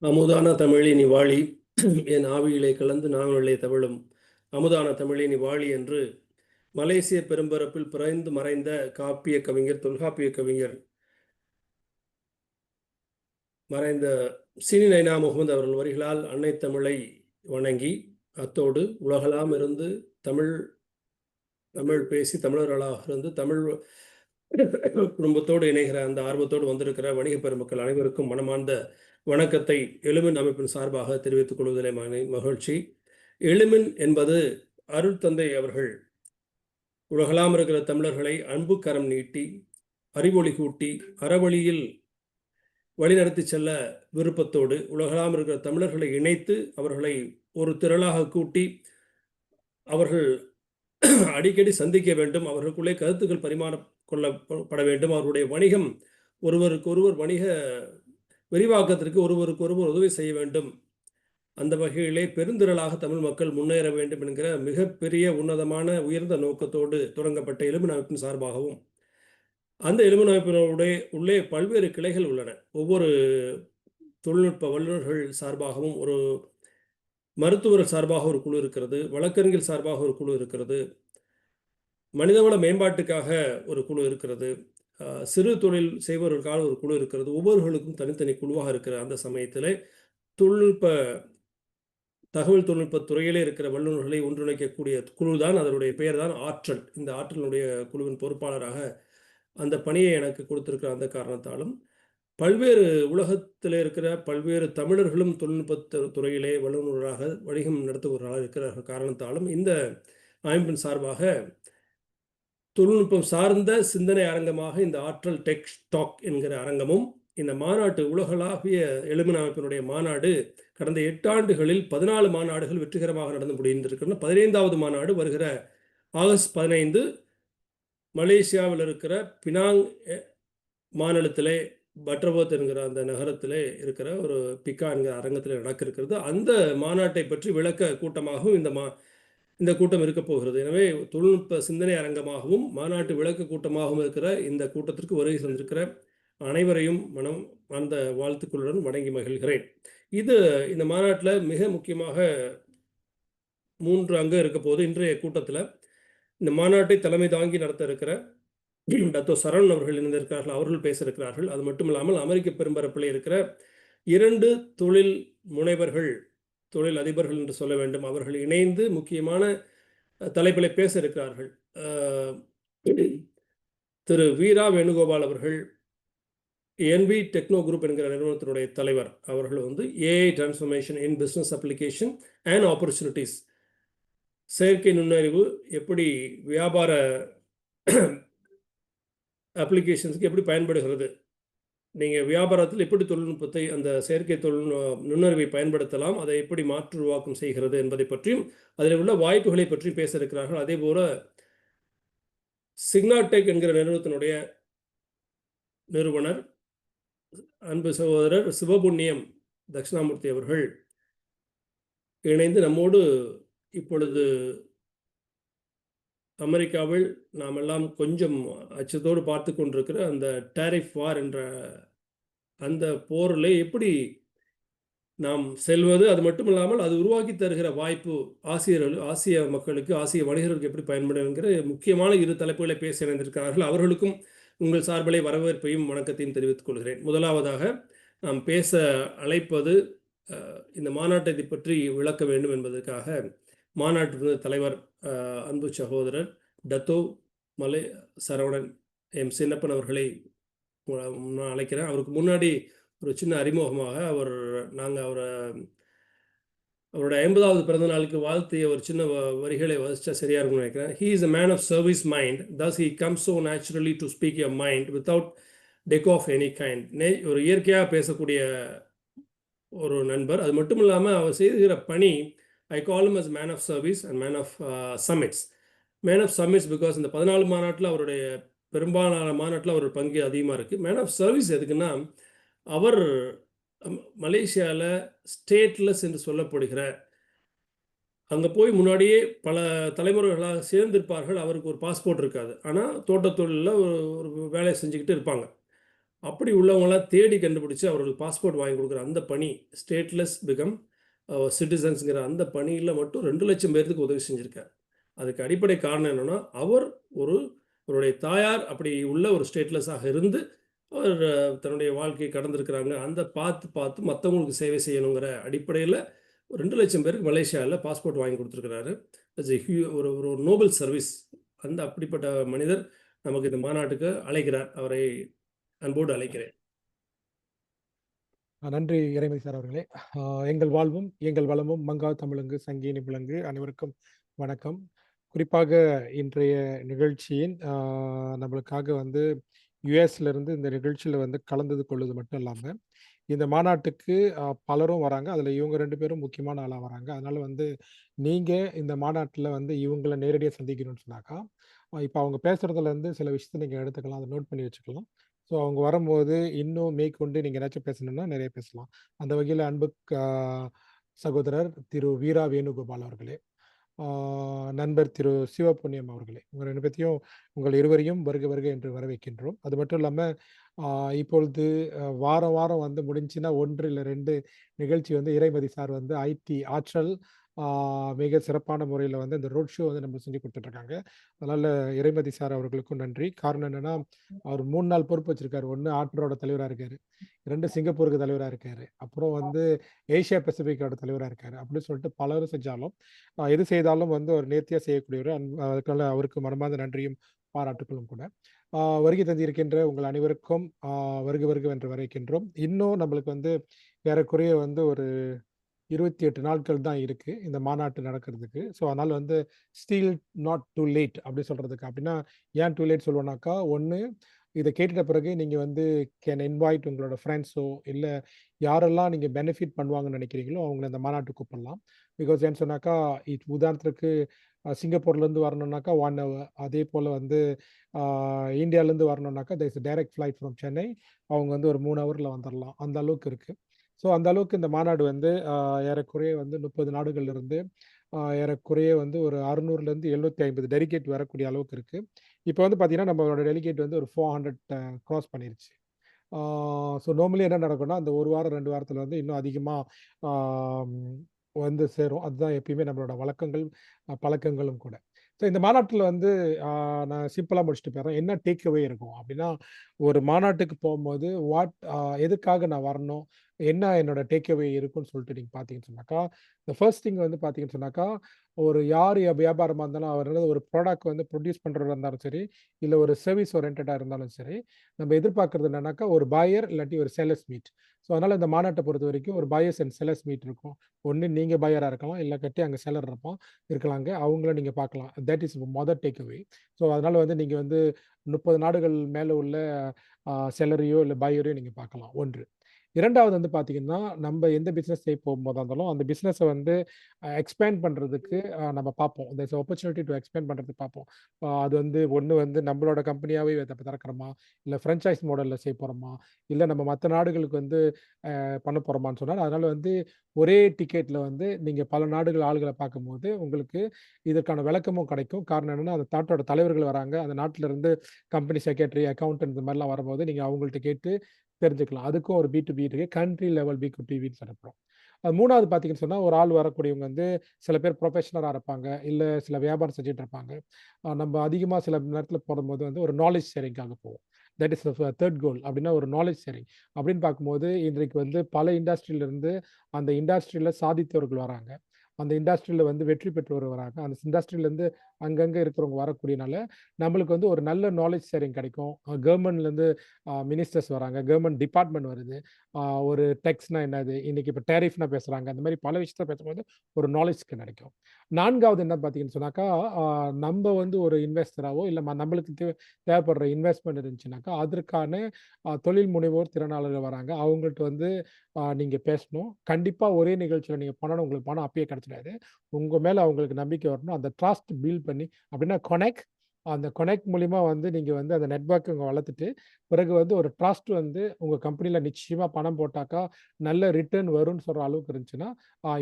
அமுதான தமிழினி வாழி என் ஆவியிலே கலந்து நாவிலே தவழும் அமுதான தமிழினி வாழி என்று மலேசிய பெரும்பரப்பில் பிறந்து மறைந்த காப்பிய கவிஞர் தொல்காப்பிய கவிஞர் மறைந்த சீனி நைனா முகமது அவர்கள் வரிகளால் அன்னை தமிழை வணங்கி அத்தோடு உலகெல்லாம் இருந்து தமிழ் தமிழ் பேசி தமிழர்களாக இருந்து தமிழ் குடும்பத்தோடு இணைகிற அந்த ஆர்வத்தோடு வந்திருக்கிற வணிக பெருமக்கள் அனைவருக்கும் மனமார்ந்த வணக்கத்தை எழுமின் அமைப்பின் சார்பாக தெரிவித்துக் கொள்வதிலே மகிழ்ச்சி. எழுமின் என்பது அருள் தந்தை அவர்கள் உலகெல்லாம் இருக்கிற தமிழர்களை அன்பு கரம் நீட்டி அறிவொளி கூட்டி அறவழியில் வழிநடத்தி செல்ல விருப்பத்தோடு உலகெல்லாம் இருக்கிற தமிழர்களை இணைத்து அவர்களை ஒரு திரளாக கூட்டி அவர்கள் அடிக்கடி சந்திக்க வேண்டும், அவர்களுக்குள்ளே கருத்துக்கள் பரிமாறிக்கொள்ளப்பட வேண்டும், அவர்களுடைய வணிகம் ஒருவருக்கொருவர் வணிக விரிவாக்கத்திற்கு ஒருவருக்கொருவர் உதவி செய்ய வேண்டும். அந்த வகையிலே பெருந்திரளாக தமிழ் மக்கள் முன்னேற வேண்டும் என்கிற மிகப்பெரிய உன்னதமான உயர்ந்த நோக்கத்தோடு தொடங்கப்பட்ட எழுமின் அமைப்பின் சார்பாகவும் அந்த எழுமின் அமைப்பினுடைய உள்ளே பல்வேறு கிளைகள் உள்ளன. ஒவ்வொரு தொழில்நுட்ப வல்லுநர்கள் சார்பாகவும் ஒரு மருத்துவர் சார்பாக ஒரு குழு இருக்கிறது, வழக்கறிஞர் சார்பாக ஒரு குழு இருக்கிறது, மனிதவள மேம்பாட்டுக்காக ஒரு குழு இருக்கிறது, சிறு தொழில் செய்பவர்களுக்காக ஒரு குழு இருக்கிறது. ஒவ்வொருவர்களுக்கும் தனித்தனி குழுவாக இருக்கிற அந்த சமயத்தில் தகவல் தொழில்நுட்ப துறையிலே இருக்கிற வல்லுநர்களை ஒன்றிணைக்கக்கூடிய குழு தான், அதனுடைய பெயர் தான் ஆற்றல். இந்த ஆற்றலுடைய குழுவின் பொறுப்பாளராக அந்த பணியை எனக்கு கொடுத்திருக்கிற அந்த காரணத்தாலும் பல்வேறு உலகத்தில் இருக்கிற பல்வேறு தமிழர்களும் தொழில்நுட்ப துறையிலே வல்லுநராக வணிகம் நடத்துபவர்களாக இருக்கிற காரணத்தாலும் இந்த அமைப்பின் சார்பாக தொழில்நுட்பம் சார்ந்த சிந்தனை அரங்கமாக இந்த ஆற்றல் டெக் டாக் என்கிற அரங்கமும் இந்த மாநாட்டு உலகளாவிய எழுமின் அமைப்பினுடைய மாநாடு கடந்த 8 ஆண்டுகளில் 14 மாநாடுகள் வெற்றிகரமாக நடந்து முடிந்திருக்கின்றன. 15வது மாநாடு வருகிற ஆகஸ்ட் 15 மலேசியாவில் இருக்கிற பினாங் மாநிலத்திலே பட்ரவத் என்கிற அந்த நகரத்திலே இருக்கிற ஒரு பிக்கா என்கிற அரங்கத்தில் நடக்க இருக்கிறது. அந்த மாநாட்டை பற்றி விளக்க கூட்டமாகவும் இந்த கூட்டம் இருக்க போகிறது. எனவே தொழில்நுட்ப சிந்தனை அரங்கமாகவும் மாநாட்டு விளக்க கூட்டமாகவும் இருக்கிற இந்த கூட்டத்திற்கு வருகை தந்திருக்கிற அனைவரையும் அந்த வாழ்த்துக்களுடன் வணங்கி மகிழ்கிறேன். இந்த மாநாட்டில் மிக முக்கியமாக 3 அங்கம் இருக்க போது. இன்றைய கூட்டத்தில் இந்த மாநாட்டை தலைமை தாங்கி நடத்த இருக்கிற டாக்டர் சரவணன் அவர்கள் இணைந்திருக்கிறார்கள், அவர்கள் பேச இருக்கிறார்கள். அது மட்டும் இல்லாமல் அமெரிக்க பெரும்பரப்பில் இருக்கிற 2 தொழில் முனைவர்கள், தொழில் அதிபர்கள் என்று சொல்ல வேண்டும், அவர்கள் இணைந்து முக்கியமான தலைப்பிலே பேச இருக்கிறார்கள். திரு வீரா வேணுகோபால் அவர்கள் என்வி டெக்னோ குரூப் என்கிற நிறுவனத்தினுடைய தலைவர். அவர்கள் AI transformation in business application and opportunities, செயற்கை நுண்ணறிவு எப்படி வியாபார அப்ளிகேஷன்ஸுக்கு எப்படி பயன்படுகிறது, நீங்கள் வியாபாரத்தில் எப்படி தொழில்நுட்பத்தை அந்த செயற்கை நுண்ணறிவை பயன்படுத்தலாம், அதை எப்படி மாற்று உருவாக்கம் செய்கிறது என்பதை பற்றியும் அதில் உள்ள வாய்ப்புகளை பற்றியும் பேச இருக்கிறார்கள். அதே போல சிக்னாடெக் என்கிற நிறுவனத்தினுடைய நிறுவனர் அன்பு சகோதரர் சிவபுண்ணியம் தட்சிணாமூர்த்தி அவர்கள் இணைந்து நம்மோடு இப்பொழுது அமெரிக்காவில் நாம் எல்லாம் கொஞ்சம் அச்சத்தோடு பார்த்து கொண்டிருக்கிற அந்த டாரிஃப் வார் என்ற அந்த போரில் எப்படி நாம் செல்வது, அது மட்டும் இல்லாமல் அது உருவாக்கி தருகிற வாய்ப்பு ஆசிய மக்களுக்கு, ஆசிய வணிகர்களுக்கு எப்படி பயன்படும் என்கிற முக்கியமான 2 தலைப்புகளை பேச இணைந்திருக்கிறார்கள். அவர்களுக்கும் உங்கள் சார்பிலே வரவேற்பையும் வணக்கத்தையும் தெரிவித்துக் கொள்கிறேன். முதலாவதாக நாம் பேச அழைப்பது இந்த மாநாட்டை பற்றி விளக்க வேண்டும் என்பதற்காக மாநாட்டு தலைவர் அன்பு சகோதரர் டத்தோ மலை சரவணன் எம் சின்னப்பன் அவர்களை நான் அழைக்கிறேன். அவருக்கு முன்னாடி ஒரு சின்ன அறிமுகமாக நாங்கள் அவரோட 50வது பிறந்த நாளுக்கு வாழ்த்திய ஒரு சின்ன வரிகளை வசிச்சா சரியா இருக்கும்னு நினைக்கிறேன். He is a man of service mind, thus he comes so naturally to speak your mind without deco of any kind. ஒரு இயற்கையாக பேசக்கூடிய ஒரு நண்பர். அது மட்டும் இல்லாமல் அவர் செய்கிற பணி, I call him as man of service and man of summits. Man of summits because இந்த 14 மாநாட்டில் அவருடைய பெரும்பாலான மாநாட்டில் அவரோட பங்கு அதிகமாக இருக்குது. மேன் ஆஃப் சர்வீஸ் எதுக்குன்னா, அவர் மலேசியாவில் ஸ்டேட்லெஸ் என்று சொல்லப்படுகிற, அங்கே போய் முன்னாடியே பல தலைமுறைகளாக சேர்ந்திருப்பார்கள், அவருக்கு ஒரு பாஸ்போர்ட் இருக்காது, ஆனால் தோட்டத்தொழிலில் ஒரு வேலையை செஞ்சுக்கிட்டு இருப்பாங்க. அப்படி உள்ளவங்களாம் தேடி கண்டுபிடிச்சு அவர்களுக்கு பாஸ்போர்ட் வாங்கி கொடுக்குற அந்த பணி, ஸ்டேட்லெஸ் பிகம் சிட்டிசன்ஸ்ங்கிற அந்த பணியில மட்டும் 2,00,000 பேருக்கு உதவி செஞ்சிருக்கார். அதுக்கு அடிப்படை காரணம் என்னன்னா, அவர் ஒரு அவருடைய தாயார் அப்படி உள்ள ஒரு ஸ்டேட்லெஸ்ஸாக இருந்து, அவர் தன்னுடைய வாழ்க்கையை கடந்திருக்கிறாங்க. அந்த பார்த்து பார்த்து மத்தவங்களுக்கு சேவை செய்யணுங்கிற அடிப்படையில 2,00,000 பேருக்கு மலேசியால பாஸ்போர்ட் வாங்கி குடுத்துருக்கிறாரு. இட்ஸ் எ ஒரு ஒரு நோபல் சர்வீஸ். அந்த அப்படிப்பட்ட மனிதர் நமக்கு இந்த மாநாட்டுக்கு அழைக்கிறார். அவரை அன்போடு அழைக்கிறேன். நன்றி இறைமதி சார் அவர்களே. எங்கள் வாழ்வும் எங்கள் வளமும் மங்கா தமிழங்கு சங்கீனி விலங்கு அனைவருக்கும் வணக்கம். குறிப்பாக இன்றைய நிகழ்ச்சியின் நம்மளுக்காக வந்து யுஎஸ்ல இருந்து இந்த நிகழ்ச்சியில் வந்து கலந்தது கொள்வது மட்டும் இல்லாமல் இந்த மாநாட்டுக்கு பலரும் வராங்க. அதில் இவங்க 2 பேரும் முக்கியமான ஆளாக வராங்க. அதனால வந்து நீங்கள் இந்த மாநாட்டில் வந்து இவங்களை நேரடியாக சந்திக்கணும்னு சொன்னாக்கா, இப்போ அவங்க பேசுறதுல இருந்து சில விஷயத்தை நீங்கள் எடுத்துக்கலாம், அதை நோட் பண்ணி வச்சுக்கலாம். ஸோ அவங்க வரும்போது இன்னும் மேற்கொண்டு நீங்கள் ஏதாச்சும் பேசணும்னா நிறைய பேசலாம். அந்த வகையில் அன்பு சகோதரர் திரு வீரா வேணுகோபால் அவர்களே, நண்பர் திரு சிவபுண்ணியம் அவர்களே, உங்கள் 2 பேர்த்தையும் உங்கள் இருவரையும் வருக வருக என்று வரவேற்கின்றோம். அது மட்டும் இல்லாமல் இப்பொழுது வாரம் வாரம் வந்து முடிஞ்சுன்னா 1 இல்லை 2 நிகழ்ச்சி வந்து இறைமதி சார் வந்து ஐடி ஆற்றல் மிக சிறப்பான முறையில் வந்து இந்த ரோட் ஷோ வந்து நம்ம செஞ்சு கொடுத்துட்ருக்காங்க. அதனால் இறைமதி சார் அவர்களுக்கும் நன்றி. காரணம் என்னென்னா, அவர் 3 நாள் பொறுப்பு வச்சுருக்காரு. 1 ஆற்றலோட தலைவராக இருக்கார், 2 சிங்கப்பூருக்கு தலைவராக இருக்கார், அப்புறம் வந்து ஏஷியா பசிபிக்கோட தலைவராக இருக்கார். அப்படின்னு சொல்லிட்டு பலரும் செஞ்சாலும் எது செய்தாலும் வந்து ஒரு நேர்த்தியாக செய்யக்கூடியவர். அதுக்காக அவருக்கு மனமார்ந்த நன்றியும் பாராட்டுகளும் கூட. வருகை தந்திருக்கின்ற உங்கள் அனைவருக்கும் வருக வருக என்று வரவேற்கின்றோம். இன்னும் நம்மளுக்கு வந்து ஏறக்குறைய வந்து ஒரு 28 நாட்கள் தான் இருக்கு இந்த மாநாட்டு நடக்கிறதுக்கு. ஸோ அதனால வந்து ஸ்டில் நாட் டூ லேட் அப்படி சொல்றதுக்கு. அப்படின்னா ஏன் டூ லேட் சொல்லுவேன்னாக்கா, ஒன்று இதை கேட்டுட்ட பிறகு நீங்கள் வந்து கேன் இன்வைட் உங்களோட ஃப்ரெண்ட்ஸோ இல்லை யாரெல்லாம் நீங்கள் பெனிஃபிட் பண்ணுவாங்கன்னு நினைக்கிறீங்களோ அவங்கள இந்த மாநாட்டுக்கு கூப்பிடலாம். பிகாஸ் ஏன்னு சொன்னாக்கா, உதாரணத்துக்கு சிங்கப்பூர்லேருந்து வரணுன்னாக்கா 1 hour, அதே போல் வந்து இந்தியாவிலேருந்து வரணுன்னாக்கா there is a direct flight from Chennai. அவங்க வந்து ஒரு 3 ஹவரில் வந்துடலாம். அந்த அளவுக்கு இருக்குது. ஸோ அந்த அளவுக்கு இந்த மாநாடு வந்து ஏறக்குறைய வந்து 30 நாடுகள்லேருந்து ஏறக்குறைய வந்து ஒரு 600லேருந்து 750 டெலிகேட் வரக்கூடிய அளவுக்கு இருக்குது. இப்போ வந்து பார்த்தீங்கன்னா நம்மளோட டெலிகேட் வந்து ஒரு 400 க்ராஸ் பண்ணிருச்சு. ஸோ நார்மலி என்ன நடக்கும்னா, அந்த 1 வாரம் 2 வாரத்தில் வந்து இன்னும் அதிகமாக வந்து சேரும். அதுதான் எப்பயுமே நம்மளோட வழக்கங்கள் பழக்கங்களும் கூட. ஸோ இந்த மாநாட்டில் வந்து நான் சிம்பிளாக முடிச்சுட்டு போயிடுறேன். என்ன டேக் அவே இருக்கும் அப்படின்னா, ஒரு மாநாட்டுக்கு போகும்போது எதுக்காக நான் வரணும், என்ன என்னோட டேக் அவே இருக்குன்னு சொல்லிட்டு நீங்கள் பார்த்தீங்கன்னு சொன்னாக்கா, இந்த ஃபர்ஸ்ட் திங் வந்து பார்த்தீங்கன்னு சொன்னாக்கா, ஒரு யார் வியாபாரமாக இருந்தாலும் அவர் ஒரு ப்ராடக்ட் வந்து ப்ரொடியூஸ் பண்ணுறதா இருந்தாலும் சரி, இல்லை ஒரு சர்வீஸ் ஓரியன்டாக இருந்தாலும் சரி, நம்ம எதிர்பார்க்கறது என்னன்னாக்கா ஒரு பையர் இல்லாட்டி ஒரு செல்லர்ஸ் மீட். ஸோ அதனால் இந்த மாநாட்டை பொறுத்த வரைக்கும் ஒரு பையர்ஸ் அண்ட் செல்லர்ஸ் மீட் இருக்கும். ஒன்று நீங்கள் பையராக இருக்கலாம், இல்லை கட்டி அங்கே செல்லர் இருப்போம் இருக்கலாங்க, அவங்கள நீங்கள் பார்க்கலாம். தட் இஸ் மொதல் டேக் அவே. ஸோ அதனால் வந்து நீங்கள் வந்து 30 நாடுகள் மேலே உள்ள செல்லரையோ இல்லை பையரையோ நீங்கள் பார்க்கலாம். 1. 2வது வந்து பார்த்தீங்கன்னா, நம்ம எந்த பிஸ்னஸ் செய்ய போகும்போதா இருந்தாலும் அந்த பிஸ்னஸை வந்து எக்ஸ்பேண்ட் பண்ணுறதுக்கு நம்ம பார்ப்போம். தேர்ஸ் ஆப்பர்ச்சுனிட்டி டு எக்ஸ்பேண்ட் பண்ணுறதுக்கு பார்ப்போம். அது வந்து ஒன்று வந்து நம்மளோட கம்பெனியாகவே திறக்கிறோமா, இல்லை ஃப்ரான்ச்சைஸ் மாடலில் செய்ய போகிறோமா, இல்லை நம்ம மற்ற நாடுகளுக்கு வந்து பண்ண போகிறோமான்னு சொன்னால், அதனால் வந்து ஒரே டிக்கெட்டில் வந்து நீங்கள் பல நாடுகள் ஆளுகளை பார்க்கும்போது உங்களுக்கு இதற்கான விளக்கமும் கிடைக்கும். காரணம் என்னென்னா, அந்த நாட்டோட தலைவர்கள் வராங்க, அந்த நாட்டிலேருந்து கம்பெனி செக்ரட்டரி, அக்கௌண்டன்ட் இந்த மாதிரிலாம் வரும்போது நீங்கள் அவங்கள்ட்ட கேட்டு தெரிஞ்சுக்கலாம். அதுக்கும் ஒரு B2B இருக்கு. கண்ட்ரி லெவல் B2B அனுப்புறோம். 3வது பார்த்தீங்கன்னு சொன்னா, ஒரு ஆள் வரக்கூடியவங்க வந்து சில பேர் ப்ரொஃபஷனலா இருப்பாங்க, இல்ல சில வியாபாரம் செஞ்சுட்டு இருப்பாங்க. நம்ம அதிகமா சில நேரத்தில போடும்போது வந்து ஒரு நாலேட்ஜ் ஷேரிங்காக போவோம். That is third goal. அப்படின்னா ஒரு நாலேட்ஜ் ஷேரிங். அப்படின்னு பார்க்கும்போது இன்றைக்கு வந்து பல இண்டஸ்ட்ரியிலிருந்து அந்த இண்டஸ்ட்ரியில சாதித்தவர்கள் வராங்க. அந்த இண்டஸ்ட்ரியில வந்து வெற்றி பெற்றவர் வராங்க. அந்த இண்டஸ்ட்ரியிலேருந்து அங்கங்கே இருக்கிறவங்க வரக்கூடியனால நம்மளுக்கு வந்து ஒரு நல்ல நாலேட்ஜ் ஷேரிங் கிடைக்கும். கவர்மெண்ட்லேருந்து மினிஸ்டர்ஸ் வராங்க, கவர்மெண்ட் டிபார்ட்மெண்ட் வருது. ஒரு டெக்ஸ்னா என்னது, இன்னைக்கு இப்போ டேரிஃப்னா பேசுகிறாங்க, அந்த மாதிரி பல விஷயத்த பேசும்போது ஒரு நாலேஜ் கிடைக்கும். 4வது என்ன பார்த்தீங்கன்னு சொன்னாக்கா, நம்ம வந்து ஒரு இன்வெஸ்டராகவோ இல்லை நம்மளுக்கு தேவைப்படுற இன்வெஸ்ட்மெண்ட் இருந்துச்சுனாக்கா அதற்கான தொழில் முனைவோர் திறனாளர்கள் வராங்க. அவங்கள்ட்ட வந்து நீங்கள் பேசணும். கண்டிப்பாக ஒரே நிகழ்ச்சியில் நீங்கள் பண்ணணும், உங்களுக்கு பணம் அப்பயே கிடைச்சிடாது. உங்கள் மேலே அவங்களுக்கு நம்பிக்கை வரணும். அந்த ட்ரஸ்ட் பில்ட் பண்ணி அப்படின்னா கனெக்ட் அந்த கனெக்ட் மூலியமா வந்து நீங்க வந்து அந்த நெட்வொர்க்கிங்க வளர்த்துட்டு, பிறகு வந்து ஒரு ட்ரஸ்ட் வந்து உங்க கம்பெனில நிச்சயமா பணம் போட்டாக்கா, நல்ல ரிட்டர்ன் வரும்ன்னு சொல்ற அளவுக்கு இருந்துச்சுன்னா,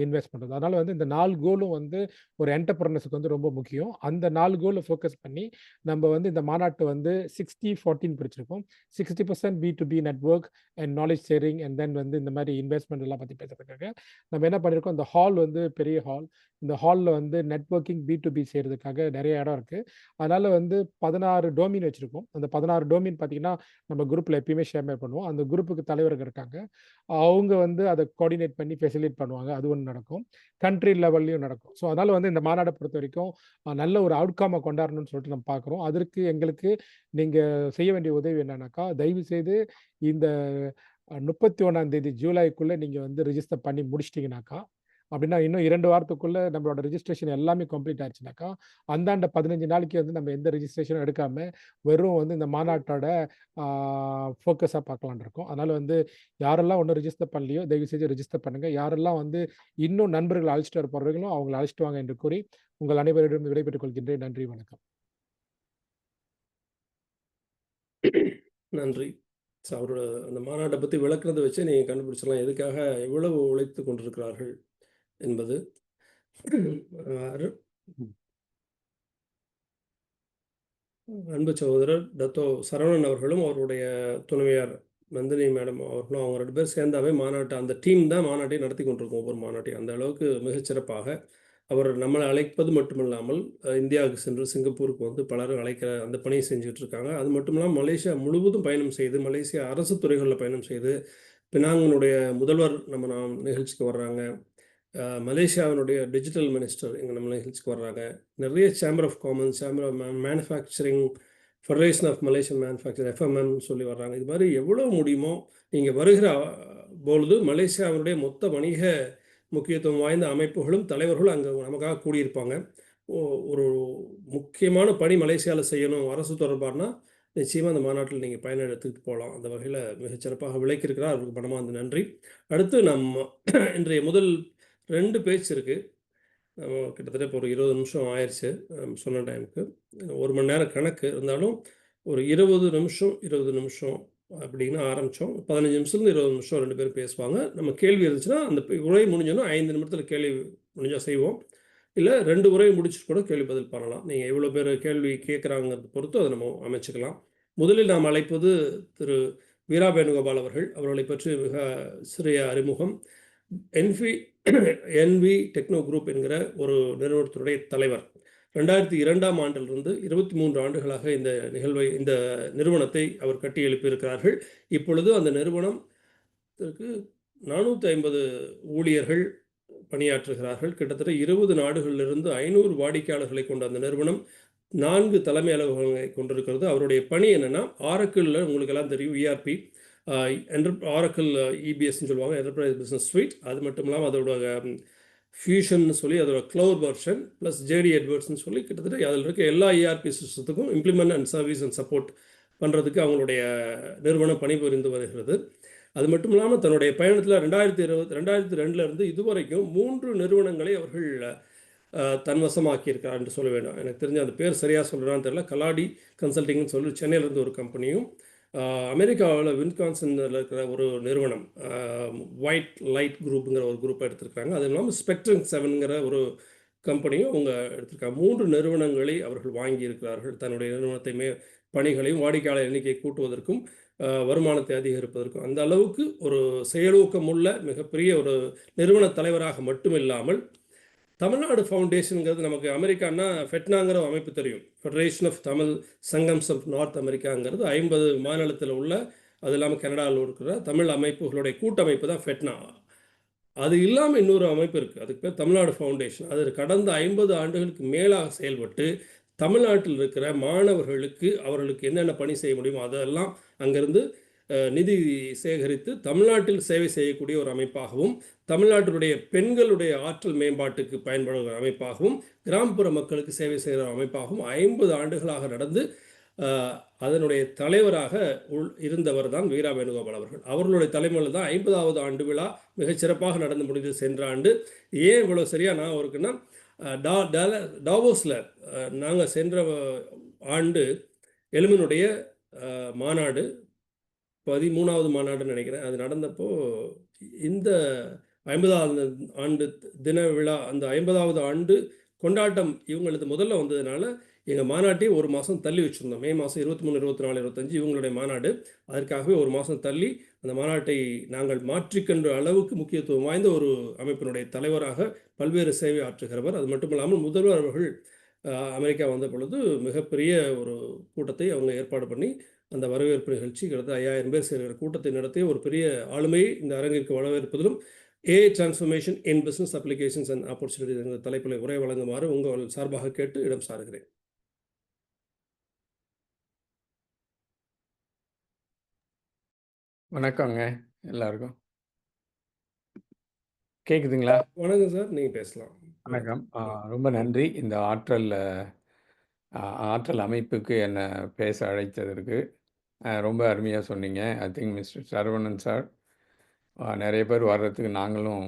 இன்வெஸ்ட் பண்றது. அதனால வந்து இந்த 4 கோலும் வந்து ஒரு என்டர்பிரினர்ஸ்க்கு வந்து ரொம்ப முக்கியம். அந்த 4 கோல ஃபோக்கஸ் பண்ணி, நம்ம வந்து இந்த மாநாட்ட வந்து 60, 14 பிரிச்சிருக்கோம். 60% B2B network and knowledge sharing and then வந்து இந்த மாரி இன்வெஸ்ட்மென்ட் எல்லாம் பத்தி பேசுறதுக்காக, நம்ம என்ன பண்ணியிருக்கோம், இந்த ஹால் வந்து பெரிய ஹால். இந்த ஹால்ல வந்து நெட்வொர்க்கிங் B2B செய்றதுக்காக நெறைய இடம் இருக்கு. அதனால வந்து 16 டோமைன் வச்சிருக்கோம். அந்த 16 டோமைன் பார்த்தீங்கன்னா, நம்ம குரூப்ல எப்பயுமே ஷேர் பண்ணுவோம். அந்த குரூப்புக்கு தலைவர்கள் இருக்காங்க. அவங்க வந்து அத கோஆர்டினேட் பண்ணி ஃபெசிலிட்டேட் பண்ணுவாங்க. அது ஒண்ணு நடக்கும். கண்ட்ரி லெவல்லயும் நடக்கும். ஸோ அதனால வந்து இந்த மாநாட பொறுத்தவரைக்கும் நல்ல ஒரு அவுட்கம்ம கொண்டாடணும்னு சொல்லிட்டு நம்ம பார்க்குறோம். அதற்கு எங்களுக்கு நீங்க செய்ய வேண்டிய உதவி என்னன்னாக்கா, தயவு செய்து இந்த 31ஆம் தேதி ஜூலைக்குள்ள நீங்க வந்து ரிஜிஸ்டர் பண்ணி முடிச்சிட்டீங்கனாக்கா, அப்படின்னா இன்னும் 2 வாரத்துக்குள்ள நம்மளோட ரிஜிஸ்ட்ரேஷன் எல்லாமே கம்ப்ளீட் ஆயிருச்சுனாக்கா, அந்தாண்ட 15 நாளைக்கு வந்து நம்ம எந்த ரிஜிஸ்ட்ரேஷனும் எடுக்காம, வெறும் வந்து இந்த மாநாட்டோட ஆ ஃபோக்கஸா பார்க்கலாம்ன்னு இருக்கோம். அதனால வந்து யாரெல்லாம் இன்னும் ரிஜிஸ்டர் பண்ணலையோ, தயவு செஞ்சு ரிஜிஸ்டர் பண்ணுங்க. யாரெல்லாம் வந்து இன்னும் நண்பர்கள அழைச்சிட்டு வர போறீங்களோ, அவங்கள அழைச்சிட்டு வாங்க என்று கூறி, உங்கள் அனைவரிடமும் விடைபெற்றுக் கொள்கின்றேன். நன்றி, வணக்கம். நன்றி. அவரோட அந்த மாநாட்ட பத்தி விளக்குனத வச்சே நீங்க கண்டுபிடிச்சிடலாம். எதுக்காக எவ்வளவு உழைத்துக் கொண்டிருக்கிறார்கள் என்பது. அரு அன்பு சகோதரர் டத்தோ சரவணன் அவர்களும், அவருடைய துணைவியார் நந்தினி மேடம் அவர்களும், அவங்க 2 பேரும் சேர்ந்தாவே மாநாட்ட அந்த டீம் தான் மாநாட்டை நடத்தி கொண்டிருக்கும். ஒவ்வொரு மாநாட்டையும். அந்த அளவுக்கு மிகச்சிறப்பாக அவர் நம்மள அழைப்பது மட்டுமில்லாமல், இந்தியாவுக்கு சென்று சிங்கப்பூருக்கு வந்து பலரும் அழைக்கிற அந்த பணியை செஞ்சுட்டு இருக்காங்க. அது மட்டும் இல்லாம மலேசியா முழுவதும் பயணம் செய்து, மலேசியா அரசு துறைகள்ல பயணம் செய்து, பினாங்கினுடைய முதல்வர் நாம் நிகழ்ச்சிக்கு வர்றாங்க. மலேசியாவினுடைய டிஜிட்டல் மினிஸ்டர் இங்கே நம்ம நிகழ்ச்சிக்கு வர்றாங்க. நிறைய chamber of commerce, chamber of manufacturing, federation of Malaysian manufacturing எஃப்எம்எம்னு சொல்லி வர்றாங்க. இது மாதிரி எவ்வளோ முடியுமோ நீங்கள் வருகிற பொழுது மலேசியாவினுடைய மொத்த வணிக முக்கியத்துவம் வாய்ந்த அமைப்புகளும் தலைவர்களும் அங்கே நமக்காக கூடியிருப்பாங்க. ஒரு முக்கியமான பணி மலேசியாவில் செய்யணும் அரசு தொடர்பானா நிச்சயமாக அந்த மாநாட்டில் நீங்கள் பயணம் எடுத்துக்கிட்டு போகலாம். அந்த வகையில் மிகச்சிறப்பாக விளக்கியிருக்கிறார். அவருக்கு மனமார்ந்த நன்றி. அடுத்து நம்ம இன்றைய முதல் 2 பேச்சு இருக்குது. கிட்டத்தட்ட இப்போ ஒரு 20 நிமிஷம் ஆயிடுச்சு சொன்ன டைமுக்கு. 1 மணி நேரம் கணக்கு இருந்தாலும் ஒரு 20 நிமிஷம் 20 நிமிஷம் அப்படின்னு ஆரம்பித்தோம். 15 நிமிஷத்துலேருந்து 20 நிமிஷம் 2 பேரும் பேசுவாங்க. நம்ம கேள்வி இருந்துச்சுன்னா அந்த உரை முடிஞ்சோன்னா 5 நிமிடத்தில் கேள்வி முடிஞ்சால் செய்வோம். இல்லை 2 உரையை முடிச்சுட்டு கூட கேள்வி பதில் பண்ணலாம். நீங்கள் எவ்வளோ பேர் கேள்வி கேட்குறாங்கிறத பொறுத்து அதை நம்ம அமைச்சுக்கலாம். முதலில் நாம் அழைப்பது திரு வீரா வேணுகோபால் அவர்கள். அவர்களை பற்றி மிக சிறிய அறிமுகம். என்வி டெக்னோ குரூப் என்கிற ஒரு நிறுவனத்தினுடைய தலைவர். 2002ஆம் ஆண்டிலிருந்து 23 ஆண்டுகளாக இந்த நிறுவனத்தை அவர் கட்டி எழுப்பியிருக்கிறார்கள். இப்பொழுது அந்த நிறுவனத்திற்கு 450 ஊழியர்கள் பணியாற்றுகிறார்கள். கிட்டத்தட்ட 20 நாடுகளிலிருந்து 500 வாடிக்கையாளர்களை கொண்ட அந்த நிறுவனம் 4 தலைமை அலுவலகங்களை கொண்டிருக்கிறது. அவருடைய பணி என்னன்னா, ஆரக்கிளில் உங்களுக்கு எல்லாம் தெரியும் ERP, ஆரக்கிள் EBSன்னு சொல்லுவாங்க, என்டர்பிரைஸ் பிஸ்னஸ் ஸ்வீட். அது மட்டும் இல்லாமல் அதோட ஃபியூஷன்னு சொல்லி அதோட க்ளவுட் வெர்ஷன் ப்ளஸ் JD Edwardsன்னு சொல்லி கிட்டத்தட்ட அதில் இருக்க எல்லா ERP சிஸ்டத்துக்கும் implement and service and support பண்ணுறதுக்கு அவங்களுடைய நிறுவனம் பணிபுரிந்து வருகிறது. அது மட்டும் இல்லாமல் தன்னுடைய பயணத்தில் 2002 இதுவரைக்கும் 3 நிறுவனங்களை அவர்கள் தன்வசமாக்கியிருக்கார் என்று சொல்ல வேண்டும். எனக்கு தெரிஞ்ச அந்த பேர் சரியாக சொல்கிறான்னு தெரியல. கலாடி கன்சல்டிங்னு சொல்லி சென்னையிலேருந்து ஒரு கம்பெனியும், அமெரிக்காவில் வின்கான்சனில் இருக்கிற ஒரு நிறுவனம் ஒயிட் லைட் குரூப்புங்கிற ஒரு குரூப்பை எடுத்திருக்காங்க. அது இல்லாமல் ஸ்பெக்ட்ரம் 7ங்கிற ஒரு கம்பெனியும் அவங்க எடுத்திருக்காங்க. 3 நிறுவனங்களை அவர்கள் வாங்கியிருக்கிறார்கள். தன்னுடைய நிறுவனத்தை பணிகளையும் வாடிக்கையாளர் எண்ணிக்கையை கூட்டுவதற்கும் வருமானத்தை அதிகரிப்பதற்கும் அந்த அளவுக்கு ஒரு செயலூக்கமுள்ள மிகப்பெரிய ஒரு நிறுவன தலைவராக மட்டும் இல்லாமல், தமிழ்நாடு ஃபவுண்டேஷனுங்கிறது நமக்கு அமெரிக்கான்னா ஃபெட்னாங்கிற அமைப்பு தெரியும். Federation of Tamil Sangams of north அமெரிக்காங்கிறது 50 மாநிலத்தில் உள்ள, அது இல்லாமல் கனடாவில் இருக்கிற தமிழ் அமைப்புகளுடைய கூட்டமைப்பு தான் ஃபெட்னா. அது இல்லாமல் இன்னொரு அமைப்பு இருக்குது. அதுக்கு பேர் தமிழ்நாடு ஃபவுண்டேஷன். அது கடந்த 50 ஆண்டுகளுக்கு மேலாக செயல்பட்டு தமிழ்நாட்டில் இருக்கிற மாணவர்களுக்கு அவர்களுக்கு என்னென்ன பணி செய்ய முடியுமோ அதெல்லாம் அங்கேருந்து நிதி சேகரித்து தமிழ்நாட்டில் சேவை செய்யக்கூடிய ஒரு அமைப்பாகவும், தமிழ்நாட்டினுடைய பெண்களுடைய ஆற்றல் மேம்பாட்டுக்கு பயன்படுகிற அமைப்பாகவும், கிராமப்புற மக்களுக்கு சேவை செய்கிற அமைப்பாகவும் 50 ஆண்டுகளாக நடந்து அதனுடைய தலைவராக இருந்தவர் தான் வீரா வேணுகோபால் அவர்கள். அவர்களுடைய தலைமையில் தான் 50வது ஆண்டு விழா மிகச்சிறப்பாக நடந்து முடிந்தது சென்ற ஆண்டு. ஏன் இவ்வளோ சரியாக நான் இருக்குன்னா, டாவோஸில் நாங்கள் சென்ற ஆண்டு எலும்பினுடைய மாநாடு 13வது மாநாடுன்னு நினைக்கிறேன். அது நடந்தப்போ இந்த 50வது ஆண்டு தின விழா, அந்த 50வது ஆண்டு கொண்டாட்டம் இவங்களது முதல்ல வந்ததுனால, எங்க மாநாட்டையே 1 மாசம் தள்ளி வச்சிருந்தோம். மே மாசம் 23, 24, 25 இவங்களுடைய மாநாடு. அதற்காகவே 1 மாசம் தள்ளி, அந்த மாநாட்டை நாங்கள் மாற்றிக்கொண்ட அளவுக்கு முக்கியத்துவம் வாய்ந்த ஒரு அமைப்பினுடைய தலைவராக பல்வேறு சேவை ஆற்றுகிறவர். அது மட்டுமில்லாமல் முதல்வர் அவர்கள் அமெரிக்கா வந்த பொழுது மிகப்பெரிய ஒரு கூட்டத்தை அவங்க ஏற்பாடு பண்ணி, அந்த வரவேற்பு நிகழ்ச்சி கிட்டத்தட்ட 5000 பேர் சேர்கிற கூட்டத்தை நடத்திய ஒரு பெரிய ஆளுமையை இந்த அரங்கிற்கு வரவேற்பதிலும், AI transformation in business applications and opportunities என்ற தலைப்பில் உரை வழங்குமாறு உங்கள் சார்பாக கேட்டு இடம் சாருகிறேன். வணக்கங்க எல்லாருக்கும். கேக்குதுங்களா? வணக்கம் சார், நீங்க பேசலாம். வணக்கம். ரொம்ப நன்றி இந்த ஆற்றல் அமைப்புக்கு என்னை பேச அழைத்ததற்கு. ரொம்ப அருமையாக சொன்னீங்க. I think mister Saravanan sir, நிறைய பேர் வர்றதுக்கு நாங்களும்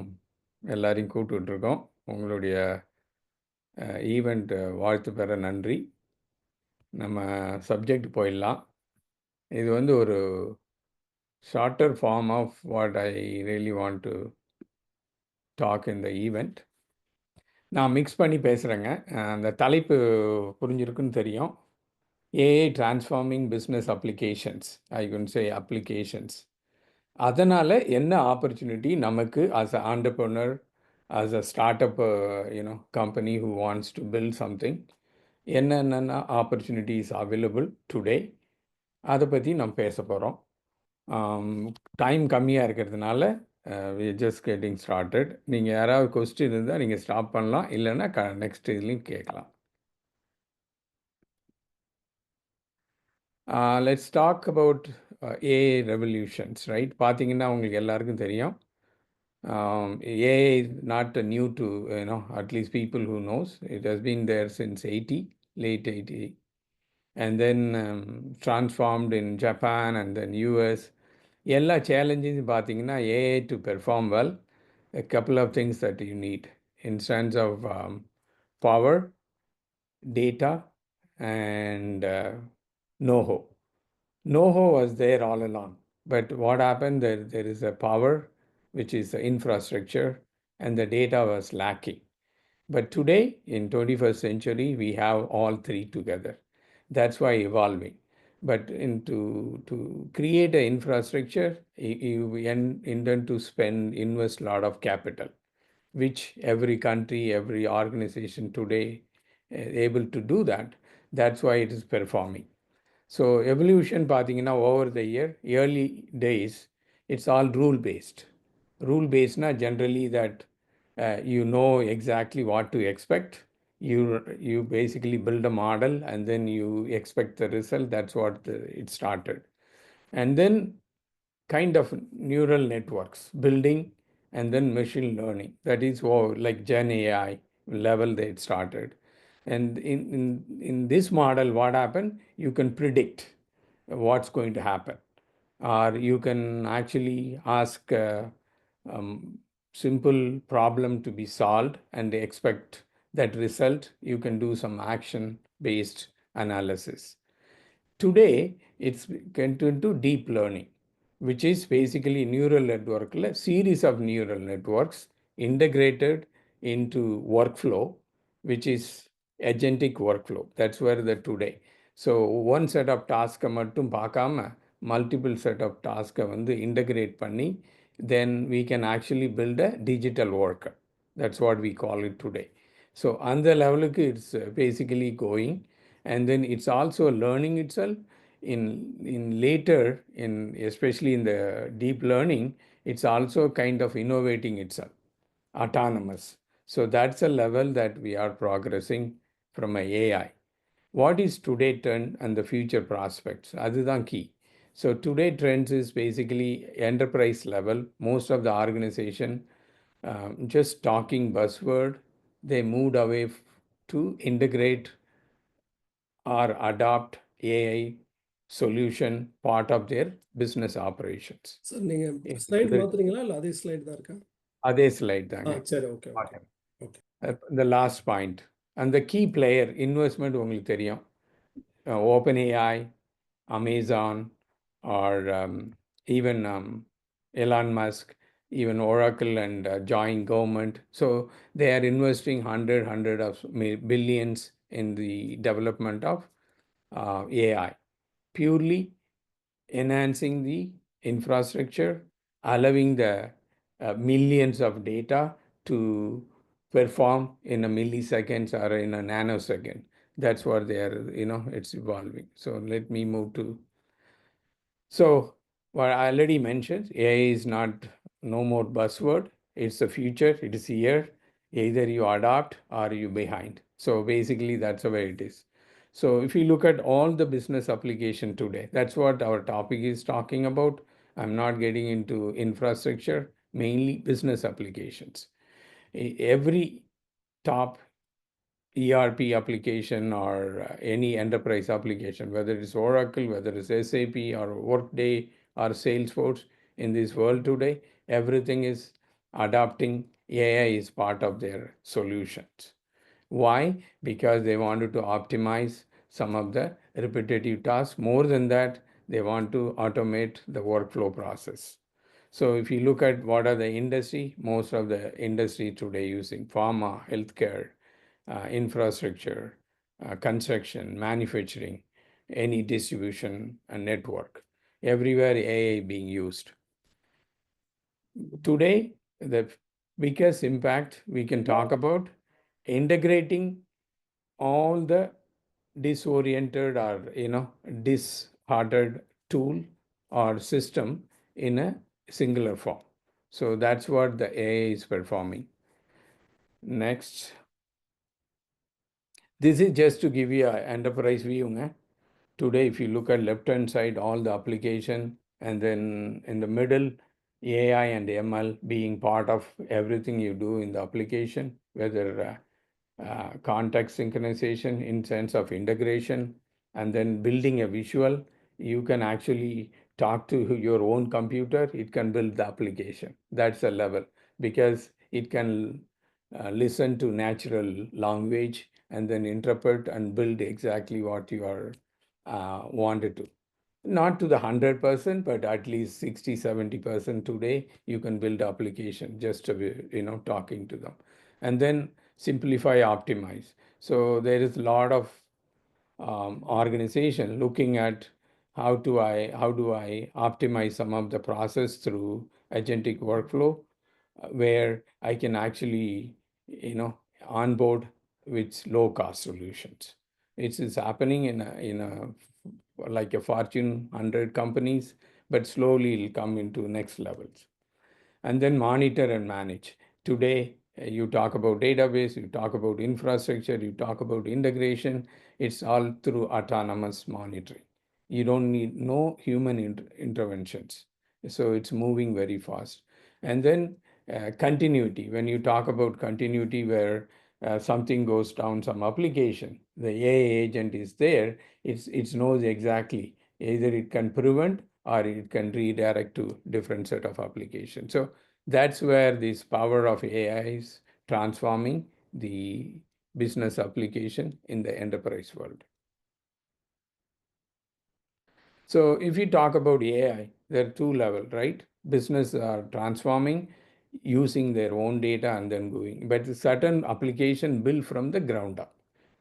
எல்லாரையும் கூப்பிட்டுருக்கோம். உங்களுடைய ஈவெண்ட் வாழ்த்து பெற நன்றி. நம்ம சப்ஜெக்ட் போயிடலாம். இது வந்து ஒரு shorter form of what I really want to talk in the event. நான் மிக்ஸ் பண்ணி பேசுகிறேங்க. அந்த தலைப்பு புரிஞ்சிருக்குன்னு தெரியும். AI transforming business applications, I can say applications. அதனால் என்ன ஆப்பர்ச்சுனிட்டி நமக்கு as a entrepreneur, as a start up company who wants to build something, என்னென்ன ஆப்பர்ச்சுனிட்டிஸ் அவைலபிள் டுடே, அதை பற்றி நம்ம பேச போகிறோம். டைம் கம்மியாக இருக்கிறதுனால we are just getting started. நீங்கள் யாராவது கொஸ்டின் இருந்தால் நீங்கள் ஸ்டாப் பண்ணலாம், இல்லைன்னா நெக்ஸ்ட் இதுலேயும் கேட்கலாம். Let's talk about AI revolutions, right? பார்த்தீங்கன்னா உங்களுக்கு எல்லாருக்கும் தெரியும், AI is not new to at least people who knows. It has been there since late 80, and then transformed in Japan and then US. எல்லா சேலஞ்சஸும் பார்த்தீங்கன்னா AI to perform well, a couple of things that you need in terms of power, data, and know-how. Know-how was there all along, but what happened, there is a power, which is the infrastructure, and the data was lacking. But today, in 21st century, we have all three together. That's why evolving. But to create an infrastructure, you intend to invest a lot of capital, which every country, every organization today is able to do that. That's why it is performing. So evolution, பார்த்தீங்கன்னா over the early days, it's all rule-based. Rule-based, generally that you know exactly what to expect. You basically build a model and then you expect the result. That's what it started. And then kind of neural networks building, and then machine learning. That is like Gen AI level they started. And in this model, what happened? You can predict what's going to happen, or you can actually ask simple problem to be solved and expect that result. You can do some action-based analysis. Today, it's get into deep learning, which is basically neural network, a series of neural networks integrated into workflow, which is agentic workflow. That's where the today. So one set of task மட்டும் பார்க்காம multiple set of task வந்து integrate பண்ணி, then we can actually build a digital worker. That's what we call it today. So on the level, it's basically going, and then it's also learning itself. In later, especially in the deep learning, it's also kind of innovating itself, autonomous. So that's a level that we are progressing from a AI. What is today trend and the future prospects? That's key. So today trends is basically enterprise level. Most of the organization just talking buzzword, they moved away to integrate or adopt AI solution part of their business operations. Sir, நீங்க slide மாத்துறீங்களா இல்ல அதே slide தான் இருக்கா? அதே slide தாங்க. சரி, okay. The last point, and the key player investment உங்களுக்கு தெரியும். OpenAI, Amazon, or even Elon Musk, even Oracle and joint government. So they are investing hundred of billions in the development of AI, purely enhancing the infrastructure, allowing the millions of data to perform in a milliseconds or in a nanosecond. That's what they are, it's evolving. So let me move to. So what I already mentioned, AI is not no more buzzword. It's the future. It is here. Either you adopt or you behind. So basically, that's the way it is. So if you look at all the business application today, that's what our topic is talking about. I'm not getting into infrastructure, mainly business applications. Every top ERP application or any enterprise application, whether it's Oracle, whether it's SAP or Workday or Salesforce in this world today, everything is adopting AI is part of their solutions. Why? Because they wanted to optimize some of the repetitive tasks. More than that, they want to automate the workflow process. So if you look at what are the industry, most of the industry today using pharma, healthcare, infrastructure, construction, manufacturing, any distribution and network, everywhere AI being used. Today, the biggest impact we can talk about integrating all the disoriented or disheartened tool or system in a singular form. So that's what the AI is performing. Next. This is just to give you an enterprise view. Today, if you look at left-hand side, all the application, and then in the middle, AI and ML being part of everything you do in the application, whether context synchronization in sense of integration, and then building a visual. You can actually talk to your own computer. It can build the application. That's a level because it can listen to natural language and then interpret and build exactly what you are wanted to. Not to the 100%, but at least 60, 70% today, you can build application just talking to them. And then simplify, optimize. So there is a lot of organization looking at how do I optimize some of the process through agentic workflow, where I can actually onboard with low cost solutions. It is happening in a like a Fortune 100 companies, but slowly it'll come into next levels. And then monitor and manage. Today, you talk about database, you talk about infrastructure, you talk about integration. It's all through autonomous monitoring. You don't need no human interventions. So it's moving very fast. And then continuity. When you talk about continuity where something goes down some application, the AI agent is there, it knows exactly either it can prevent or it can redirect to different set of applications. So that's where this power of AI is transforming the business application in the enterprise world. So if you talk about AI, there are two levels, right? Business are transforming using their own data and then going, but certain application built from the ground up.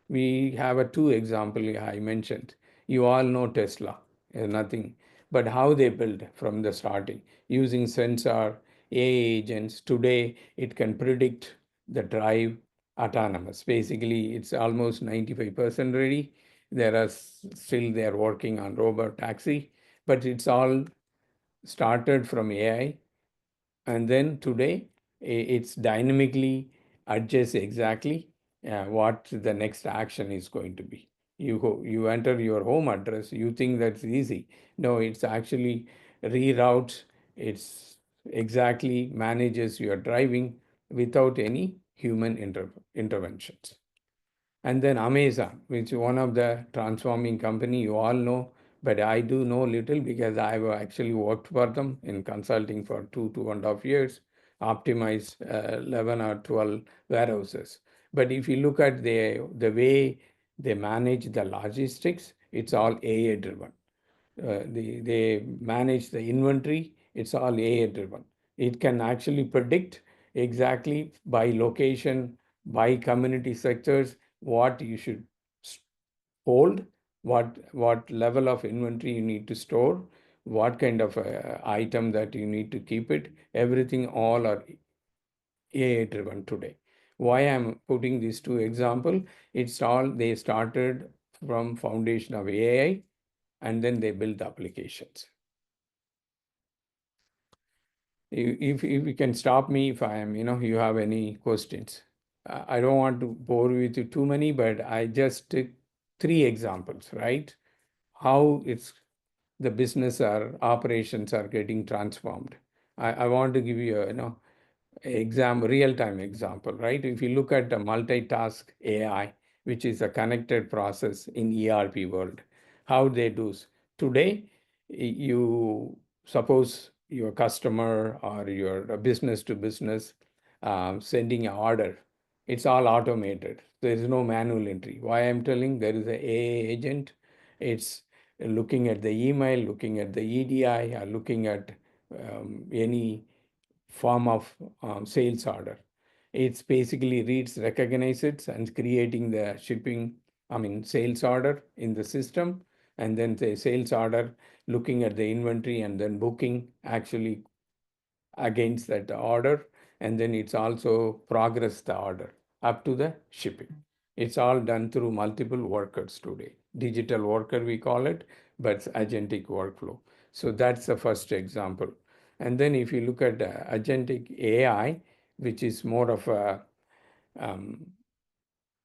We have a two example I mentioned. You all know Tesla, nothing, but how they build from the starting using sensor, AI agents. Today, it can predict the drive autonomous. Basically, it's almost 95% ready. There are still they are working on robot taxi, but it's all started from AI, and then today it's dynamically adjusts exactly what the next action is going to be. You enter your home address, you think that's easy. No, it's actually reroutes. It's exactly manages your driving without any human interventions. And then Amazon, which is one of the transforming company you all know, but I do know little because I've actually worked for them in consulting for 2.5 years, optimize 11 or 12 warehouses. But if you look at the way they manage the logistics, it's all AI driven. They manage the inventory, it's all AI driven. It can actually predict exactly by location, by community sectors, what you should hold, what level of inventory you need to store, what kind of item that you need to keep it. Everything all are AI driven today. Why I'm putting these two example? It's all they started from foundation of AI, and then they build the applications. If you can stop me if I am, you have any questions. I don't want to bore you with too many, but I just took 3 examples, right? How the business or operations are getting transformed. I want to give you a real-time example, right? If you look at the multitask AI, which is a connected process in ERP world, how they do. Today, you suppose your customer or your business to business sending an order, it's all automated. There is no manual entry. Why I'm telling, there is an AI agent. It's looking at the email, looking at the EDI, or looking at any form of sales order. It's basically reads, recognizes it, and creating the sales order in the system, and then the sales order, looking at the inventory, and then booking actually against that order, and then it's also progress the order up to the shipping. It's all done through multiple workers today. Digital worker we call it, but it's agentic workflow. So that's the first example. And then if you look at agentic AI, which is more of a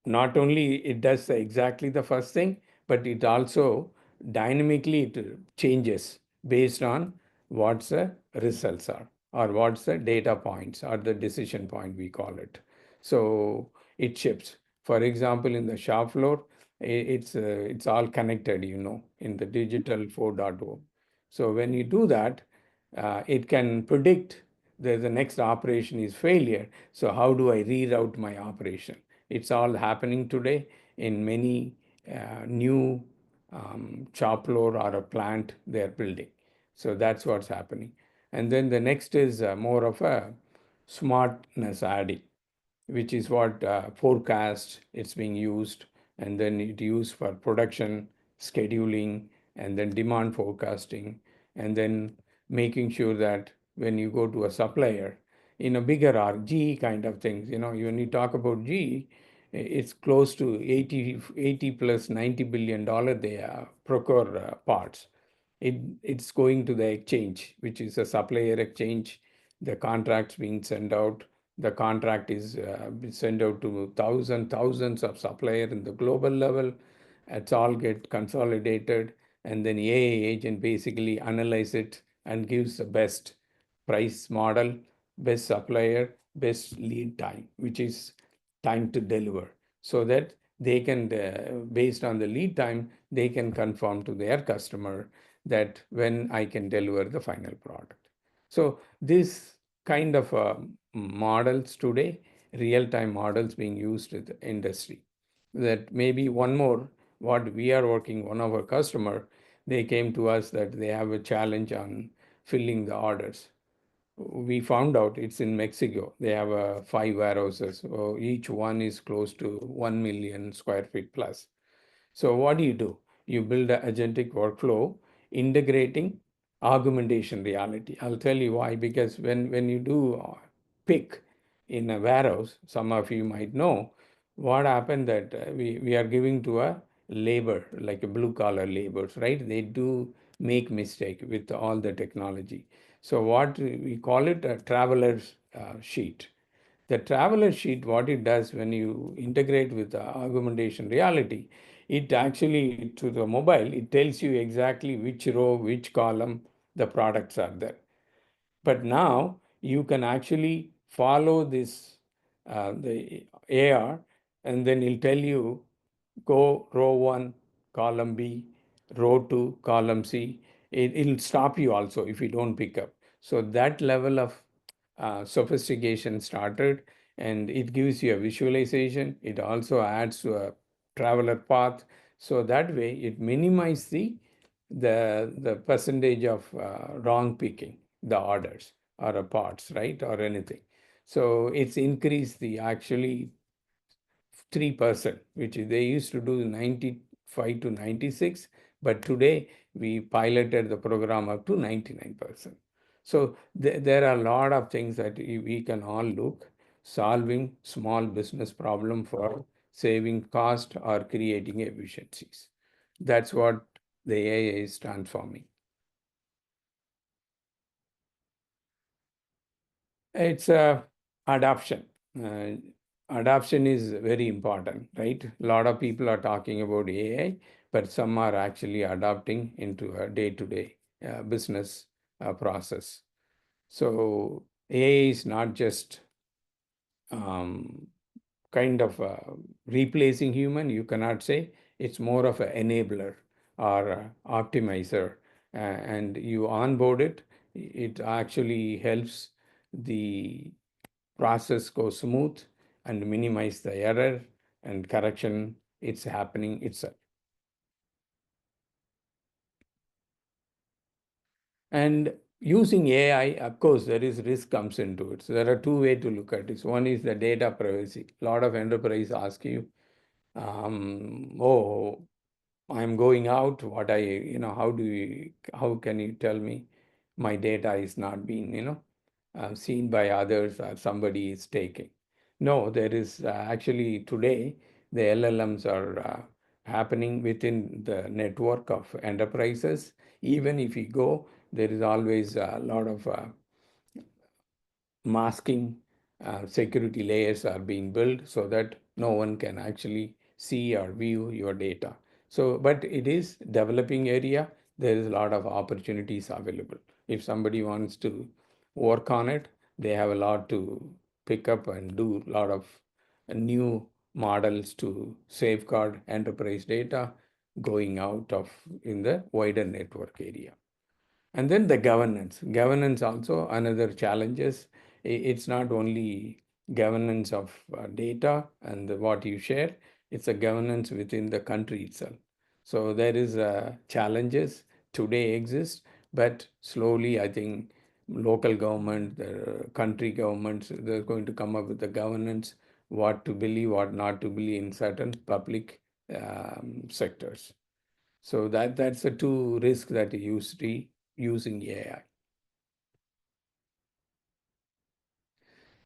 not only it does exactly the first thing, but it also dynamically it changes based on what the results are, or what's the data points or the decision point we call it. So it shifts. For example, in the shop floor, it's all connected, in the digital 4.0. So when you do that, it can predict that the next operation is failure. So how do I reroute my operation? It's all happening today in many new shop floor or a plant they're building. So that's what's happening. And then the next is more of a smartness adding, which is what forecast it's being used, and then it used for production, scheduling, and then demand forecasting, and then making sure that when you go to a supplier in a bigger RG kind of things, when you talk about G, it's close to 80 plus $90 billion they procure parts. It's going to the exchange, which is a supplier exchange. The contracts being sent out. The contract is sent out to thousands of suppliers in the global level. It's all get consolidated, and then AI agent basically analyze it and gives the best price model, best supplier, best lead time, which is time to deliver, so that they can, based on the lead time, they can confirm to their customer that when I can deliver the final product. So this kind of models today, real-time models being used in the industry. That maybe one more, what we are working, one of our customer, they came to us that they have a challenge on filling the orders. We found out it's in Mexico. They have 5 warehouses. So each one is close to 1 million square feet plus. So what do? You build an agentic workflow integrating augmentation reality. I'll tell you why. Because when you do pick in a warehouse, some of you might know what happened that we are giving to a labor, like a blue collar laborers, right? They do make mistake with all the technology. So what we call it a traveler's sheet. The traveler sheet, what it does when you integrate with the augmentation reality, it actually, to the mobile, it tells you exactly which row, which column the products are there. But now you can actually follow this, the AR, and then it'll tell you, go row 1, column B, row 2, column C. It'll stop you also if you don't pick up. So that level of sophistication started, and it gives you a visualization. It also adds to a traveler path. So that way it minimizes the percentage of wrong picking the orders or parts, right, or anything. So it's increased the actually 3%, which they used to do 95 to 96, but today we piloted the program up to 99%. So there are a lot of things that we can all look, solving small business problem for saving cost or creating efficiencies. That's what the AI is transforming. It's adoption. Adoption is very important, right? A lot of people are talking about AI, but some are actually adopting into a day-to-day business process. So AI is not just kind of replacing human, you cannot say. It's more of an enabler or a optimizer. And you onboard it, it actually helps the process go smooth and minimize the error and correction it's happening itself. And using AI, of course, there is risk comes into it. So there are two ways to look at this. One is the data privacy. A lot of enterprise ask you, oh, I'm going out, how can you tell me my data is not being, seen by others or somebody is taking? No, there is actually today, the LLMs are happening within the network of enterprises. Even if you go, there is always a lot of masking security layers are being built so that no one can actually see or view your data. So, but it is developing area. There is a lot of opportunities available. If somebody wants to work on it, they have a lot to pick up and do a lot of new models to safeguard enterprise data going out of in the wider network area. And then the governance also another challenges. It's not only governance of data and what you share, it's a governance within the country itself. So there is challenges today exist, but slowly I think local government, the country governments, they're going to come up with the governance, what to believe, what not to believe in certain public sectors. So that's the two risks that you see using AI.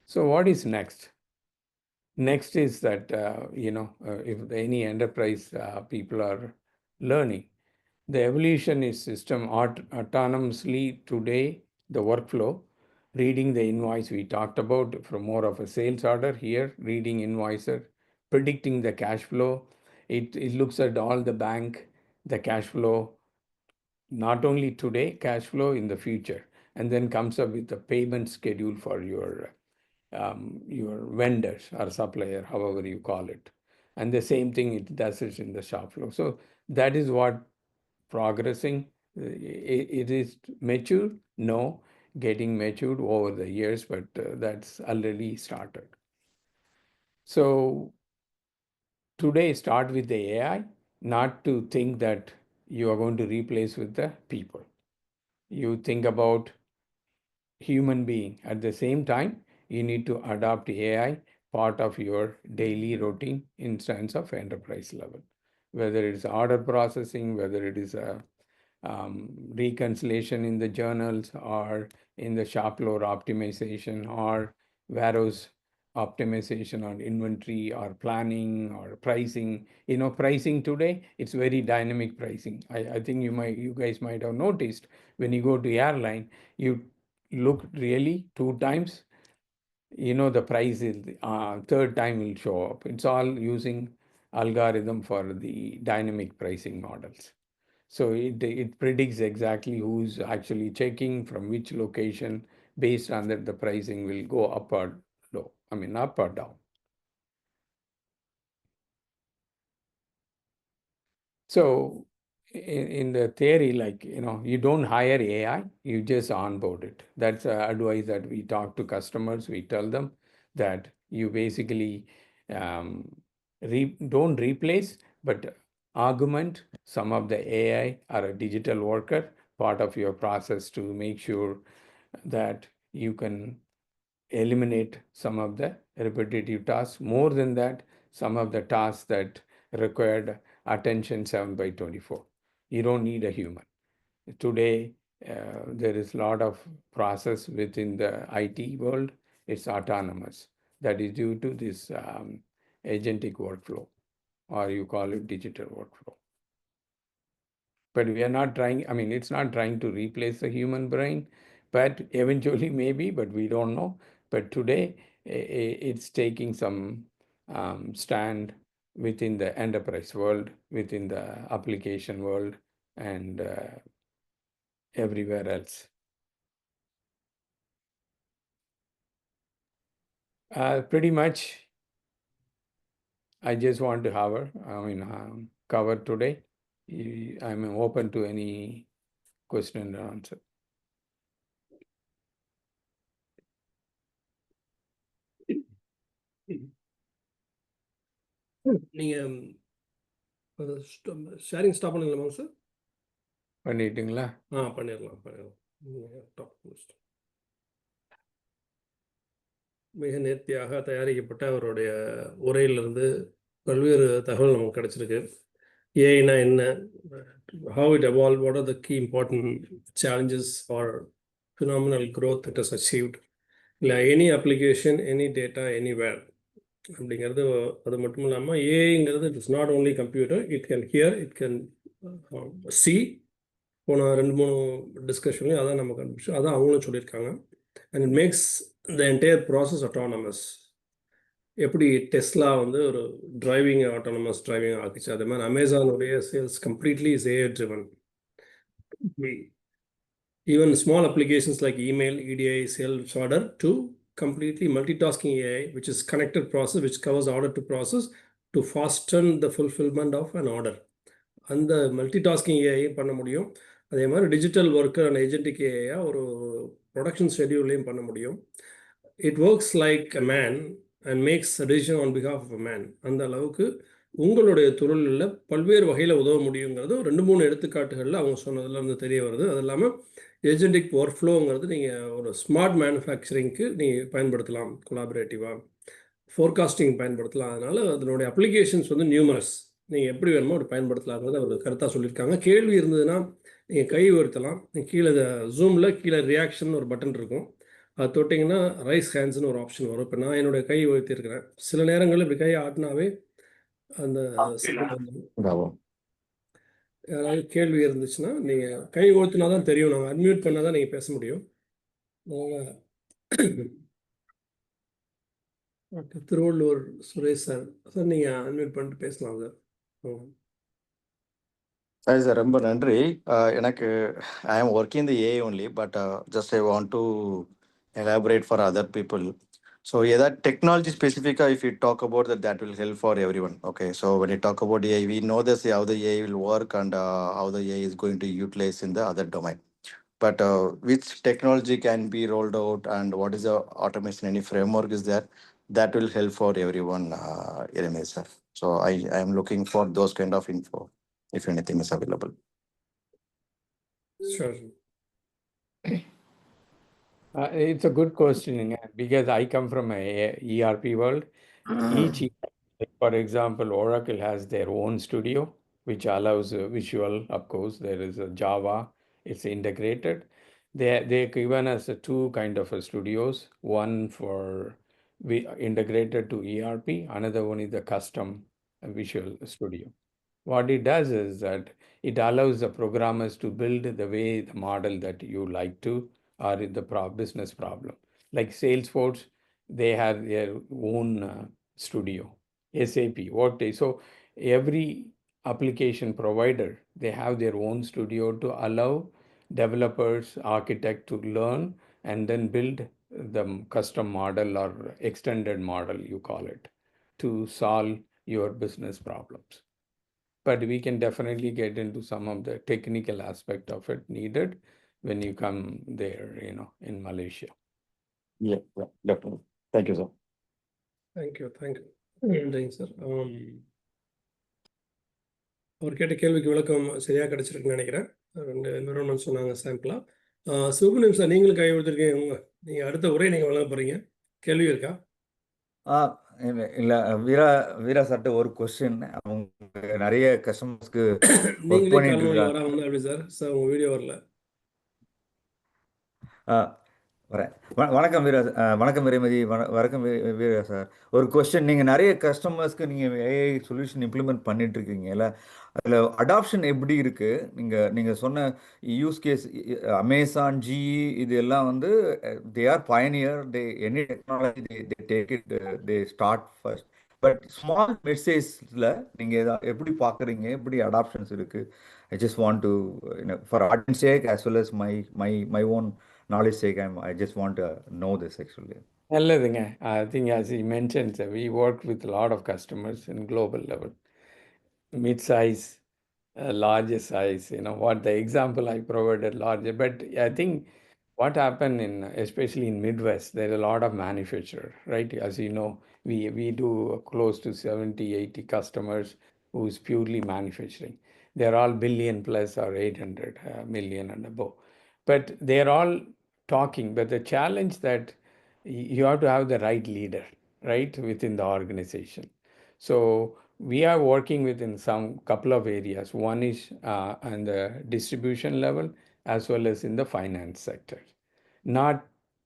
So what is next? Next is that, if any enterprise people are learning, the evolution is system autonomously today, the workflow, reading the invoice we talked about from more of a sales order here, reading invoicer, predicting the cash flow. It looks at all the bank, the cash flow, not only today, cash flow in the future, and then comes up with the payment schedule for your vendors or supplier, however you call it. And the same thing it does it in the shop floor. So that is what progressing. It is mature? No, getting matured over the years, but that's already started. So today start with the AI, not to think that you are going to replace with the people. You think about human being. At the same time, you need to adopt AI part of your daily routine in sense of enterprise level, whether it's order processing, whether it is a reconciliation in the journals or in the shop floor optimization or warehouse optimization on inventory or planning or pricing. Pricing today, it's very dynamic pricing. I think you guys might have noticed when you go to airline, you look really 2 times, the price is third time will show up. It's all using algorithm for the dynamic pricing models. So it predicts exactly who's actually checking from which location. Based on that, the pricing will go up or low. I mean, up or down. So in the theory, you don't hire AI, you just onboard it. That's advice that we talk to customers. We tell them that you basically don't replace, but augment some of the AI or a digital worker part of your process to make sure that you can eliminate some of the repetitive tasks. More than that, some of the tasks that required attention 7/24. You don't need a human. Today, there is a lot of process within the IT world. It's autonomous. That is due to this agentic workflow, or you call it digital workflow. But we are not trying, I mean, it's not trying to replace the human brain, but eventually maybe, but we don't know. But today, it's taking some stand within the enterprise world, within the application world, and everywhere else. Pretty much, I just want to cover today. I'm open to any question and answer. நீங்க sharing stop பண்ணலாமா sir? பண்ணிட்டீங்களா? பண்ணிடலாம். மிக நேர்த்தியாக தயாரிக்கப்பட்ட அவருடைய உரையிலிருந்து பல்வேறு தகவல் நமக்கு கிடைச்சிருக்கு. ஏஐனா என்ன, how it evolved, what are the key important challenges or phenomenal growth it has achieved, இல்லை any application any data anywhere அப்படிங்கிறது. அது மட்டும் இல்லாமல் ஏஐங்கிறது it is not only computer, it can hear, it can see. போன 2-3 டிஸ்கஷன்லையும் அதான் நம்ம கண்டுபிடிச்சோம், அதான் அவங்களும் சொல்லியிருக்காங்க. And it makes the entire process autonomous. எப்படி டெஸ்லா வந்து ஒரு டிரைவிங் ஆட்டோனமஸ் டிரைவிங் ஆக்கிச்சு, அதே மாதிரி அமேசானுடைய sales completely is AI driven. Even small applications like email, EDI, sales order to completely multitasking AI, which is connected process, which covers order to process to fasten the fulfillment of an order. அந்த multitasking AI பண்ண முடியும். அதே மாதிரி digital worker and agentic ஏஐயா ஒரு production ஷெடியூல்லையும் பண்ண முடியும். It works like a man and makes a decision on behalf of a man. அந்த அளவுக்கு உங்களுடைய தொழிலில் பல்வேறு வகையில் உதவ முடியுங்கிறது 2-3 எடுத்துக்காட்டுகளில் அவங்க சொன்னதுலேருந்து தெரிய வருது. அது இல்லாமல் ஏஜென்டிக் ஒர்க் ஃப்ளோங்கிறது நீங்கள் ஒரு ஸ்மார்ட் மேனுஃபேக்சரிங்க்கு நீங்கள் பயன்படுத்தலாம், கொலாபரேட்டிவாக ஃபோர்காஸ்டிங் பயன்படுத்தலாம். அதனால் அதனுடைய அப்ளிகேஷன்ஸ் வந்து நியூமரஸ். நீங்கள் எப்படி வேணுமோ அப்படி பயன்படுத்தலாங்கிறது அவர் கருத்தாக சொல்லியிருக்காங்க. கேள்வி இருந்ததுன்னா நீங்கள் கை உயர்த்தலாம். கீழே ஜூமில் கீழே ரியாக்ஷன் ஒரு பட்டன் இருக்கும், அது தொட்டிங்கன்னா ரைஸ் ஹேண்ட்ஸ்னு ஒரு ஆப்ஷன் வரும். இப்போ நான் என்னுடைய கை உயர்த்தியிருக்கிறேன். சில நேரங்களில் இப்படி கையை ஆட்டினாவே அந்த யாராவது கேள்வி இருந்துச்சுன்னா நீங்கள் கை உயர்த்தினா தான் தெரியும், நாங்கள் அன்மியூட் பண்ணால் தான் நீங்கள் பேச முடியும். Okay, Tiruvallur Suresh sir, sir நீங்கள் அன்மியூட் பண்ணிட்டு பேசலாம் சார். சரி சார், ரொம்ப நன்றி. எனக்கு I am working the AI only, but just I want to elaborate for other people. So yeah, that technology specific, if you talk about that, that will help for everyone. Okay, so when you talk about AI, we know this how the AI will work and how the AI is going to utilize in the other domain. But which technology can be rolled out and what is the automation, any framework is there, that will help for everyone, Ramesh sir. So I am looking for those kind of info if anything is available. Sure. It's a good question because I come from a ERP world. Each, for example, Oracle has their own studio, which allows visual, of course. There is a Java, it's integrated. They've given us two kind of studios, one for integrated to ERP, another one is the custom visual studio. What it does is that it allows the programmers to build the way the model that you like to, or in the business problem. Like Salesforce, they have their own studio. SAP, so every application provider, they have their own studio to allow developers, architects to learn and then build the custom model or extended model, you call it, to solve your business problems. But we can definitely get into some of the technical aspect of it needed when you come there, in Malaysia. Yeah, definitely. Thank you, sir. Thank you, sir. அவர் கேட்ட கேள்விக்கு விளக்கம் சரியாக கிடைச்சிருக்குன்னு நினைக்கிறேன். 2 environment சொன்னாங்க சாம்பிளாக. Subramaniam sir, நீங்களும் கை கொடுத்துருக்கீங்க. நீங்கள் அடுத்த உரை நீங்கள் வழங்க போகிறீங்க. கேள்வி இருக்கா? இல்ல வீரா வீரா சார்ட்ட ஒரு கொஸ்டின். அவங்க நிறைய கஸ்டமர்ஸ்க்கு ஒர்க் நீங்களே பண்ணிட்டு காணொலி இருக்காங்க. வராமல் இருந்தால் எப்படி சார்? சார் உங்கள் வீடியோ வரல. வரேன். வணக்கம் வீரா. வணக்கம் வீரமதி. வணக்கம் வீரா சார். ஒரு கொஸ்டின். நீங்கள் நிறைய கஸ்டமர்ஸ்க்கு நீங்கள் ஏஐ சொல்யூஷன் இம்ப்ளிமெண்ட் பண்ணிட்டு இருக்கீங்கல்ல, அதில் அடாப்ஷன் எப்படி இருக்கு? நீங்கள் சொன்ன யூஸ் கேஸ் அமேசான், ஜிஇ இது எல்லாம் வந்து they are pioneer. They any technology they take it, they start first. But small மெசேஜில் நீங்கள் எப்படி பார்க்குறீங்க? எப்படி அடாப்ஷன்ஸ் இருக்கு? I just want to for audience sake as well as my own knowledge sake, I just want to know this actually. நல்லதுங்க. I think as he mentioned, we work with a lot of customers in global level, mid-size, larger size, what the example I provided larger, but I think what happened especially in Midwest, there are a lot of manufacturer, right? As you know, we do close to 70-80 customers who's purely manufacturing. They're all billion plus or 800 million and above, but they're all talking. But the challenge that you have to have the right leader, right, within the organization. So we are working within some couple of areas. One is on the distribution level as well as in the finance sector.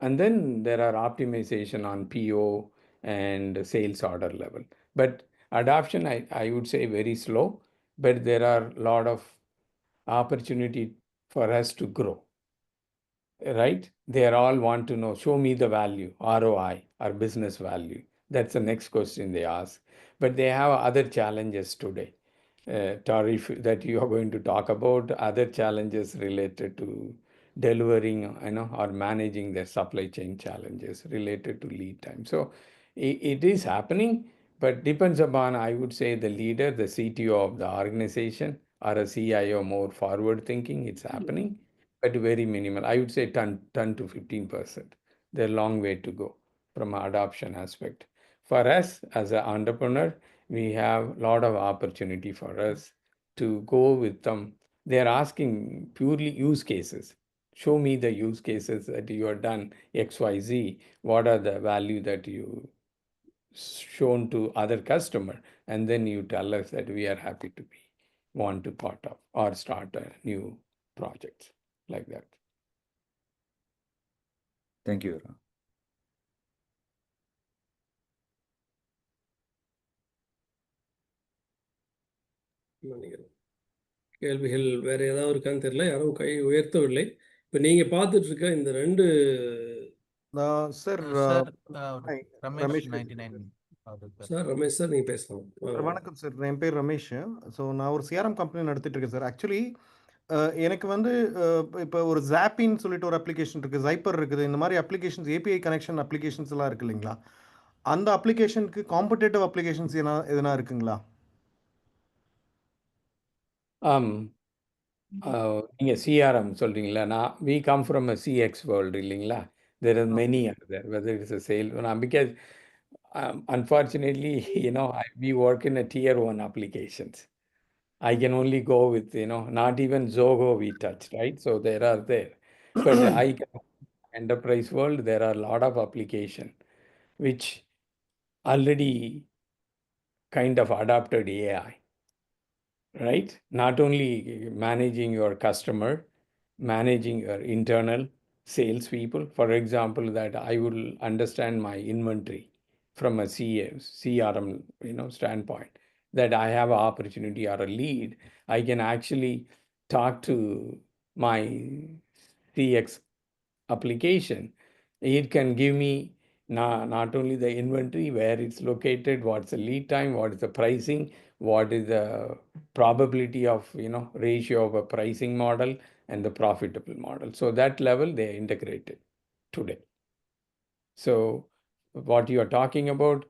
And then there are optimization on PO and sales order level. But adoption, I would say very slow, but there are a lot of opportunity for us to grow. Right? They all want to know, show me the value, ROI, or business value. That's the next question they ask. But they have other challenges today. Tariff that you are going to talk about, other challenges related to delivering, or managing their supply chain challenges related to lead time. So it is happening, but depends upon, I would say, the leader, the CTO of the organization, or a CIO more forward thinking. It's happening, but very minimal. I would say 10 to 15%. There's a long way to go from an adoption aspect. For us as an entrepreneur, we have a lot of opportunity for us to go with them. They're asking purely use cases. Show me the use cases that you have done XYZ. What are the value that you shown to other customer? And then you tell us that we are happy to want to part of or start a new project like that. Thank you. நினைக்கிறேன். கேள்விகள் வேற ஏதாவது இருக்கான்னு தெரியல. யாரும் கை உயர்த்தவில்லை. இப்போ நீங்க பார்த்துட்டு இருக்க இந்த 2 sir Hi, Ramesh Ramesh 99 sir Ramesh sir நீங்க பேசலாம். வணக்கம் சார். என் பேர் ரமேஷ். ஸோ நான் ஒரு சிஆர்எம் கம்பெனி நடத்திட்டு இருக்கேன் சார். ஆக்சுவலி எனக்கு வந்து இப்போ ஒரு ஜாப்பின்னு சொல்லிட்டு ஒரு அப்ளிகேஷன் இருக்குது, ஜைப்பர் இருக்குது. இந்த மாதிரி அப்ளிகேஷன்ஸ், ஏபிஐ கனெக்ஷன் அப்ளிகேஷன்ஸ் எல்லாம் இருக்கு இல்லைங்களா? அந்த அப்ளிகேஷனுக்கு காம்படேட்டிவ் அப்ளிகேஷன்ஸ் எதனா இருக்குங்களா? நீங்க CRM சொல்றீங்களா? we come from a CX world இல்லைங்களா? There are many out there, whether it's a sale, because unfortunately, we work in a tier 1 applications. I can only go with, not even Zoho we touch, right? So there are there. But enterprise world, there are a lot of application which already kind of adopted AI, right? Not only managing your customer, managing your internal salespeople. For example, that I will understand my inventory from a CRM, standpoint, that I have an opportunity or a lead. I can actually talk to my CX application. It can give me not only the inventory, where it's located, what's the lead time, what is the pricing, what is the probability of, ratio of a pricing model and the profitable model. So that level they integrated today. So what you are talking about,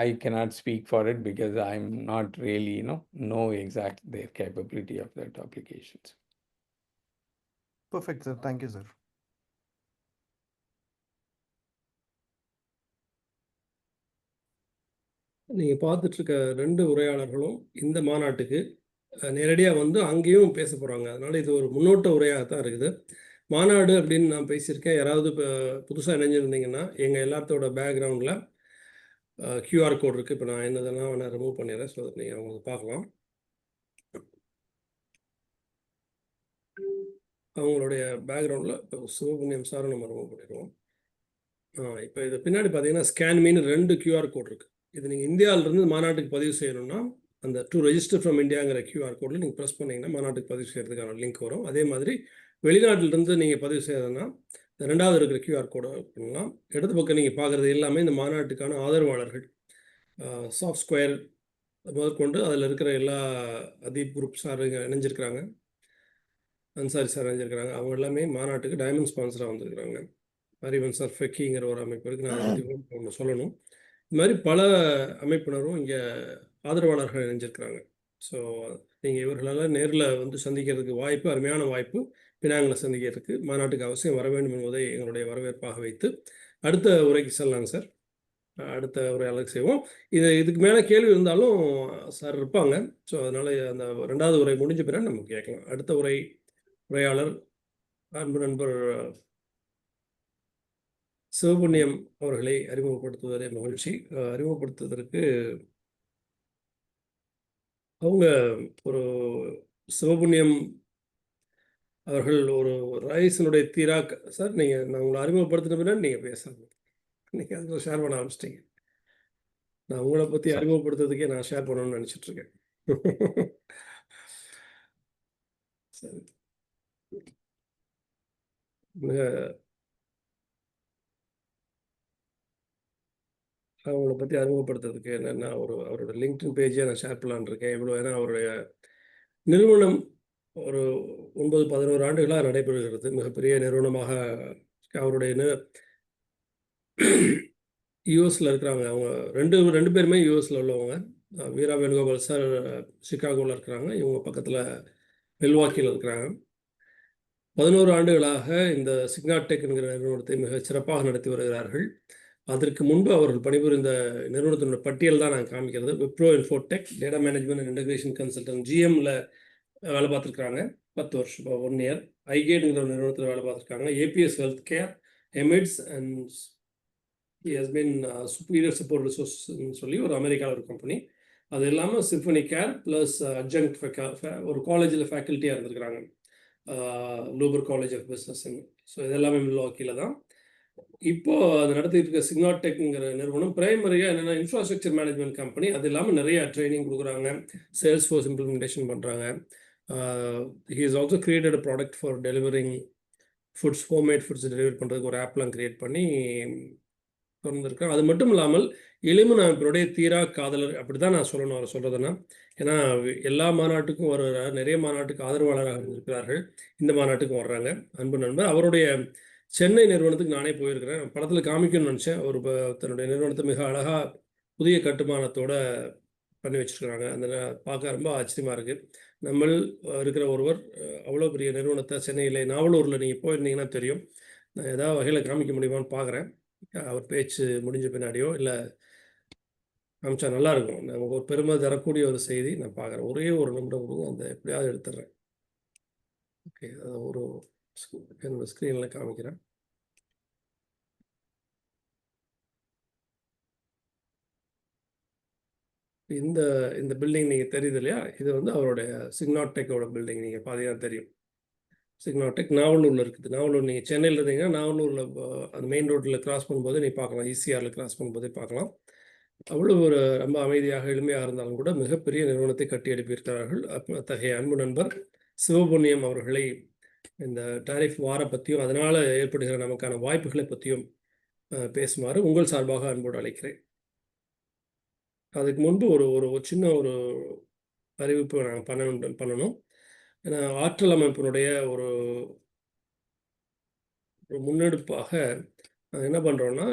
I cannot speak for it because I'm not really, know exact their capability of that applications. Perfect, sir. Thank you, sir. நீங்க பார்த்துட்டு இருக்க 2 உரையாளர்களும் இந்த மாநாட்டுக்கு நேரடியாக வந்து அங்கேயும் பேச போகிறாங்க. அதனால் இது ஒரு முன்னோட்ட உரையாக தான் இருக்குது. மாநாடு அப்படின்னு நான் பேசியிருக்கேன். யாராவது இப்போ புதுசாக இணைஞ்சிருந்தீங்கன்னா எங்கள் எல்லாத்தோட பேக்ரவுண்டில் QR கோட் இருக்குது. இப்போ நான் என்னதெல்லாம் நான் ரிமூவ் பண்ணிடுறேன். ஸோ நீங்கள் அவங்களுக்கு பார்க்கலாம். அவங்களுடைய பேக்ரவுண்டில் இப்போ சிவபுண்ணியம் சாரை நம்ம ரிமூவ் பண்ணிடுவோம். இப்போ இது பின்னாடி பார்த்தீங்கன்னா ஸ்கேன்மீன்னு 2 QR கோட் இருக்குது. இது நீங்கள் இந்தியாவிலிருந்து மாநாட்டுக்கு பதிவு செய்யணும்னா அந்த டு ரெஜிஸ்டர் ஃப்ரம் இந்தியாங்கிற QR கோடில் நீங்கள் ப்ரெஸ் பண்ணிங்கன்னா மாநாட்டுக்கு பதிவு செய்கிறதுக்கான லிங்க் வரும். அதே மாதிரி வெளிநாட்டிலிருந்து நீங்கள் பதிவு செய்யறதுன்னா இந்த 2வது இருக்கிற QR கோடை பண்ணலாம். இடது பக்கம் நீங்கள் பார்க்குறது எல்லாமே இந்த மாநாட்டுக்கான ஆதரவாளர்கள். சாஃப்ட் ஸ்கொயர் முதற்கொண்டு அதில் இருக்கிற எல்லா அதீப் குரூப் சார் இணைஞ்சிருக்கிறாங்க, அன்சாரி சார் இணைஞ்சிருக்கிறாங்க. அவங்க எல்லாமே மாநாட்டுக்கு டைமண்ட் ஸ்பான்சராக வந்திருக்கிறாங்க. அரிவன் சார் ஃபெக்கிங்கிற ஒரு அமைப்பு இருக்குது. நான் அதை பற்றி ஒன்று சொல்லணும். இது மாதிரி பல அமைப்பினரும் இங்கே ஆதரவாளர்கள் இணைஞ்சிருக்கிறாங்க. ஸோ நீங்கள் இவர்களெல்லாம் நேரில் வந்து சந்திக்கிறதுக்கு வாய்ப்பு, அருமையான வாய்ப்பு. பினாங்கில் சந்திக்கிறதுக்கு மாநாட்டுக்கு அவசியம் வர வேண்டும் என்பதை எங்களுடைய வரவேற்பாக வைத்து அடுத்த உரைக்கு செல்லலாங்க சார். அடுத்த உரையாளருக்கு செய்வோம். இதுக்கு மேலே கேள்வி இருந்தாலும் சார் இருப்பாங்க. ஸோ அதனால் அந்த 2வது உரை முடிஞ்ச பிறகு நம்ம கேட்கலாம். அடுத்த உரையாளர் அன்பு நண்பர் சிவபுண்ணியம் அவர்களை அறிமுகப்படுத்துவதே மகிழ்ச்சி. அறிமுகப்படுத்துவதற்கு அவங்க ஒரு சிவபுண்ணியம் அவர்கள் ஒரு ரைஸினுடைய தீராக் சார். நான் உங்களை அறிமுகப்படுத்தின பின்னாடி நீங்கள் பேசணும். நீங்கள் அதில் ஷேர் பண்ண ஆரம்பிச்சிட்டிங்க. நான் உங்களை பற்றி அறிமுகப்படுத்துறதுக்கே நான் ஷேர் பண்ணணும்னு நினச்சிட்ருக்கேன். சரி, மிக அவங்கள பற்றி அறிமுகப்படுத்துறதுக்கு என்னென்னா அவரோட லிங்க்டின் பேஜை நான் ஷேர் பண்ணலான்னு இருக்கேன். எவ்வளோ ஏன்னா அவருடைய நிறுவனம் ஒரு 9-11 ஆண்டுகளாக நடைபெறுகிறது. மிகப்பெரிய நிறுவனமாக அவருடைய யூஎஸில் இருக்கிறாங்க. அவங்க ரெண்டு பேருமே யூஎஸில் உள்ளவங்க. வீரா வேணுகோபால் சார் சிகாகோவில் இருக்கிறாங்க. இவங்க பக்கத்தில் மில்வாக்கியில் இருக்கிறாங்க. 11 ஆண்டுகளாக இந்த சிக்னாடெக் என்கிற நிறுவனத்தை மிக சிறப்பாக நடத்தி வருகிறார்கள். அதற்கு முன்பு அவர்கள் பணிபுரிந்த நிறுவனத்தினுடைய பட்டியல் தான் நான் காமிக்கிறது. Wipro Infotech, data management and integration consultant, GMல வேலை பார்த்துருக்காங்க 10 வருஷம், 1 இயர். ஐகேட்ங்கிற ஒரு நிறுவனத்தில் வேலை பார்த்துருக்காங்க. APS health care, emits and he has been superior support resources சொல்லி ஒரு அமெரிக்காவில் ஒரு கம்பெனி. அது இல்லாமல் சிம்பனி கேர் ப்ளஸ் அட்ஜங்க்ட் ஒரு காலேஜில் ஃபேக்கல்ட்டியாக இருந்திருக்கிறாங்க, லூபர் காலேஜ் ஆஃப் பிஸ்னஸ். ஸோ இதெல்லாமே மில்வாக்கியில் தான். இப்போது அது நடத்திட்டு இருக்க சிக்னாடெக்ங்கிற நிறுவனம் பிரைமரியாக என்னென்னா இன்ஃப்ராஸ்ட்ரக்சர் மேனேஜ்மெண்ட் கம்பெனி. அது இல்லாமல் நிறைய ட்ரைனிங் கொடுக்குறாங்க, சேல்ஸ் ஃபோர்ஸ் இம்ப்ளிமெண்டேஷன் பண்ணுறாங்க. he has also created a product for delivering foods, homemade foods delivery பண்ணுறதுக்கு ஒரு ஆப்லாம் க்ரியேட் பண்ணி திறந்துருக்கேன். அது மட்டும் இல்லாமல் எளிமன் அமைப்பினுடைய தீரா காதலர், அப்படி தான் நான் சொல்லணும் அவர் சொல்கிறதுன்னா. ஏன்னா எல்லா மாநாட்டுக்கும் வருகிறார், நிறைய மாநாட்டுக்கு ஆதரவாளராக இருக்கிறார்கள். இந்த மாநாட்டுக்கும் வர்றாங்க. அன்பு நண்பர் அவருடைய சென்னை நிறுவனத்துக்கு நானே போயிருக்கிறேன். படத்தில் காமிக்கணும்னு நினச்சேன். ஒரு தன்னுடைய நிறுவனத்தை மிக அழகாக புதிய கட்டுமானத்தோடு பண்ணி வச்சுருக்கிறாங்க. அந்த பார்க்க ரொம்ப ஆச்சரியமாக இருக்குது. நம்ம இருக்கிற ஒருவர் அவ்வளோ பெரிய நிறுவனத்தை சென்னையில் நாவலூரில் நீங்கள் போயிருந்தீங்கன்னா தெரியும். நான் ஏதாவது வகையில் காமிக்க முடியுமான்னு பார்க்குறேன். அவர் பேச்சு முடிஞ்ச பின்னாடியோ இல்லை காமிச்சா நல்லாயிருக்கும். நமக்கு ஒரு பெருமை தரக்கூடிய ஒரு செய்தி நான் பார்க்குறேன். ஒரே ஒரு நிமிடம் கொடுங்க, அந்த எப்படியாவது எடுத்துடுறேன். ஓகே, அதை ஒரு என்னோட ஸ்க்ரீனில் காமிக்கிறேன். இந்த பில்டிங் நீங்கள் தெரியுது இல்லையா, இது வந்து அவருடைய சிக்னாடெக்கோட பில்டிங். நீங்கள் பார்த்தீங்கன்னா தெரியும். சிக்னாடெக் நாவலூரில் இருக்குது. நாவலூர் நீங்கள் சென்னையில் இருந்தீங்கன்னா நாவலூரில் அந்த மெயின் ரோட்டில் கிராஸ் பண்ணும்போது நீங்கள் பார்க்கலாம், ECRல கிராஸ் பண்ணும்போதே பார்க்கலாம். அவ்வளோ ஒரு ரொம்ப அமைதியாக எளிமையாக இருந்தாலும் கூட மிகப்பெரிய நிறுவனத்தை கட்டி எழுப்பியிருக்கிறார்கள். அத்தகைய அன்பு நண்பர் சிவபுண்ணியம் அவர்களை இந்த டாரிஃப் வார பற்றியும் அதனால் ஏற்படுகிற நமக்கான வாய்ப்புகளை பற்றியும் பேசுமாறு உங்கள் சார்பாக அன்போடு அழைக்கிறேன். அதுக்கு முன்பு ஒரு சின்ன ஒரு அறிவிப்பு நாங்கள் பண்ணணும். ஏன்னா ஆற்றல் அமைப்பினுடைய ஒரு முன்னெடுப்பாக என்ன பண்ணுறோன்னா,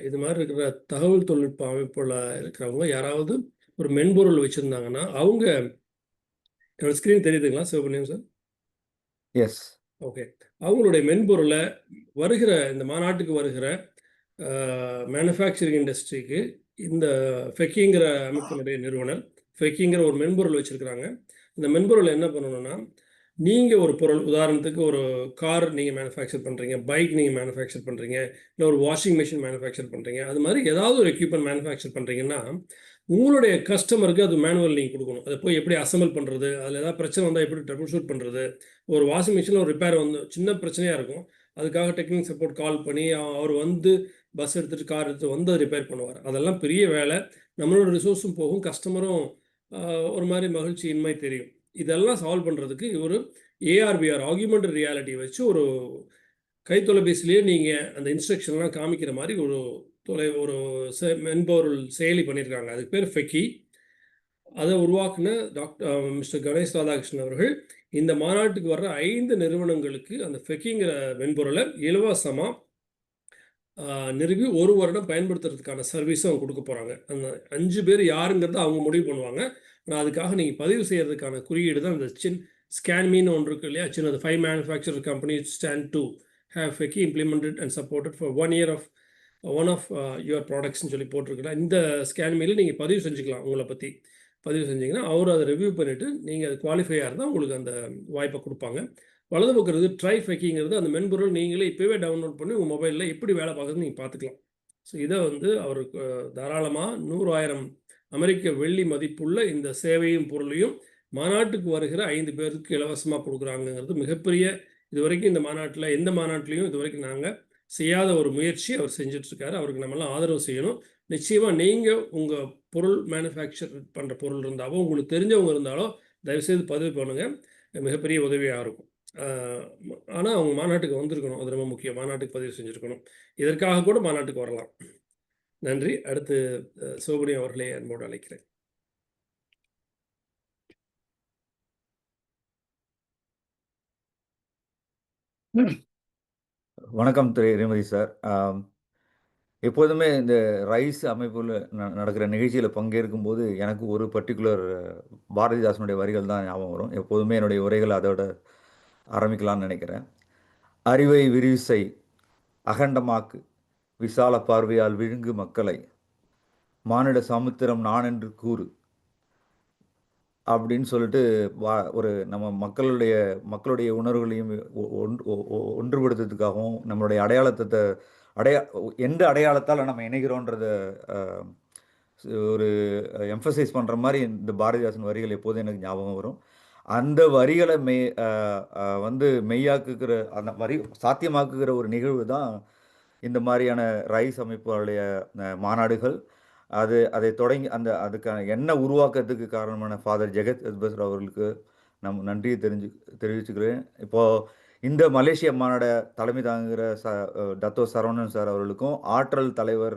இது மாதிரி இருக்கிற தகவல் தொழில்நுட்ப அமைப்பில் இருக்கிறவங்க யாராவது ஒரு மென்பொருள் வச்சுருந்தாங்கன்னா அவங்க, என்னோட ஸ்க்ரீன் தெரியுதுங்களா சிவபுண்ணியம் சார்? எஸ். ஓகே, அவங்களுடைய மென்பொருளை வருகிற இந்த மாநாட்டுக்கு வருகிற மேனுஃபேக்சரிங் இண்டஸ்ட்ரிக்கு இந்த ஃபெக்கிங்கிற அமைப்பினுடைய நிறுவனர் ஃபெக்கிங்கிற ஒரு மென்பொருள் வச்சுருக்கிறாங்க. இந்த மென்பொருள் என்ன பண்ணணும்னா, நீங்கள் ஒரு பொருள் உதாரணத்துக்கு ஒரு கார் நீங்கள் மேனுஃபேக்சர் பண்ணுறீங்க, பைக் நீங்கள் மேனுஃபேக்சர் பண்ணுறீங்க, இல்லை ஒரு வாஷிங் மிஷின் மேனுஃபேக்சர் பண்ணுறீங்க, அது மாதிரி ஏதாவது ஒரு எக்யூப்மெண்ட் மேனுஃபேக்சர் பண்ணுறீங்கன்னா உங்களுடைய கஸ்டமருக்கு அது மேனுவல் நீங்கள் கொடுக்கணும். அதை போய் எப்படி அசம்பிள் பண்ணுறது, அதில் ஏதாவது பிரச்சனை வந்தால் எப்படி ட்ரபிள் ஷூட் பண்ணுறது. ஒரு வாஷிங் மிஷினில் ஒரு ரிப்பேர் வந்து சின்ன பிரச்சனையாக இருக்கும், அதுக்காக டெக்னிக் சப்போர்ட் கால் பண்ணி அவர் வந்து பஸ் எடுத்துகிட்டு கார் எடுத்துகிட்டு வந்து அதை ரிப்பேர் பண்ணுவார். அதெல்லாம் பெரிய வேலை, நம்மளோட ரிசோர்ஸும் போகும், கஸ்டமரும் ஒரு மாதிரி மகிழ்ச்சியின்மை தெரியும். இதெல்லாம் சால்வ் பண்ணுறதுக்கு ஒரு ஏஆர்பிஆர் ஆக்யூமெண்டட் ரியாலிட்டி வச்சு ஒரு கைத்தொலைபேசிலேயே நீங்கள் அந்த இன்ஸ்ட்ரக்ஷன்லாம் காமிக்கிற மாதிரி ஒரு மென்பொருள் செயலி பண்ணியிருக்காங்க. அதுக்கு பேர் ஃபெக்கி. அதை உருவாக்குன மிஸ்டர் கணேஷ் ராதாகிருஷ்ணன் அவர்கள் இந்த மாநாட்டுக்கு வர்ற 5 நிறுவனங்களுக்கு அந்த ஃபெக்கிங்கிற மென்பொருளை இலவசமாக நிறுவி 1 வருடம் பயன்படுத்துறதுக்கான சர்வீஸும் அவங்க கொடுக்க போகிறாங்க. அந்த 5 பேர் யாருங்கிறத அவங்க முடிவு பண்ணுவாங்க. ஆனால் அதுக்காக நீங்கள் பதிவு செய்கிறதுக்கான குறியீடு தான் இந்த ஸ்கேன்மின்னு ஒன்று இருக்கு இல்லையா, சின்னது 5 manufacturer companies stand to have ஃபெக்கி implemented and supported for 1 year of one of your ப்ராடக்ட்ஸ்ன்னு சொல்லி போட்டிருக்கேன். இந்த ஸ்கேன்மியில் நீங்கள் பதிவு செஞ்சுக்கலாம். உங்களை பற்றி பதிவு செஞ்சிங்கன்னா அவர் அதை ரிவ்யூ பண்ணிவிட்டு நீங்கள் அது குவாலிஃபையாக இருந்தால் உங்களுக்கு அந்த வாய்ப்பை கொடுப்பாங்க. வலது பக்கம் ட்ரை ஃபெக்கிங்கிறது அந்த மென்பொருள் நீங்களே இப்போவே டவுன்லோட் பண்ணி உங்கள் மொபைலில் எப்படி வேலை பார்க்குறதுன்னு நீங்கள் பார்த்துக்கலாம். ஸோ இதை வந்து அவருக்கு தாராளமாக 100,000 அமெரிக்க வெள்ளி மதிப்புள்ள இந்த சேவையும் பொருளையும் மாநாட்டுக்கு வருகிற 5 பேருக்கு இலவசமாக கொடுக்குறாங்கிறது மிகப்பெரிய, இது வரைக்கும் இந்த மாநாட்டில் எந்த மாநாட்டிலையும் இது வரைக்கும் நாங்கள் செய்யாத ஒரு முயற்சி அவர் செஞ்சிட்ருக்காரு. அவருக்கு நம்மளாம் ஆதரவு செய்யணும். நிச்சயமாக நீங்கள் உங்கள் பொருள் மேனுஃபேக்சர் பண்ணுற பொருள் இருந்தாலோ உங்களுக்கு தெரிஞ்சவங்க இருந்தாலோ தயவுசெய்து பதிவு பண்ணுங்கள், மிகப்பெரிய உதவியாக இருக்கும். ஆனால் அவங்க மாநாட்டுக்கு வந்திருக்கணும், அது ரொம்ப முக்கியம். மாநாட்டுக்கு பதிவு செஞ்சுருக்கணும். இதற்காக கூட மாநாட்டுக்கு வரலாம். நன்றி. அடுத்து சோபனி அவர்களே அன்போடு அழைக்கிறேன். வணக்கம் திரு இறைமதி சார். எப்போதுமே இந்த ரைஸ் அமைப்பில் நடக்கிற நிகழ்ச்சியில் பங்கேற்கும் போது எனக்கு ஒரு பர்டிகுலர் பாரதிதாசனுடைய வரிகள் தான் ஞாபகம் வரும். எப்போதுமே என்னுடைய உரைகள் அதோட ஆரம்பிக்கலாம்னு நினைக்கிறேன். அறிவை விரிவிசை அகண்டமாக்கு விசால பார்வையால் விழுங்கு மக்களை மானிட சமுத்திரம் நான் என்று கூறு அப்படின்னு சொல்லிட்டு ஒரு நம்ம மக்களுடைய உணர்வுகளையும் ஒன்றுபடுத்துறதுக்காகவும் நம்மளுடைய அடையாளத்தை எந்த அடையாளத்தால் நம்ம இணைகிறோன்றத ஒரு எம்ஃபசைஸ் பண்ணுற மாதிரி இந்த பாரதிதாசன் வரிகள் எப்போதும் எனக்கு ஞாபகம் வரும். அந்த வரிகளை மெய்யாக்குகிற அந்த சாத்தியமாக்குகிற ஒரு நிகழ்வு தான் இந்த மாதிரியான ரைஸ் அமைப்புடைய மாநாடுகள். அதை தொடங்கி அதுக்கான என்ன உருவாக்கத்துக்கு காரணமான ஃபாதர் ஜெகத் எஸ்பஸ்ரா அவர்களுக்கு நன்றியை தெரிவிச்சுக்கிறேன். இப்போது இந்த மலேசிய மாநாட தலைமை தாங்குகிற டத்தோ சரவணன் சார் அவர்களுக்கும் ஆற்றல் தலைவர்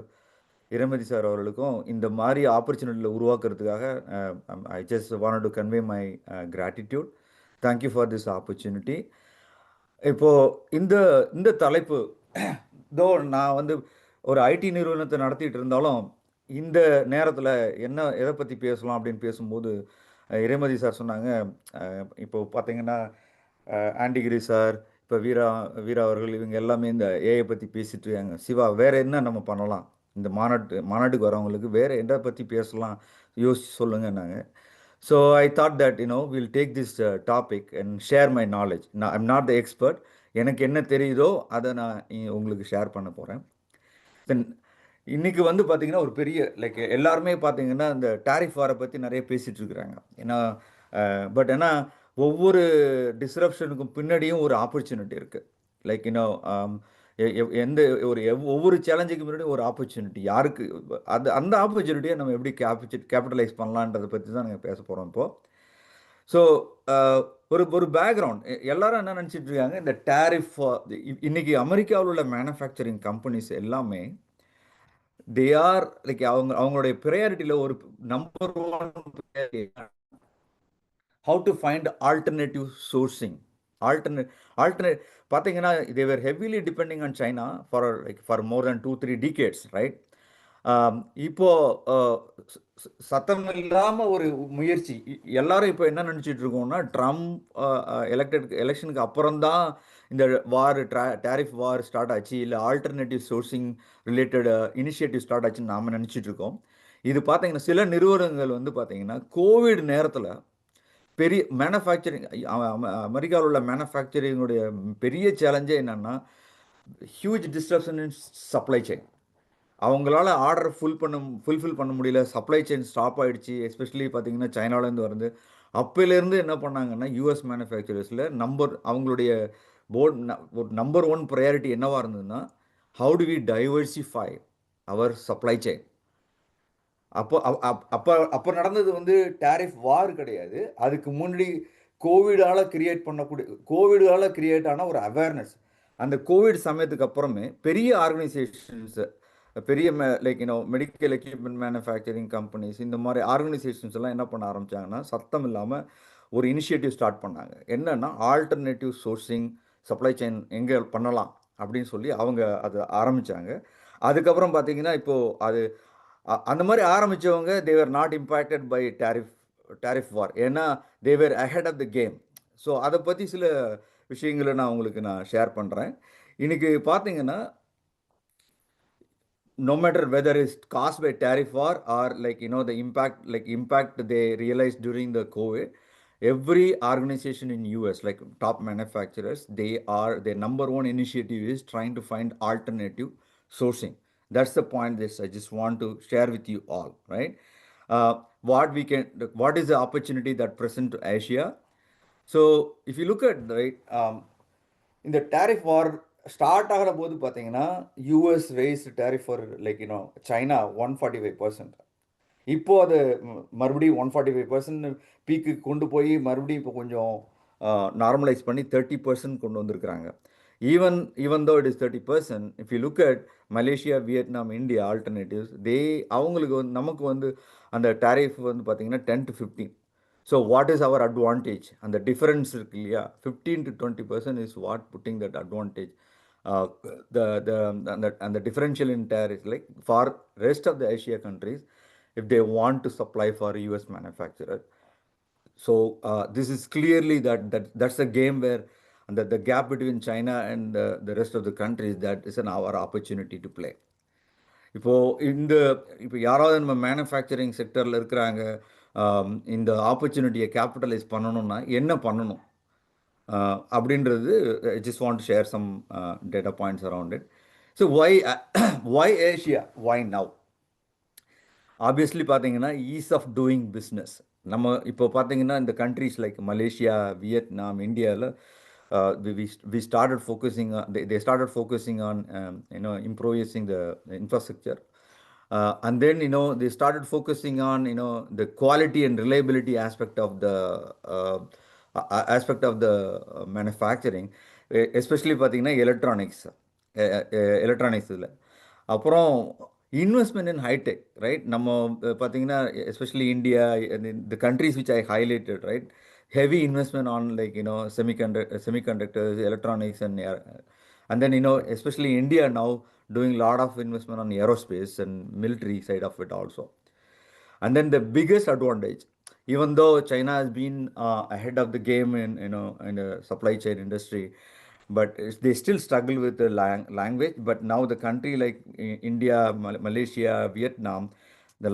இறைமதி சார் அவர்களுக்கும் இந்த மாதிரி ஆப்பர்ச்சுனிட்டியில் உருவாக்குறதுக்காக I just want to convey my gratitude. Thank you for this opportunity. இப்போது இந்த தலைப்பு தோ நான் ஒரு ஐடி நிறுவனத்தை நடத்திட்டு இருந்தாலும் இந்த நேரத்தில் எதை பற்றி பேசலாம் அப்படின்னு பேசும்போது இறைமதி சார் சொன்னாங்க, இப்போ பார்த்தீங்கன்னா ஆண்டிகிரி சார், இப்போ வீரா அவர்கள், இவங்க எல்லாமே இந்த ஏஐ பற்றி பேசிட்டு இருக்காங்க. சிவா, வேறு என்ன நம்ம பண்ணலாம், இந்த மாநாட்டுக்கு வரவங்களுக்கு வேறு எதை பற்றி பேசலாம் யோசிச்சு சொல்லுங்கன்னாங்க. So I thought that will take this topic and share my knowledge. I'm not the expert, எனக்கு என்ன தெரியுதோ அதை நான் உங்களுக்கு ஷேர் பண்ண போகிறேன். தென் இன்றைக்கி பார்த்தீங்கன்னா ஒரு பெரிய எல்லாருமே பார்த்தீங்கன்னா இந்த டாரிஃப் வாரை பற்றி நிறைய பேசிகிட்டு இருக்கிறாங்க. பட் ஏன்னா ஒவ்வொரு டிஸ்ரப்ஷனுக்கும் பின்னாடியும் ஒரு ஆப்பர்ச்சுனிட்டி இருக்குது. ஒவ்வொரு சேலஞ்சுக்கு முன்னாடி ஒரு ஆப்பர்ச்சுனிட்டி யாருக்கு அந்த ஆப்பர்ச்சுனிட்டியை நம்ம எப்படி கேபிட்டலைஸ் பண்ணலான்றதை பற்றி தான் நாங்கள் பேச போகிறோம் இப்போது. ஸோ ஒரு பேக்ரவுண்ட், எல்லாரும் என்ன நினச்சிட்டு இருக்காங்க, இந்த டாரிஃப் இன்னைக்கு அமெரிக்காவில் உள்ள மேனுஃபேக்சரிங் கம்பெனிஸ் எல்லாமே they are அவங்களுடைய ப்ரையாரிட்டியில் ஒரு number 1 how to find alternative sourcing. alternate பார்த்தீங்கன்னா they were heavily depending on China for more than 2-3 decades, right? இப்போ சத்தம் இல்லாமல் ஒரு முயற்சி, எல்லாரும் இப்போ என்ன நினச்சிட்டு இருக்கோம்னா ட்ரம்ப் எலெக்ஷனுக்கு அப்புறம்தான் இந்த டாரிஃப் வார் ஸ்டார்ட் ஆச்சு, இல்லை alternative sourcing related initiative start ஆச்சுன்னு நாம் நினச்சிட்டு இருக்கோம். இது பார்த்தீங்கன்னா சில நிறுவனங்கள் பார்த்தீங்கன்னா கோவிட் நேரத்தில் பெரிய மேனுஃபேக்சரிங் அமெரிக்காவில் உள்ள மேனுஃபேக்சரிங்குடைய பெரிய சேலஞ்சே என்னன்னா ஹியூஜ் டிஸ்ட்ரப்ஷன் இன் சப்ளை செயின். அவங்களால ஆர்டர் ஃபுல்ஃபில் பண்ண முடியல, சப்ளை செயின் ஸ்டாப் ஆகிடுச்சு. எஸ்பெஷலி பார்த்தீங்கன்னா சைனாலேருந்து வருது. அப்போலேருந்து என்ன பண்ணாங்கன்னா யூஎஸ் மேனுஃபேக்சரர்ஸில் அவங்களுடைய ஒரு நம்பர் 1 ப்ரையாரிட்டி என்னவாக இருந்ததுன்னா, how do we diversify our supply chain. அப்போ நடந்தது வந்து டேரிஃப் வார் கிடையாது. அதுக்கு முன்னாடி கோவிடால் கிரியேட் ஆன ஒரு அவேர்னஸ். அந்த கோவிட் சமயத்துக்கு அப்புறமே பெரிய ஆர்கனைசேஷன்ஸ், பெரிய மெடிக்கல் எக்யூப்மெண்ட் மேனுஃபேக்சரிங் கம்பெனிஸ், இந்த மாதிரி ஆர்கனைசேஷன்ஸ் எல்லாம் என்ன பண்ண ஆரம்பிச்சாங்கன்னா, சத்தம் இல்லாமல் ஒரு இனிஷியேட்டிவ் ஸ்டார்ட் பண்ணாங்க. என்னன்னா ஆல்டர்னேட்டிவ் சோர்சிங் சப்ளை செயின் எங்கே பண்ணலாம் அப்படின்னு சொல்லி அவங்க அதை ஆரம்பித்தாங்க. அதுக்கப்புறம் பார்த்தீங்கன்னா இப்போது அது அந்த மாதிரி ஆரம்பித்தவங்க they're not impacted by tariff war. ஏன்னா they're ahead of the game. So அதை பற்றி சில விஷயங்களை நான் ஷேர் பண்ணுறேன். இன்னைக்கு பார்த்தீங்கன்னா no matter whether it's caused by tariff war or the impact they realized during the COVID, every organization in US, like top manufacturers, their number 1 initiative is trying to find alternative sourcing. That's the point that I just want to share with you all, right? What is the opportunity that present to Asia? So if you look at, right, in the tariff war start ஆகிற போது பார்த்தீங்கன்னா US race tariff for China 145%. இப்போ அது மறுபடியும் 145% பீக்கு கொண்டு போய் மறுபடியும் இப்போ கொஞ்சம் நார்மலைஸ் பண்ணி 30% கொண்டு வந்திருக்கிறாங்க. Even though it is 30%, if you look at Malaysia, Vietnam, India alternatives, அவங்களுக்கு வந்து நமக்கு வந்து அந்த டேரிஃப் வந்து பார்த்தீங்கன்னா 10 to 15. So what is our advantage? அந்த டிஃபரன்ஸ் இருக்கு இல்லையா, 15 to 20% is what putting that advantage. The differential in tariffs, like for rest of the Asia countries, if they want to supply for US manufacturer. So this is clearly that's a game where the gap between China and the rest of the countries, that is our opportunity to play. இப்போ யாராவது நம்ம manufacturing செக்டரில் இருக்கிறாங்க, இந்த ஆப்பர்ச்சுனிட்டியை capitalise பண்ணணும்னா என்ன பண்ணணும் அப்படின்றது I just want to share some data points around it. So why Asia? Why now? Obviously பார்த்தீங்கன்னா ஈஸ் ஆஃப் டூயிங் பிஸ்னஸ். நம்ம இப்போ பார்த்தீங்கன்னா இந்த கண்ட்ரிஸ் லைக் மலேசியா, வியட்நாம், இந்தியாவில் we started focusing on, they started focusing on improving the infrastructure, and then they started focusing on the quality and reliability aspect of the manufacturing, especially பார்த்தீங்கன்னா electronics இதில். அப்புறம் investment இன் hitech, right? நம்ம பார்த்தீங்கன்னா especially India, the countries which I highlighted, right, heavy investment on semiconductors, electronics, and then especially India now doing a lot of investment on aerospace and military side of it also. And then the biggest advantage, even though China has been ahead of the game in the supply chain industry, but they still struggle with the language. But now the country like India, Malaysia, Vietnam, the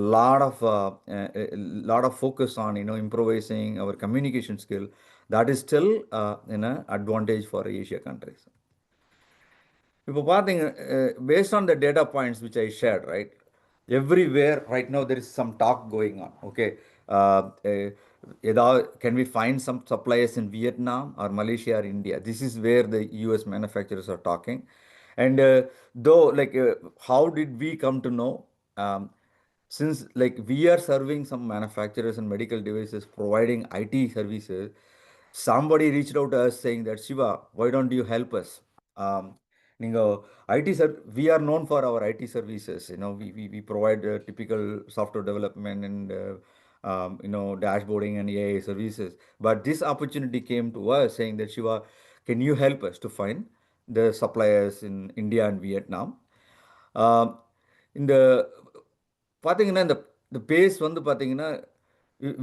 lot of focus on improvising our communication skill, that is still an advantage for Asia countries. இப்போ பார்த்தீங்க, based on the data points which I shared, right, everywhere right now there is some talk going on. Okay, can we find some suppliers in Vietnam or Malaysia or India? This is where the US manufacturers are talking. And though how did we come to know? Since we are serving some manufacturers and medical devices providing IT services, somebody reached out to us saying that, Shiva, why don't you help us? We are known for our IT services. We provide typical software development and dashboarding and AI services. But this opportunity came to us saying that, Shiva, can you help us to find the suppliers in India and Vietnam? பார்த்தீங்கன்னா இந்த base வந்து பார்த்தீங்கன்னா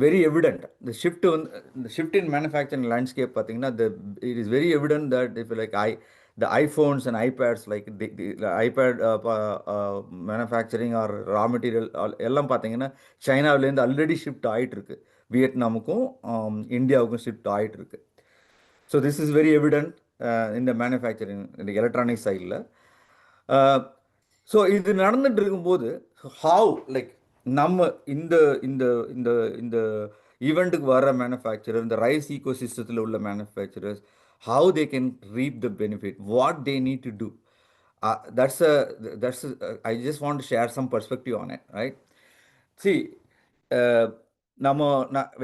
very evident. The shift in manufacturing landscape பார்த்தீங்கன்னா it is very evident that if the iPhones and iPads, like the iPad manufacturing or raw material எல்லாம் பார்த்தீங்கன்னா சைனாவிலேருந்து already shift ஆகிட்டு இருக்கு, வியட்நாமுக்கும் இந்தியாவுக்கும் ஷிஃப்ட் ஆகிட்டு இருக்கு. So this is very evident இந்த manufacturing இந்த எலக்ட்ரானிக் சைடில். ஸோ இது நடந்துட்டு இருக்கும்போது ஹவு லைக் நம்ம இந்த இந்த இந்த இந்த ஈவெண்ட்டுக்கு வர மேனுஃபேக்சரர், இந்த ரைஸ் ஈகோ சிஸ்டத்தில் உள்ள manufacturers, how they can reap the benefit, what they need to do. I just want to share some perspective on it, right? See,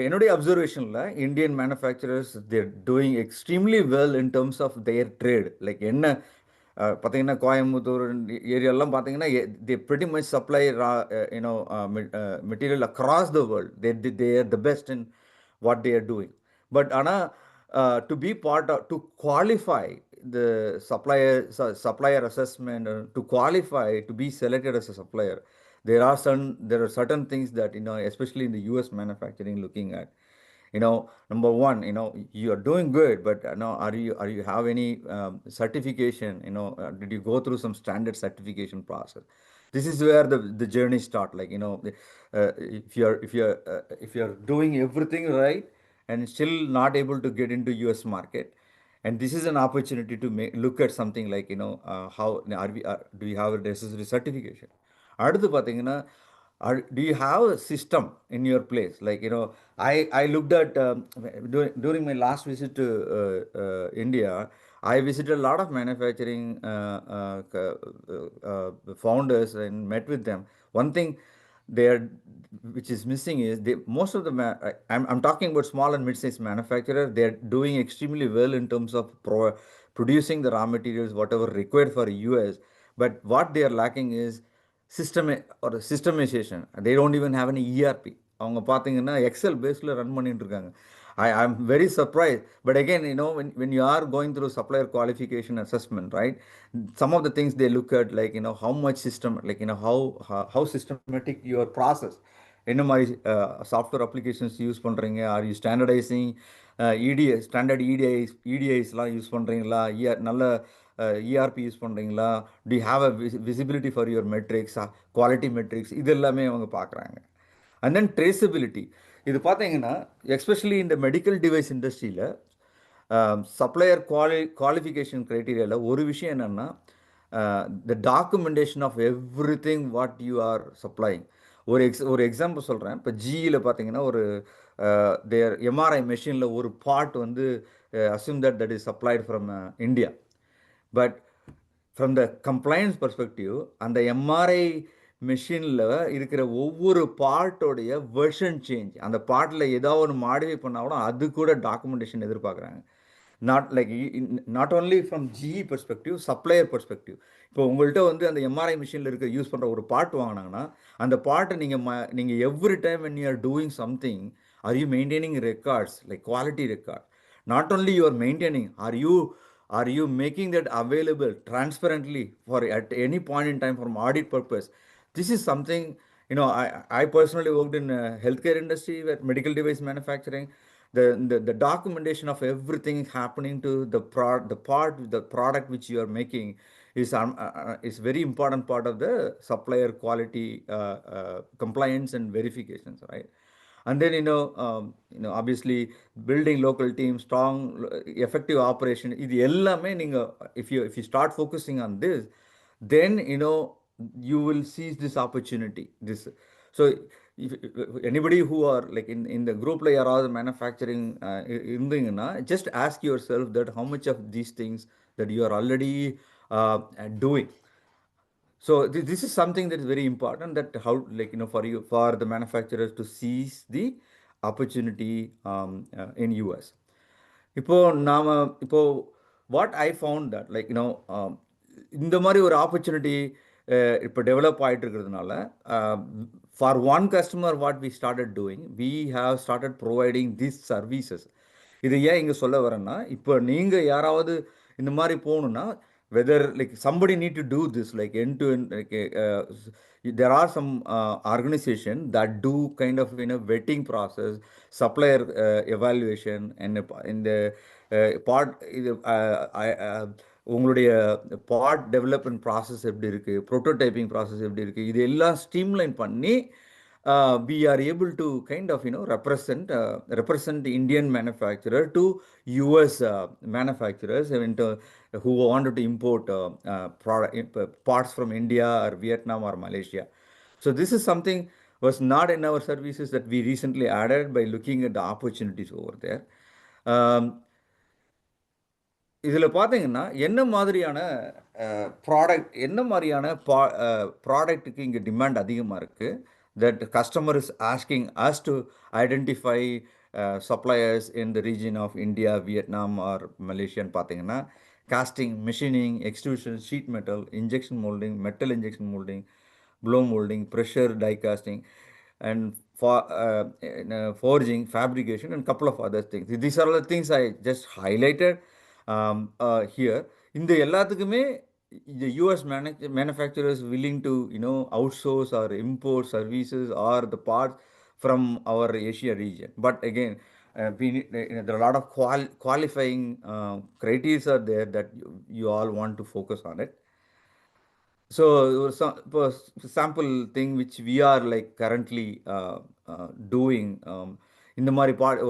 என்னுடைய அப்சர்வேஷனில் Indian manufacturers they're doing extremely well in terms of their trade. Like என்ன பார்த்தீங்கன்னா கோயம்புத்தூர் ஏரியாலாம் பார்த்தீங்கன்னா தே pretty much supply material across the world. They are the best in what they are doing. But ஆனால் to be part of, to qualify the supplier assessment, to qualify to be selected as a supplier, there are certain things that, especially in the US manufacturing, looking at, number one, you are doing good, but are you have any certification, did you go through some standard certification process? This is where the journey start. Like, if you're doing everything right and still not able to get into US market, and this is an opportunity to look at something like, how do you have a necessary certification? அடுத்து பார்த்தீங்கன்னா, do you have a system in your place? Like, I looked at during my last visit to India, I visited a lot of manufacturing founders and met with them. One thing which is missing is most of the I'm talking about small and mid-sized manufacturer. They're doing extremely well in terms of producing the raw materials whatever required for US, but what they are lacking is systemization. They don't even have any ERP. அவங்க பார்த்தீங்கன்னா XL பேஸில் run பண்ணிட்டு இருக்காங்க. I'm very surprised. But again, when you are going through supplier qualification assessment, right, some of the things they look at, like, how much system, like, how systematic your process, என்ன மாதிரி software applications use பண்ணுறீங்க, are you standardizing EDIs, standard EDIஸ்லாம் use பண்ணுறீங்களா, நல்ல ERP use பண்ணுறீங்களா, do you have a visibility for your metrics, quality metrics, இது எல்லாமே அவங்க பார்க்குறாங்க. And then traceability. இது பார்த்தீங்கன்னா எஸ்பெஷலி இந்த மெடிக்கல் டிவைஸ் இண்டஸ்ட்ரியில் சப்ளையர் குவாலிஃபிகேஷன் க்ரைட்டீரியாவில் ஒரு விஷயம் என்னென்னா, the documentation of every thing what you are supplying. ஒரு எக்ஸாம்பிள் சொல்கிறேன். இப்போ ஜிஇயில் பார்த்தீங்கன்னா ஒரு தேர் எம்ஆர்ஐ மெஷினில் ஒரு பார்ட் வந்து assume that is supplied from India. But from the compliance perspective, அந்த எம்ஆர்ஐ மெஷினில் இருக்கிற ஒவ்வொரு பார்ட்டோடைய வெர்ஷன் சேஞ்ச், அந்த பார்ட்டில் ஏதாவது ஒன்று மாடிஃபை பண்ணால் கூட அது கூட டாக்குமெண்டேஷன் எதிர்பார்க்குறாங்க. Not only from GE perspective, supplier perspective. இப்போ உங்கள்கிட்ட வந்து அந்த எம்ஆர்ஐ மிஷினில் இருக்க யூஸ் பண்ணுற ஒரு பார்ட் வாங்கினாங்கன்னா, அந்த பார்ட்டை நீங்கள் every time when you are doing something, are you maintaining records, like quality record? Not only you are maintaining, are you making that available transparently for at any point in time for audit purpose? This is something, I personally worked in healthcare industry with medical device manufacturing. The documentation of everything happening to the product which you are making is very important part of the supplier quality compliance and verifications, right? And then, obviously building local teams, strong effective operation, இது எல்லாமே நீங்கள் if you start focusing on this, then you will seize this opportunity. So if anybody who are like in the group la yaravadu manufacturing irundinga, just ask yourself that how much of these things that you are already doing. So this is something that is very important, that how, like, for the manufacturers to seize the opportunity in US. இப்போ what I found that, like, இந்த மாதிரி ஒரு opportunity இப்போ develop ஆகிட்டு இருக்கிறதுனால, for one customer what we started doing, we have started providing these services. இது ஏன் இங்கே சொல்ல வரேன்னா, இப்போ நீங்கள் யாராவது இந்த மாதிரி போகணுன்னா, whether like somebody need to do this like end to end, like there are some organization that do kind of vetting process, supplier evaluation, and in the part உங்களுடைய பார்ட் டெவலப்மெண்ட் ப்ராசஸ் எப்படி இருக்குது, prototyping process எப்படி இருக்குது, இது எல்லாம் streamline பண்ணி we are able to kind of represent Indian manufacturer to US manufacturers who wanted to import parts from India or Vietnam or Malaysia. So this is something was not in our services that we recently added by looking at the opportunities over there. இதில் பார்த்தீங்கன்னா என்ன மாதிரியான ப்ராடக்ட்டுக்கு இங்கே demand அதிகமாக இருக்குது, that customer is asking us to identify suppliers in the region of India, Vietnam or Malaysia. பார்த்தீங்கன்னா casting, machining, extrusion, sheet metal, injection molding, metal injection molding, blow molding, pressure die casting, and forging, fabrication, and couple of other things. These are all the things I just highlighted here. இந்த எல்லாத்துக்குமே the US manufacturers willing to outsource or import services or the parts from our Asia region. But again, there are a lot of qualifying criteria are there that you all want to focus on it. So sample thing which we are like currently doing, இந்த மாதிரி part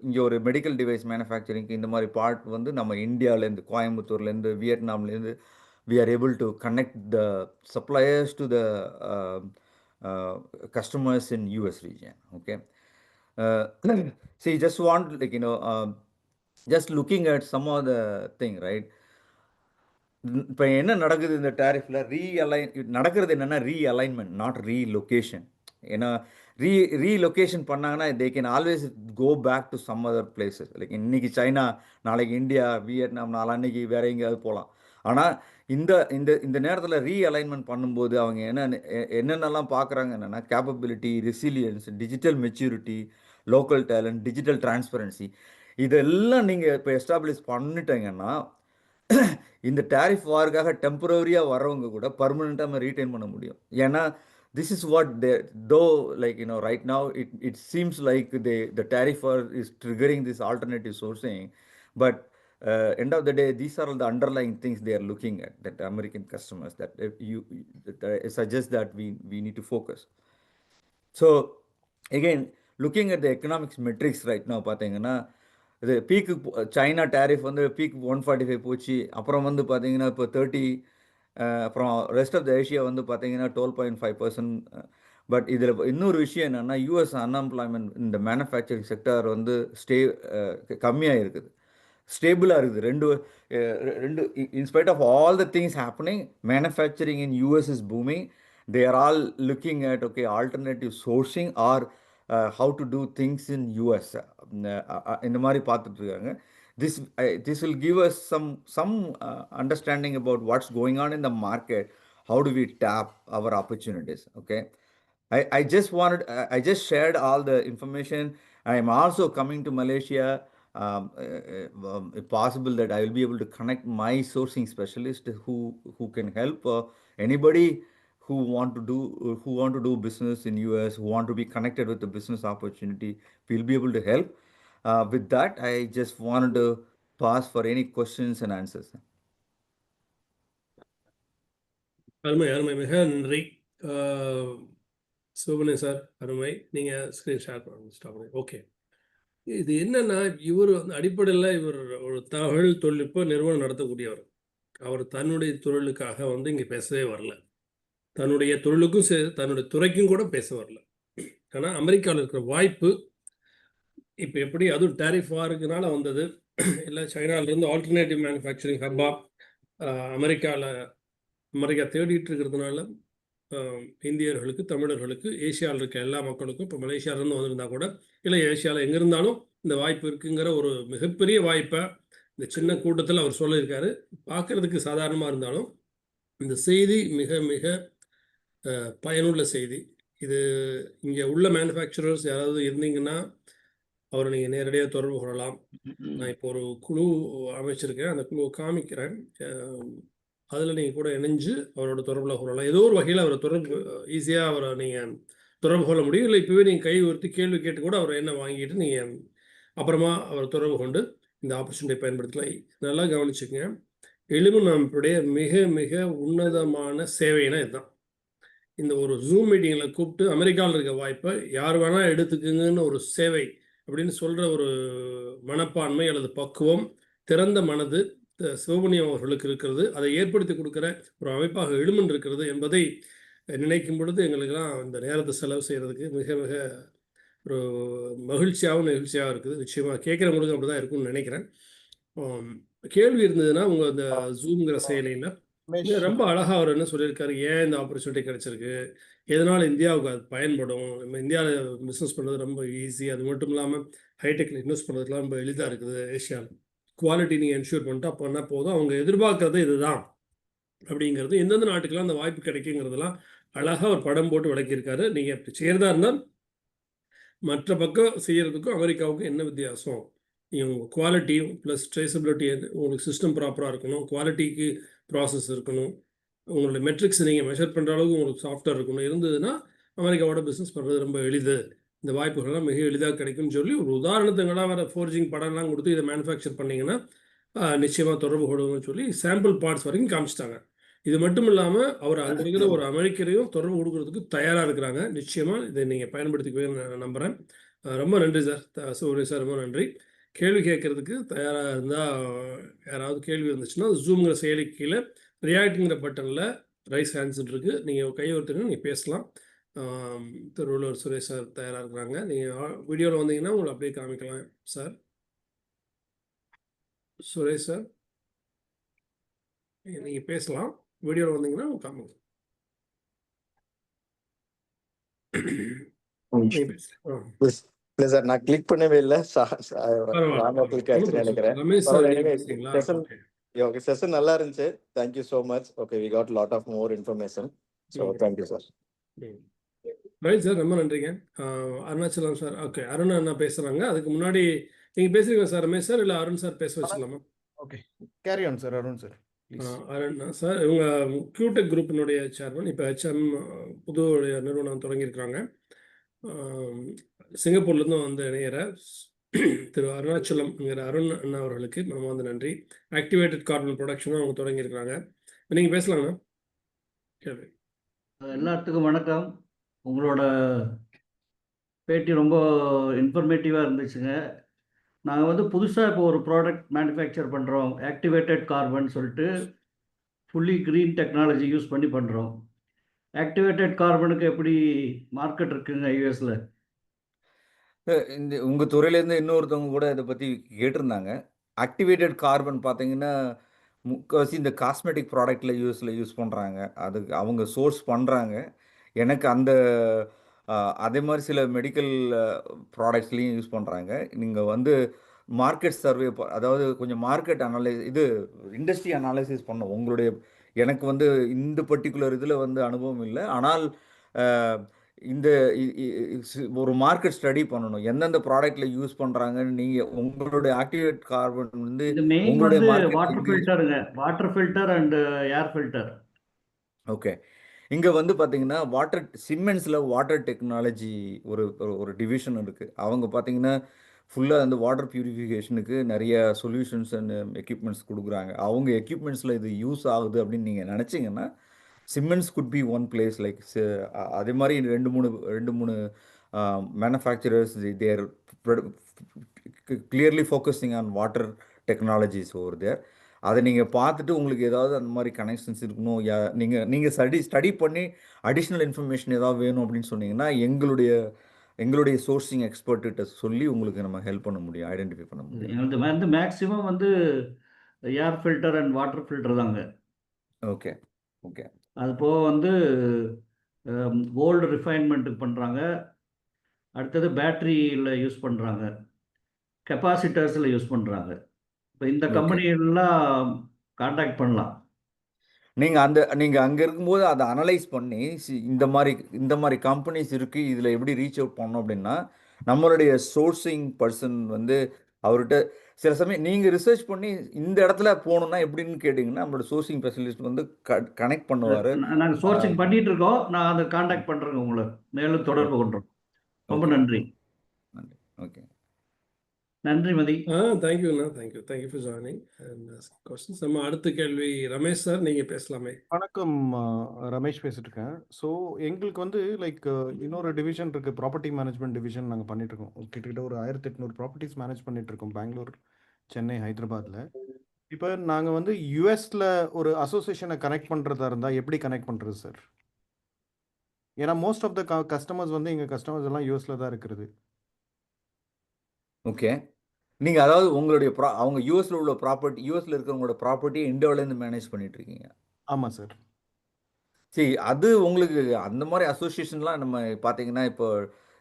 இங்கே ஒரு medical device மேனுஃபேக்சரிங்க்கு இந்த மாதிரி part வந்து நம்ம இந்தியாவிலேருந்து, கோயம்புத்தூர்லேருந்து, வியட்நாம்லேருந்து we are able to connect the suppliers to the customers in US region. Okay. See, just want just looking at some of the thing, right? இப்போ என்ன நடக்குது இந்த டேரிஃபில் நடக்கிறது என்னென்னா ரீஅலைன்மெண்ட், நாட் ரீலொகேஷன். ஏன்னா ரீலொகேஷன் பண்ணாங்கன்னா they can always go back to some other places. Like இன்னைக்கு சைனா, நாளைக்கு இந்தியா, வியட்நாம், நாளான்னைக்கு வேற எங்கேயாவது போகலாம். ஆனால் இந்த இந்த இந்த நேரத்தில் ரீஅலைன்மெண்ட் பண்ணும்போது அவங்க என்னென்னலாம் பார்க்குறாங்க என்னென்னா capability, resilience, digital maturity, local talent, digital transparency, இதெல்லாம் நீங்கள் இப்போ எஸ்டாப்ளிஷ் பண்ணிட்டீங்கன்னா இந்த டேரிஃப் வார்க்காக டெம்பரரியாக வரவங்க கூட பர்மனெண்ட்டாக நம்ம ரீட்டைன் பண்ண முடியும். ஏன்னா this is what they, though like right now it seems like the tariff war is triggering this alternative sourcing, but end of the day these are all the underlying things they are looking at, that American customers, that I suggest that we need to focus. So again, looking at the economics metrics right now, பார்த்தீங்கன்னா இது பீக்கு China tariff வந்து peak 145 போச்சு, அப்புறம் வந்து பார்த்தீங்கன்னா இப்போ 30, அப்புறம் rest of the Asia வந்து பார்த்தீங்கன்னா 12.5%. பட் இதில் இன்னொரு விஷயம் என்னென்னா யூஎஸ் அன்எம்ப்ளாய்மெண்ட் இந்த மேனுஃபேக்சரிங் செக்டர் வந்து கம்மியாக இருக்குது, ஸ்டேபிளாக இருக்குது. ரெண்டு in spite of all the things happening, manufacturing in US is booming. They are all looking at alternative sourcing or how to do things in US. இந்த மாதிரி பார்த்துட்டு இருக்காங்க. This will give us some understanding about what's going on in the market. How do we tap our opportunities? Okay, I just shared all the information. I am also coming to Malaysia. If possible, that I will be able to connect my sourcing specialist who can help anybody who want to do business in US, who want to be connected with the business opportunity. We'll be able to help. With that, I just wanted to pass for any questions and answers. அருமை மிக நன்றி சிவபுனே sir, அருமை. நீங்கள் screen share பண்ணுங்க. Okay, இது என்னன்னா இவர் அடிப்படையில் இவர் ஒரு தகவல் தொழில்நுட்ப நிறுவனம் நடத்தக்கூடியவர். அவர் தன்னுடைய தொழிலுக்காக வந்து இங்கே பேசவே வரல, தன்னுடைய தொழிலுக்கும் தன்னுடைய துறைக்கும் கூட பேச வரல. ஆனால் அமெரிக்காவில் இருக்கிற வாய்ப்பு இப்போ எப்படி, அதுவும் டேரிஃப் வாருக்குனால வந்தது, இல்லை சைனாவிலேருந்து ஆல்டர்னேட்டிவ் மேனுஃபேக்சரிங் ஹப்பா அமெரிக்கா தேடிட்டு இருக்கிறதுனால இந்தியர்களுக்கு, தமிழர்களுக்கு, ஏசியாவில் இருக்க எல்லா மக்களுக்கும், இப்போ மலேசியாவிலேருந்து வந்திருந்தா கூட, இல்லை ஏசியாவில் எங்கே இருந்தாலும் இந்த வாய்ப்பு இருக்குங்கிற ஒரு மிகப்பெரிய வாய்ப்பை இந்த சின்ன கூட்டத்தில் அவர் சொல்லியிருக்காரு. பார்க்குறதுக்கு சாதாரணமாக இருந்தாலும் இந்த செய்தி மிக மிக பயனுள்ள செய்தி. இது இங்கே உள்ள மேனுஃபேக்சரர்ஸ் யாராவது இருந்தீங்கன்னா அவரை நீங்கள் நேரடியாக தொடர்பு கொள்ளலாம். நான் இப்போ ஒரு குழு அமைச்சிருக்கேன், அந்த குழுவை காமிக்கிறேன். அதில் நீங்கள் கூட இணைஞ்சு அவரோட தொடர்பில் கொள்ளலாம். ஏதோ ஒரு வகையில் அவரை ஈஸியாக அவரை நீங்கள் தொடர்பு கொள்ள முடியும். இல்லை இப்போவே நீங்கள் கை உயர்த்தி கேள்வி கேட்டு கூட அவரை என்ன வாங்கிட்டு நீங்கள் அப்புறமா அவரை தொடர்பு கொண்டு இந்த ஆப்பர்ச்சுனிட்டியை பயன்படுத்தலாம். நல்லா கவனிச்சுக்கங்க, எலும்பு அமைப்புடைய மிக மிக உன்னதமான சேவைனா இதுதான். இந்த ஒரு ஜூம் மீட்டிங்கில் கூப்பிட்டு அமெரிக்காவில் இருக்க வாய்ப்பை யார் வேணால் எடுத்துக்குங்கன்னு ஒரு சேவை அப்படின்னு சொல்கிற ஒரு மனப்பான்மை அல்லது பக்குவம், திறந்த மனது சிவபுண்ணியம் அவர்களுக்கு இருக்கிறது. அதை ஏற்படுத்தி கொடுக்குற ஒரு அமைப்பாக எழுமன் இருக்கிறது என்பதை நினைக்கும் பொழுது எங்களுக்கெல்லாம் இந்த நேரத்தை செலவு செய்கிறதுக்கு மிக மிக ஒரு மகிழ்ச்சியாகவும் நெகிழ்ச்சியாக இருக்குது. நிச்சயமாக கேட்குறவங்களுக்கு அப்படி தான் இருக்கும்னு நினைக்கிறேன். கேள்வி இருந்ததுன்னா உங்கள் இந்த ஜூம்ங்கிற செயலியில் ரமேஷ் ரொம்ப அழகாக அவர் என்ன சொல்லியிருக்காரு, ஏன் இந்த ஆப்பர்ச்சுனிட்டி கிடைச்சிருக்கு, எதனால் இந்தியாவுக்கு அது பயன்படும், நம்ம இந்தியாவில் பிஸ்னஸ் பண்ணுறது ரொம்ப ஈஸி, அது மட்டும் இல்லாமல் ஹைடெக்கில் இன்வெஸ்ட் பண்ணுறதுலாம் ரொம்ப எளிதாக இருக்குது ஏஷியாவில், குவாலிட்டி நீங்கள் என்ஷூர் பண்ணிட்டு அப்போ என்ன போதும், அவங்க எதிர்பார்க்கறது இதுதான் அப்படிங்கிறது, எந்தெந்த நாட்டுக்கெல்லாம் அந்த வாய்ப்பு கிடைக்குங்கிறதுலாம் அழகாக ஒரு படம் போட்டு விளக்கியிருக்காரு. நீங்கள் இப்படி செய்கிறதா இருந்தால் மற்ற பக்கம் செய்கிறதுக்கும் அமெரிக்காவுக்கும் என்ன வித்தியாசம், உங்கள் குவாலிட்டியும் ப்ளஸ் ட்ரேசபிலிட்டி, உங்களுக்கு சிஸ்டம் ப்ராப்பராக இருக்கணும், குவாலிட்டிக்கு ப்ராசஸ் இருக்கணும், உங்களுடைய மெட்ரிக்ஸ் நீங்கள் மெஷர் பண்ணுற அளவுக்கு உங்களுக்கு சாஃப்ட்வேர் இருக்கணும், இருந்ததுன்னா அமெரிக்காவோட பிஸ்னஸ் பண்ணுறது ரொம்ப எளிது, இந்த வாய்ப்புகள்லாம் மிக எளிதாக கிடைக்கும்னு சொல்லி ஒரு உதாரணத்துங்களாக வேறு ஃபோர்ஜிங் படம்லாம் கொடுத்து இதை மேனுஃபேக்சர் பண்ணிங்கன்னா நிச்சயமாக தொடர்பு கொள்ளுங்கன்னு சொல்லி சாம்பிள் பார்ட்ஸ் வரைக்கும் காமிச்சிட்டாங்க. இது மட்டும் இல்லாமல் அவர் அங்கே இருக்கிற ஒரு அமெரிக்கரையும் தொடர்பு கொடுக்கறதுக்கு தயாராக இருக்கிறாங்க. நிச்சயமாக இதை நீங்கள் பயன்படுத்திக்குவேன்னு நான் நம்புகிறேன். ரொம்ப நன்றி சார், சூரிய சார், ரொம்ப நன்றி. கேள்வி கேட்குறதுக்கு தயாராக இருந்தால் யாராவது கேள்வி வந்துச்சுன்னா ஜூம்ங்கிற செயலிக்கு கீழே ரியாக்டுங்கிற பட்டனில் ரைஸ் ஹேண்ட்ஸ் இருக்குது, நீங்கள் கை ஒருத்தருங்க நீங்கள் பேசலாம். திருவள்ளுவர் சுரேஷ் சார் தயாராக இருக்கிறாங்க. நீங்கள் வீடியோவில் வந்தீங்கன்னா உங்களை அப்படியே காமிக்கலாம் சார். சுரேஷ் சார் நீங்கள் பேசலாம், வீடியோவில் வந்தீங்கன்னா காமிங்க. நீங்கள் பேசலாம். இல்லை சார், நான் கிளிக் பண்ணவே இல்லை. பரவாயில்ல. நினைக்கிறேன். ரமேஷ் சார் நீங்கள் பேசுறீங்களா? ஓகே, செஷன் நல்லா இருந்துச்சு. Thank you so much. Okay, we got lot of more information. So thank you sir. Right sir, ரொம்ப நன்றிங்க. அருணாச்சலம் சார், ஓகே, அருண் அண்ணா பேசுகிறாங்க. அதுக்கு முன்னாடி நீங்கள் பேசுகிறீங்க சார் ரமேஷ் சார், இல்லை அருண் சார் பேச வச்சுக்கலாமா? Okay, carry on sir. Arun sir. Arun sir, இவங்க கியூடெக் குரூப்பினுடைய சேர்மன், இப்போ HM புது நிறுவனம் தொடங்கியிருக்கிறாங்க. சிங்கப்பூர்லேருந்து வந்து இணையிற திரு அருணாச்சலம்ங்கிற அருண் அண்ணா அவர்களுக்கு நம்ம வந்து நன்றி. ஆக்டிவேட்டட் கார்பன் ப்ரொடக்ஷனும் அவங்க தொடங்கியிருக்கிறாங்க. நீங்கள் பேசலாங்கண்ணா. கேள்வி. எல்லாத்துக்கும் வணக்கம். உங்களோட பேட்டி ரொம்ப இன்ஃபர்மேட்டிவாக இருந்துச்சுங்க. நாங்கள் வந்து புதுசாக இப்போ ஒரு ப்ராடக்ட் மேனுஃபேக்சர் பண்ணுறோம், ஆக்டிவேட்டட் கார்பன் சொல்லிட்டு ஃபுல்லி க்ரீன் டெக்னாலஜி யூஸ் பண்ணி பண்ணுறோம். ஆக்டிவேட்டட் கார்பனுக்கு எப்படி மார்க்கெட் இருக்குங்க யூஎஸில்? இந்த உங்கள் துறையிலேருந்து இன்னொருத்தவங்க கூட இதை பற்றி கேட்டிருந்தாங்க. ஆக்டிவேட்டட் கார்பன் பார்த்தீங்கன்னா முக்கால்வாசி இந்த காஸ்மெட்டிக் ப்ராடக்டில் யூஸ் பண்ணுறாங்க, அதுக்கு அவங்க சோர்ஸ் பண்ணுறாங்க. எனக்கு அந்த அதே மாதிரி சில மெடிக்கல் ப்ராடக்ட்ஸ்லேயும் யூஸ் பண்ணுறாங்க. நீங்கள் வந்து மார்க்கெட் சர்வே, அதாவது கொஞ்சம் மார்க்கெட் இது இண்டஸ்ட்ரி அனாலிசிஸ் பண்ணோம். உங்களுடைய எனக்கு வந்து இந்த பர்டிகுலர் இதில் வந்து அனுபவம் இல்லை, ஆனால் இந்த ஒரு மார்க்கெட் ஸ்டடி பண்ணணும், எந்தெந்த ப்ராடக்ட்ல யூஸ் பண்ணுறாங்கன்னு. நீங்கள் உங்களுடைய ஆக்டிவேட் கார்பன் வந்து உங்களுடைய water filter and air filter. Okay, இங்கே வந்து பார்த்தீங்கன்னா சிமெண்ட்ஸில் வாட்டர் டெக்னாலஜி ஒரு டிவிஷன் இருக்குது. அவங்க பார்த்தீங்கன்னா ஃபுல்லாக அந்த வாட்டர் பியூரிஃபிகேஷனுக்கு நிறைய சொல்யூஷன்ஸ் அண்ட் எக்யூப்மெண்ட்ஸ் கொடுக்குறாங்க. அவங்க எக்யூப்மெண்ட்ஸில் இது யூஸ் ஆகுது அப்படின்னு நீங்கள் நினச்சிங்கன்னா cements could be one place. Like அதே மாதிரி ரெண்டு மூணு manufacturers there clearly focusing on water technologies over there. அதை நீங்கள் பார்த்துட்டு உங்களுக்கு ஏதாவது அந்த மாதிரி கனெக்ஷன்ஸ் இருக்கணும், நீங்கள் ஸ்டடி பண்ணி அடிஷ்னல் இன்ஃபர்மேஷன் ஏதாவது வேணும் அப்படின்னு சொன்னீங்கன்னா எங்களுடைய சோர்சிங் எக்ஸ்பர்ட்டிட்ட சொல்லி உங்களுக்கு நம்ம ஹெல்ப் பண்ண முடியும், ஐடென்டிஃபை பண்ண முடியும். எங்களுக்கு வந்து மேக்ஸிமம் வந்து air filter and water filter தாங்க. ஓகே ஓகே, அது போக வந்து கோல்டு ரிஃபைன்மெண்ட்டுக்கு பண்ணுறாங்க, அடுத்தது பேட்டரியில் யூஸ் பண்ணுறாங்க, கெப்பாசிட்டர்ஸில் யூஸ் பண்ணுறாங்க. இப்போ இந்த கம்பெனியெல்லாம் கான்டாக்ட் பண்ணலாம். நீங்கள் அங்கே இருக்கும்போது அதை அனலைஸ் பண்ணி இந்த மாதிரி கம்பெனிஸ் இருக்குது, இதில் எப்படி ரீச் அவுட் பண்ணோம் அப்படின்னா நம்மளுடைய சோர்சிங் பர்சன் வந்து அவர்கிட்ட சில சமயம் நீங்கள் ரிசர்ச் பண்ணி இந்த இடத்துல போகணுன்னா எப்படின்னு கேட்டிங்கன்னா நம்மளோட சோர்சிங் ஸ்பெஷலிஸ்ட் வந்து கனெக்ட் பண்ணுவார். நாங்கள் சோர்சிங் பண்ணிட்டு இருக்கோம், நான் அதை கான்டாக்ட் பண்ணுறேங்க, உங்களை மேலும் தொடர்பு கொண்டோம். ரொம்ப நன்றி. ஓகே. நன்றி மதி. தேங்க்யூண்ணா, thank you for joining and questions. நம்ம அடுத்த கேள்வி ரமேஷ் சார், நீங்கள் பேசலாமே. வணக்கம், ரமேஷ் பேசிட்டு இருக்கேன். ஸோ எங்களுக்கு வந்து லைக் இன்னொரு டிவிஷன் இருக்கு, ப்ராப்பர்ட்டி மேனேஜ்மெண்ட் டிவிஷன் நாங்கள் பண்ணிட்டு இருக்கோம். கிட்டத்தட்ட ஒரு 1800 ப்ராப்பர்ட்டிஸ் மேனேஜ் பண்ணிட்டு இருக்கோம் பெங்களூர், சென்னை, ஹைதராபாத்தில். இப்போ நாங்கள் வந்து யூஎஸ்ல ஒரு அசோசியேஷனை கனெக்ட் பண்ணுறதா இருந்தால் எப்படி கனெக்ட் பண்ணுறது சார்? ஏன்னா மோஸ்ட் ஆஃப் த கஸ்டமர்ஸ் வந்து எங்கள் கஸ்டமர்ஸ் எல்லாம் யூஎஸ்ல தான் இருக்கிறது. ஓகே. நீங்கள் அதாவது உங்களுடைய அவங்க யூஎஸ்ல உள்ள ப்ராப்பர்ட்டி, யூஎஸ்ல இருக்கிறவங்களோட ப்ராப்பர்ட்டியை இந்தியாவிலேருந்து மேனேஜ் பண்ணிட்டு இருக்கீங்க. ஆமாம் சார். சரி, அது உங்களுக்கு அந்த மாதிரி அசோசியேஷன்லாம் நம்ம பார்த்தீங்கன்னா இப்போ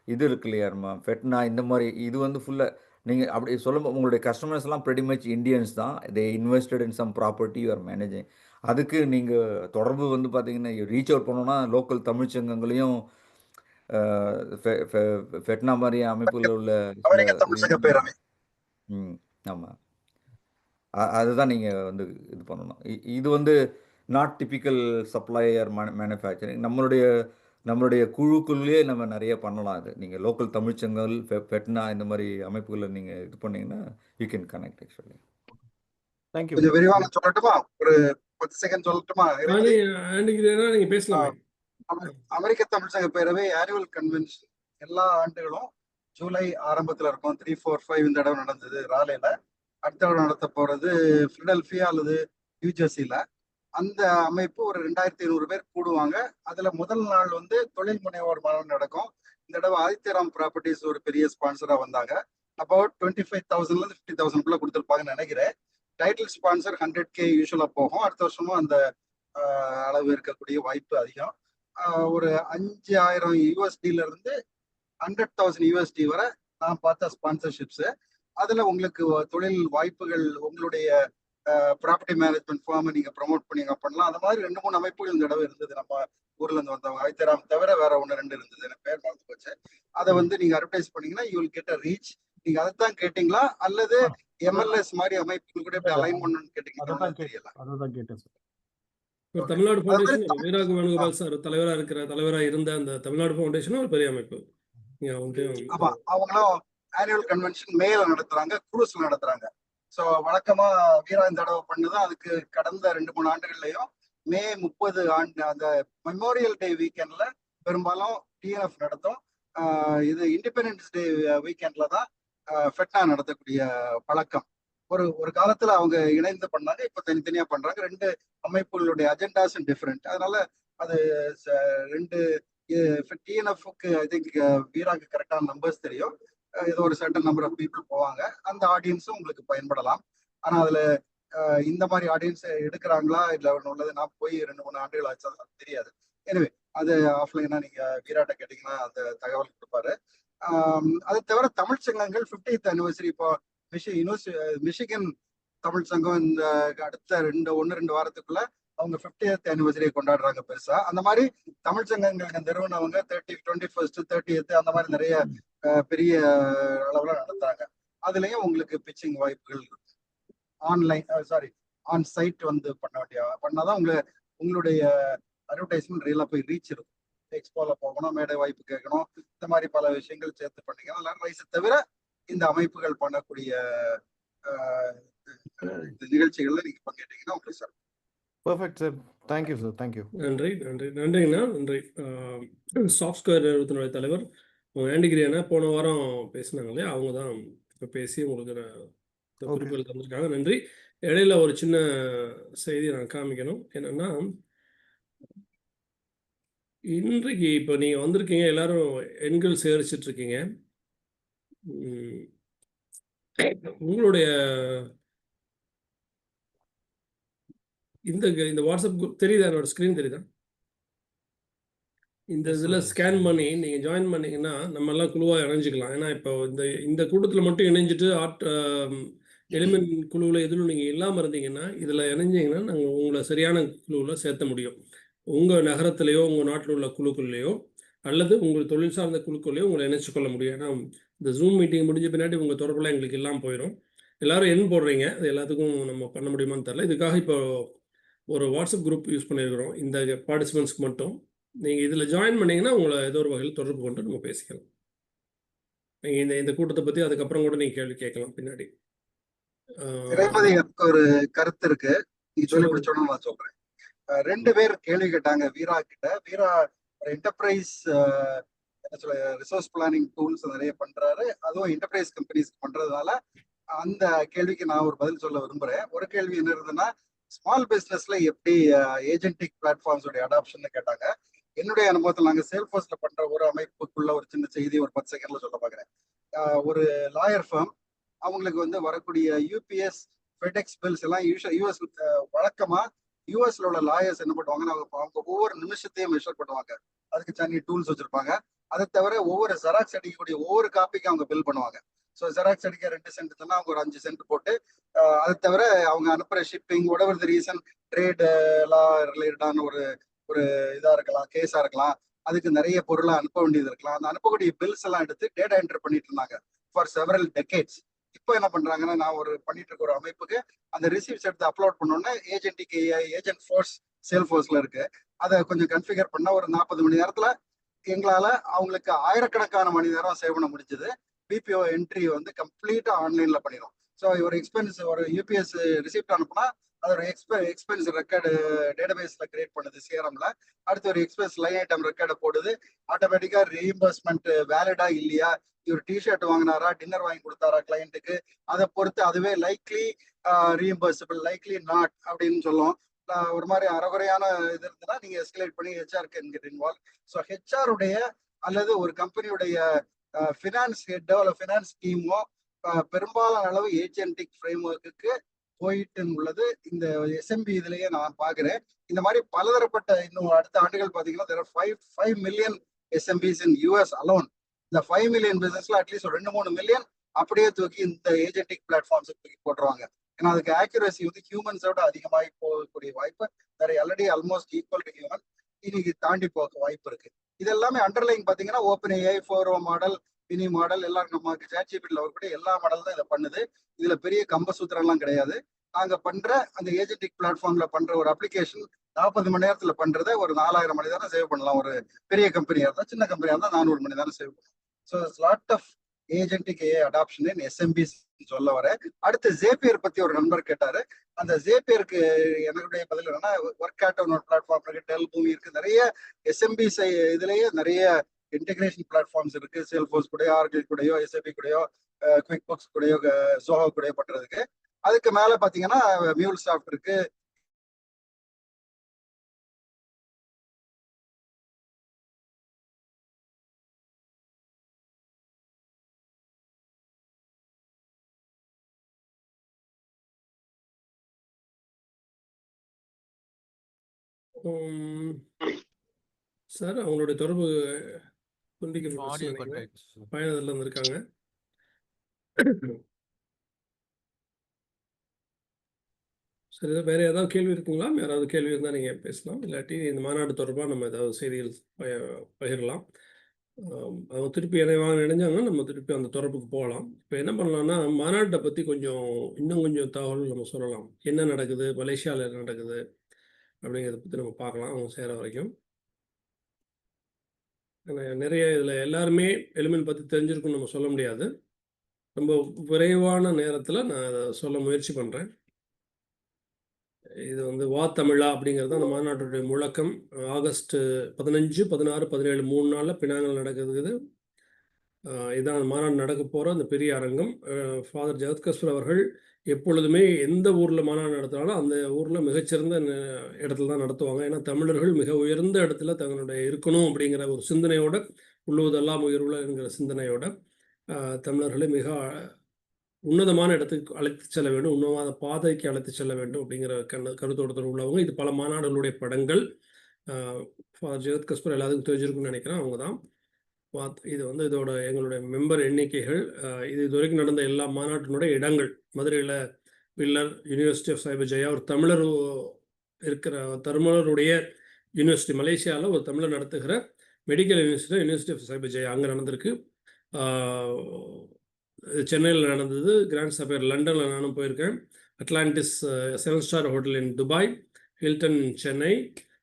இது இருக்கு இல்லையா, நம்ம ஃபெட்னா இந்த மாதிரி இது வந்து ஃபுல்லாக நீங்கள் அப்படி சொல்லும்போது உங்களுடைய கஸ்டமர்ஸ் எல்லாம் pretty much இந்தியன்ஸ் தான். They invested in some property you are managing. அதுக்கு நீங்கள் தொடர்பு வந்து பார்த்தீங்கன்னா ரீச் அவுட் பண்ணோன்னா லோக்கல் தமிழ்ச்சங்கங்களையும் ஃபெட்னா மாதிரி அமைப்புகளில் உள்ள அமெரிக்க தமிழ் சங்க பேரவை. ஆமாம், அதுதான் நீங்கள் வந்து இது பண்ணணும். இது வந்து நாட் டிபிக்கல் சப்ளையர் மேனுஃபேக்சரிங். நம்மளுடைய குழுக்குள்ளேயே நம்ம நிறைய பண்ணலாம். அது நீங்கள் லோக்கல் தமிழ்ச்சங்கள், ஃபெட்னா இந்த மாதிரி அமைப்புகளை நீங்கள் இது பண்ணீங்கன்னா you can connect actually. Thank you. கொஞ்சம் விரிவா நான் சொல்லட்டுமா? ஒரு 10 செகண்ட் சொல்லட்டுமா? நீங்கள் பேசலாமே. அமெரிக்க தமிழ் சங்க பேரவை ஆனுவல் கன்வென்ஷன் எல்லா ஆண்டுகளும் ஜூலை ஆரம்பத்துல இருக்கும். 3, 4, 5 இந்த தடவை நடந்தது ராலேல. அடுத்த தடவை நடத்த போறது பிலடெல்பியா அல்லது நியூஜெர்சியில. அந்த அமைப்பு ஒரு 2500 பேர் கூடுவாங்க. அதுல முதல் நாள் வந்து தொழில் முனைவோர் மாநாடு நடக்கும். இந்த தடவை ஆதித்யராம் ப்ராப்பர்ட்டிஸ் ஒரு பெரிய ஸ்பான்சரா வந்தாங்க. அபவுட் 25,000ல இருந்து 50,000 கொடுத்துருப்பாங்கன்னு நினைக்கிறேன். டைட்டில் ஸ்பான்சர் 100K யூஸ்வலா போகும். அடுத்த வருஷமும் அந்த அளவு இருக்கக்கூடிய வாய்ப்பு அதிகம். ஒரு 5,000 USDல இருந்து 100,000 USD வரை நான் பார்த்த ஸ்பான்சர்ஷிப்ஸ். அதுல உங்களுக்கு தொழில் வாய்ப்புகள், உங்களுடைய ப்ராப்பர்ட்டி மேனேஜ்மெண்ட் ஃபார்மை நீங்க ப்ரொமோட் பண்ணீங்க பண்ணலாம். அந்த மாதிரி 2-3 அமைப்புகள் இந்த தடவை இருந்தது. நம்ம ஊர்ல இருந்து வந்தவங்க ஆதித்யராம் தவிர வேற 1-2 இருந்தது, எனக்கு பேர் மறந்து போச்சு. அதை வந்து நீங்க அட்வர்டைஸ் பண்ணீங்கன்னா you will get a reach. நீங்க அதைத்தான் கேட்டீங்களா அல்லது MLS மாதிரி அமைப்புகள் கூட இப்படி அலைன் பண்ணணும்னு கேட்டீங்கன்னா தெரியல. அதான் கேட்டேன் சார். தமிழ்நாடு ஃபவுண்டேஷன் வீராக வேணுகோபால் சார் தலைவராக இருந்த அந்த தமிழ்நாடு ஃபவுண்டேஷன் ஒரு பெரிய அமைப்பு. ஆமா, அவங்களும் ஆனுவல் கன்வென்ஷன் மேல நடத்துறாங்க, குரூஸ்ல நடத்துறாங்க. ஸோ வழக்கமா வீரா இந்த தடவை பண்ணுதான். அதுக்கு கடந்த 2-3 ஆண்டுகள்லயும் மே 30 அந்த மெமோரியல் டே வீக்கெண்ட்ல பெரும்பாலும் TNF நடத்தும். இது இண்டிபெண்டன்ஸ் டே வீக்கெண்ட்ல தான் ஃபெட்னா நடத்தக்கூடிய பழக்கம். ஒரு காலத்துல அவங்க இணைந்து பண்ணாங்க, இப்ப தனித்தனியா பண்றாங்க. 2 அமைப்புகளுடைய அஜெண்டாஸ் டிஃப்ரெண்ட். அதனால அது 2 TNF-க்கு ஐ திங்க் வீராக்கு கரெக்டான நம்பர்ஸ் தெரியும். ஏதோ ஒரு சர்டன் நம்பர் ஆஃப் பீப்புள் போவாங்க. அந்த ஆடியன்ஸும் உங்களுக்கு பயன்படலாம். ஆனா அதுல இந்த மாதிரி ஆடியன்ஸ் எடுக்கிறாங்களா இல்ல உள்ளது, நான் போய் 2-3 ஆண்டுகள் ஆச்சு, அது தெரியாது. எனவே அது ஆஃப்லைனா நீங்க வீராட்ட கேட்டீங்கன்னா அந்த தகவல் கொடுப்பாரு. அது தவிர தமிழ் சங்கங்கள் 50th anniversary இப்போ மிஷிகன் தமிழ் சங்கம் இந்த அடுத்த 1-2 வாரத்துக்குள்ள அவங்க 50th anniversary கொண்டாடுறாங்க பெருசா. அந்த மாதிரி தமிழ் சங்கங்கள் நிறுவனவங்க 21st 30th அந்த மாதிரி நிறைய பெரிய அளவுல நடத்துறாங்க. அதுலயும் உங்களுக்கு பிச்சிங் வாய்ப்புகள் ஆன் சைட் வந்து பண்ணாதான் உங்களுடைய அட்வர்டைஸ்மெண்ட் ரியலா போய் ரீச் இருக்கும். எக்ஸ்போல போகணும், மேடை வாய்ப்பு கேட்கணும், இந்த மாதிரி பல விஷயங்கள் சேர்த்து பண்ணீங்கன்னா ரைஸ் தவிர இந்த அமைப்புகள் பண்ணக்கூடிய நிகழ்ச்சிகள்ல நீங்க பங்கேற்றீங்கன்னா உங்களுக்கு sir. Perfect sir. Thank you sir. Thank you. நன்றிங்கண்ணா. நன்றி. சாஃப்ட் ஸ்கொயர் நிறுவனத்தினுடைய தலைவர் ஆண்டிகிரியானா போன வாரம் பேசினாங்க இல்லையா, அவங்க தான் இப்போ பேசி உங்களுக்கு குறிப்புகள் தந்திருக்காங்க. நன்றி. இடையில ஒரு சின்ன செய்தி நான் காமிக்கணும். என்னன்னா, இன்றைக்கு இப்போ நீங்கள் வந்திருக்கீங்க, எல்லாரும் எண்கள் சேகரிச்சுட்டு இருக்கீங்க. உங்களுடைய இந்த வாட்ஸ்அப் குரூப் தெரியுதா? என்னோட ஸ்க்ரீன் தெரியுதா? இந்த இதில் ஸ்கேன் பண்ணி நீங்கள் ஜாயின் பண்ணிங்கன்னா நம்ம எல்லாம் குழுவாக இணைஞ்சிக்கலாம். ஏன்னா இப்போ இந்த கூட்டத்தில் மட்டும் இணைஞ்சிட்டு எலிமெண்ட் குழுவில் எதிலும் நீங்கள் இல்லாமல் இருந்தீங்கன்னா இதில் இணைஞ்சிங்கன்னா நாங்கள் உங்களை சரியான குழுவில் சேர்த்த முடியும். உங்கள் நகரத்துலேயோ உங்கள் நாட்டில் உள்ள குழுக்கள்லையோ அல்லது உங்கள் தொழில் சார்ந்த குழுக்கள்லையோ உங்களை இணைச்சு கொள்ள முடியும். ஏன்னா இந்த ஜூம் மீட்டிங் முடிஞ்ச பின்னாடி உங்கள் தொடர்புலாம் எங்களுக்கு எல்லாம் போயிடும். எல்லோரும் எண் போடுறீங்க, அது எல்லாத்துக்கும் நம்ம பண்ண முடியுமான்னு தெரில. இதுக்காக இப்போ ஒரு வாட்ஸ்அப் குரூப் யூஸ் பண்ணியிருக்கிறோம் இந்த பார்ட்டிசிபெண்ட்ஸ்க்கு மட்டும். நீங்கள் இதில் ஜாயின் பண்ணிங்கன்னா உங்களை ஏதோ ஒரு வகையில் தொடர்பு கொண்டு நம்ம பேசிக்கலாம். நீங்க இந்த கூட்டத்தை பத்தி அதுக்கப்புறம் கூட நீங்க கேள்வி கேட்கலாம் பின்னாடி. இறைமதி, எனக்கு ஒரு கருத்து இருக்கு. நீங்க சொல்லி சொல்லுங்க. முடிச்சோன்னு நான் சொல்றேன். 2 பேர் கேள்வி கேட்டாங்க வீரா கிட்ட. வீரா ஒரு என்டர்பிரைஸ் என்ன சொல்ல ரிசோர்ஸ் பிளானிங் டூல்ஸ் நிறைய பண்றாரு. அதுவும் என்டர்பிரைஸ் கம்பெனிஸ் பண்றதுனால அந்த கேள்விக்கு நான் ஒரு பதில் சொல்ல விரும்புறேன். ஒரு கேள்வி என்ன இருந்ததுன்னா, ஸ்மால் பிசினஸ்ல எப்படி ஏஜென்டிக் பிளாட்ஃபார்ம்ஸோட அடாப்ஷன் கேட்டாங்க. என்னுடைய அனுபவத்தில் நாங்கள் சேல்ஃபோர்ஸ்ல பண்ற ஒரு அமைப்புக்குள்ள ஒரு சின்ன செய்தி ஒரு 10 செகண்ட்ல சொல்ல பார்க்குறேன். ஒரு லாயர் ஃபர்ம் அவங்களுக்கு வந்து வரக்கூடிய யூபிஎஸ், ஃபெடெக்ஸ் பில்ஸ் எல்லாம் யூஎஸ் வழக்கமா யூஎஸ்ல உள்ள லாயர்ஸ் என்ன பண்ணுவாங்கன்னா, அவங்க ஒவ்வொரு நிமிஷத்தையும் மெஷர் பண்ணுவாங்க. அதுக்கு தனி டூல்ஸ் வச்சிருப்பாங்க. அதை தவிர ஒவ்வொரு ஜெராக்ஸ் அடிக்கக்கூடிய ஒவ்வொரு காப்பிக்கும் அவங்க பில் பண்ணுவாங்க. ஸோ ஜெராக்ஸ் அடிக்க 2 சென்ட் தானே அவங்க ஒரு 5 சென்ட் போட்டு, அதை தவிர அவங்க அனுப்புற shipping whatever the reason trade law ரிலேட்டடான ஒரு ஒரு இதா இருக்கலாம், கேஸா இருக்கலாம், அதுக்கு நிறைய பொருளை அனுப்ப வேண்டியது இருக்கலாம். அந்த அனுப்பக்கூடிய பில்ஸ் எல்லாம் எடுத்து டேட்டா என்டர் பண்ணிட்டு இருந்தாங்க ஃபார் செவரல் டெக்கேட்ஸ். இப்போ என்ன பண்றாங்கன்னா, நான் ஒரு பண்ணிட்டு இருக்க ஒரு அமைப்புக்கு அந்த ரிசீவ்ஸ் எடுத்து அப்லோட் பண்ணோன்னே ஏஜென்டிக் ஏஜென்ட் ஃபோர்ஸ் சேல்ஃபோர்ஸ்ல இருக்கு. அதை கொஞ்சம் கன்ஃபிகர் பண்ண ஒரு 40 மணி நேரத்துல எங்களால அவங்களுக்கு ஆயிரக்கணக்கான மணி நேரம் சேவ் பண்ண முடிஞ்சது. பிபிஓ என்ட்ரி வந்து கம்ப்ளீட்டா ஆன்லைன்ல பண்ணிடும். ஸோ ஒரு எக்ஸ்பென்ஸ் ஒரு யூபிஎஸ் ரிசிப்ட் அனுப்புனா அதோட எக்ஸ்பென்ஸ் ரெக்கார்டு டேட்டாபேஸ்ல கிரியேட் பண்ணுது சிஆர்எம்ல. அடுத்து ஒரு எக்ஸ்பென்ஸ் லைன் ஐட்டம் ரெக்கார்டை போடுது. ஆட்டோமேட்டிக்கா ரீஇம்பர்ஸ்மெண்ட் வேலிடா இல்லையா, இவர் டிஷர்ட் வாங்கினாரா, டின்னர் வாங்கி கொடுத்தாரா கிளையண்ட்டுக்கு, அதை பொறுத்து அதுவே லைக்லி ரீஇம்பர்சபிள், லைக்லி நாட் அப்படின்னு சொல்லும். ஒரு மாதிரி அறகுறையான இது இருந்ததுன்னா நீங்க எஸ்கலேட் பண்ணி HR can get involve. So HR உடைய அல்லது ஒரு கம்பெனியுடைய ஃபினான்ஸ் ஹெட்டோ அல்ல ஃபினான்ஸ் டீமோ பெரும்பாலான அளவு ஏஜென்டிக் ஃப்ரேம் ஒர்க்குக்கு போயிட்டு உள்ளது இந்த எஸ்எம்பி இதுலயே நான் பாக்குறேன். இந்த மாதிரி பலதரப்பட்ட இன்னும் அடுத்த ஆண்டுகள் பாத்தீங்கன்னா there are 5 million SMBs in US alone. இந்த 5 மில்லியன் பிசினஸ்ல அட்லீஸ்ட் ஒரு 2-3 மில்லியன் அப்படியே தூக்கி இந்த ஏஜென்டிக் பிளாட்ஃபார்ம்ஸ் தூக்கி போட்டுருவாங்க. ஏன்னா அதுக்கு ஆக்யூரசி வந்து ஹியூமன்ஸோட அதிகமாகி போகக்கூடிய வாய்ப்பு நிறைய, already almost equal to human, இன்னைக்கு தாண்டி போக வாய்ப்பு இருக்கு. இது எல்லாமே அண்டர்லைங் பாத்தீங்கன்னா open AI 4o model, mini model எல்லாம் நமக்கு சாட்ஜிபிட்ல வரக்கூடிய எல்லா மாடல் தான் இதை பண்ணுது. இதுல பெரிய கம்பசூத்திரம் எல்லாம் கிடையாது. நாங்க பண்ற அந்த ஏஜென்டிக் பிளாட்ஃபார்ம்ல பண்ற ஒரு அப்ளிகேஷன் 40 மணி நேரத்துல பண்றதை ஒரு 4000 மணி நேரம் சேவ் பண்ணலாம். ஒரு பெரிய கம்பெனியா இருந்தா, சின்ன கம்பெனியா இருந்தா 400 மணி நேரம் சேவ் பண்ணலாம். So lot of agentic AI adoption in SMBs சொல்ல வர. அடுத்து ஜேபியர் பத்தி ஒரு நண்பர் கேட்டாரு. அந்த ஜேபியருக்கு என்னுடைய பதில் என்னன்னா, ஒர்க் ஆட்டோன்னு ஒரு பிளாட்ஃபார்ம் இருக்கு, டெல் பூமி இருக்கு, நிறைய எஸ்எம்பிஸ் இதுலயே நிறைய இன்டெகிரேஷன் பிளாட்ஃபார்ம்ஸ் இருக்கு. சேல்ஃபோர்ஸ் கூடயோ, ஆர்கிள் கூடயோ, எஸ்ஏபி கூடயோ, குவிக் புக்ஸ் கூடயோ, ஜோஹோ கூடயோ பண்றதுக்கு. அதுக்கு மேல பாத்தீங்கன்னா மியூல் சாஃப்ட் இருக்கு. சார் அவங்களுடைய தொடர்பு பயணத்துல இருந்திருக்காங்க. சரி, வேற ஏதாவது கேள்வி இருக்குங்களா? யாராவது கேள்வி இருந்தால் நீங்கள் பேசலாம். இல்லாட்டி இந்த மாநாடு தொடர்பாக நம்ம ஏதாவது செய்திகள் பகிரலாம். அவங்க திருப்பி இணைஞ்சாங்கன்னா நம்ம திருப்பி அந்த தொடர்புக்கு போகலாம். இப்போ என்ன பண்ணலாம்னா, மாநாட்டை பற்றி இன்னும் கொஞ்சம் தகவல் நம்ம சொல்லலாம். என்ன நடக்குது, மலேசியாவில் என்ன நடக்குது அப்படிங்கிறத பற்றி நம்ம பார்க்கலாம் அவங்க சேர வரைக்கும். நிறைய இதில் எல்லாருமே எலிமெண்ட் பற்றி தெரிஞ்சிருக்குன்னு நம்ம சொல்ல முடியாது. ரொம்ப விரைவான நேரத்தில் நான் அதை சொல்ல முயற்சி பண்ணுறேன். இது வந்து வா தமிழா அப்படிங்கிறது அந்த மாநாட்டுடைய முழக்கம். ஆகஸ்ட் 15, 16, 17 3 நாளில் பினாங்கில் நடக்குது. இதான் மாநாடு நடக்க போகிற அந்த பெரிய அரங்கம். ஃபாதர் ஜெகத்கஸ்வர் அவர்கள் எப்பொழுதுமே எந்த ஊரில் மாநாடு நடத்தினாலும் அந்த ஊரில் மிகச்சிறந்த இடத்துல தான் நடத்துவாங்க. ஏன்னா தமிழர்கள் மிக உயர்ந்த இடத்துல தங்களுடைய இருக்கணும் அப்படிங்கிற ஒரு சிந்தனையோட, உள்ளுவதெல்லாம் உயர்வுல என்கிற சிந்தனையோட தமிழர்களை மிக உன்னதமான இடத்துக்கு அழைத்து செல்ல வேண்டும், உன்னதமான பாதைக்கு அழைத்து செல்ல வேண்டும் அப்படிங்கிற கருத்தோட்டத்தில் உள்ளவங்க. இது பல மாநாடுகளுடைய படங்கள். ஃபாதர் ஜெகத்கஸ்வர் எல்லாத்துக்கும் தெரிஞ்சிருக்குன்னு நினைக்கிறேன். அவங்க தான் இது வந்து இதோட எங்களுடைய மெம்பர் எண்ணிக்கைகள். இது வரைக்கும் நடந்த எல்லா மாநாட்டினுடைய இடங்கள். மதுரையில் பில்லர் யூனிவர்சிட்டி ஆஃப் சைபஜயா, ஒரு தமிழர் இருக்கிற தமிழருடைய யூனிவர்சிட்டி, மலேசியாவில் ஒரு தமிழர் நடத்துகிற மெடிக்கல் யூனிவர்சிட்டி ஆஃப் சைபஜயா அங்கே நடந்திருக்கு. சென்னையில் நடந்தது. கிராண்ட் சஃபேர் லண்டனில் நானும் போயிருக்கேன். Atlantis 7 star hotel in Dubai, Hilton Chennai,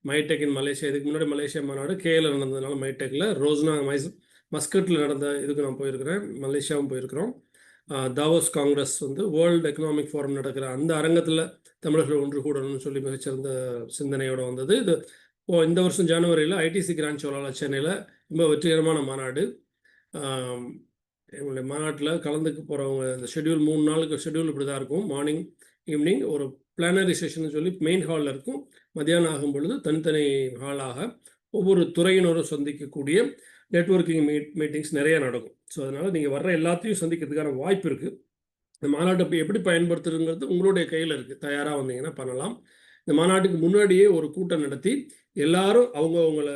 MITEC in Malaysia. இதுக்கு முன்னாடி மலேசியா மாநாடு கேஎல் நடந்ததுனால மைடெக்கில், ரோஸ்னா மஸ்கட்டில் நடந்த இதுக்கு நான் போயிருக்கிறேன், மலேசியாவும் போயிருக்கிறோம். தாவோஸ் காங்கிரஸ் வந்து வேர்ல்டு எக்கனாமிக் ஃபோரம் நடக்கிற அந்த அரங்கத்தில் தமிழர்கள் ஒன்று கூடணும்னு சொல்லி மிகச்சிறந்த சிந்தனையோடு வந்தது. இது இந்த வருஷம் ஜனவரியில் ஐடிசி கிராண்ட் சோலால சென்னையில் ரொம்ப வெற்றிகரமான மாநாடு. எங்களுடைய மாநாட்டில் கலந்துக்க போகிறவங்க இந்த ஷெட்யூல் 3 நாளுக்கு ஷெட்யூல் இப்படி தான் இருக்கும். மார்னிங் ஈவினிங் ஒரு பிளானரி செஷன் சொல்லி மெயின் ஹாலில் இருக்கும். மத்தியானம் ஆகும் பொழுது தனித்தனி ஹாலாக ஒவ்வொரு துறையினரும் சந்திக்கக்கூடிய நெட்வொர்க்கிங் மீட்டிங்ஸ் நிறைய நடக்கும். ஸோ அதனால் நீங்கள் வர்ற எல்லாத்தையும் சந்திக்கிறதுக்கான வாய்ப்பு இருக்குது. இந்த மாநாட்டை எப்படி பயன்படுத்துறதுங்கிறது உங்களுடைய கையில் இருக்குது. தயாராக வந்தீங்கன்னா பண்ணலாம். இந்த மாநாட்டுக்கு முன்னாடியே ஒரு கூட்டம் நடத்தி எல்லாரும் அவங்கள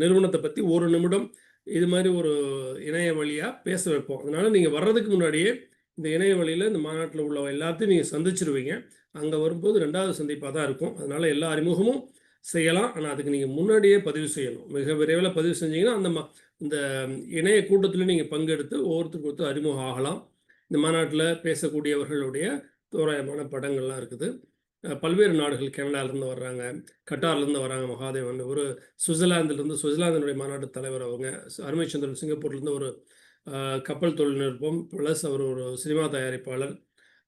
நிறுவனத்தை பற்றி ஒரு நிமிடம் இது மாதிரி ஒரு இணைய வழியாக பேச வைப்போம். அதனால் நீங்கள் வர்றதுக்கு முன்னாடியே இந்த இணைய வழியில் இந்த மாநாட்டில் உள்ள எல்லாத்தையும் நீங்கள் சந்திச்சிருவீங்க. அங்கே வரும்போது 2வது சந்திப்பாக தான் இருக்கும். அதனால் எல்லா அறிமுகமும் செய்யலாம். ஆனால் அதுக்கு நீங்கள் முன்னாடியே பதிவு செய்யணும். மிக விரைவில் பதிவு செஞ்சீங்கன்னா இந்த இணைய கூட்டத்தில் நீங்கள் பங்கெடுத்து ஒவ்வொருத்தருக்கு ஒருத்தர் அறிமுகம் ஆகலாம். இந்த மாநாட்டில் பேசக்கூடியவர்களுடைய தோராயமான படங்கள்லாம் இருக்குது. பல்வேறு நாடுகள், கனடாவிலேருந்து வர்றாங்க, கட்டார்லேருந்து வராங்க மகாதேவன், ஒரு சுவிட்சர்லாந்தினுடைய மாநாட்டு தலைவர் அவங்க, அருமைச்சந்திரன் சிங்கப்பூர்லேருந்து ஒரு கப்பல் தொழில்நுட்பம் ப்ளஸ் அவர் ஒரு சினிமா தயாரிப்பாளர்,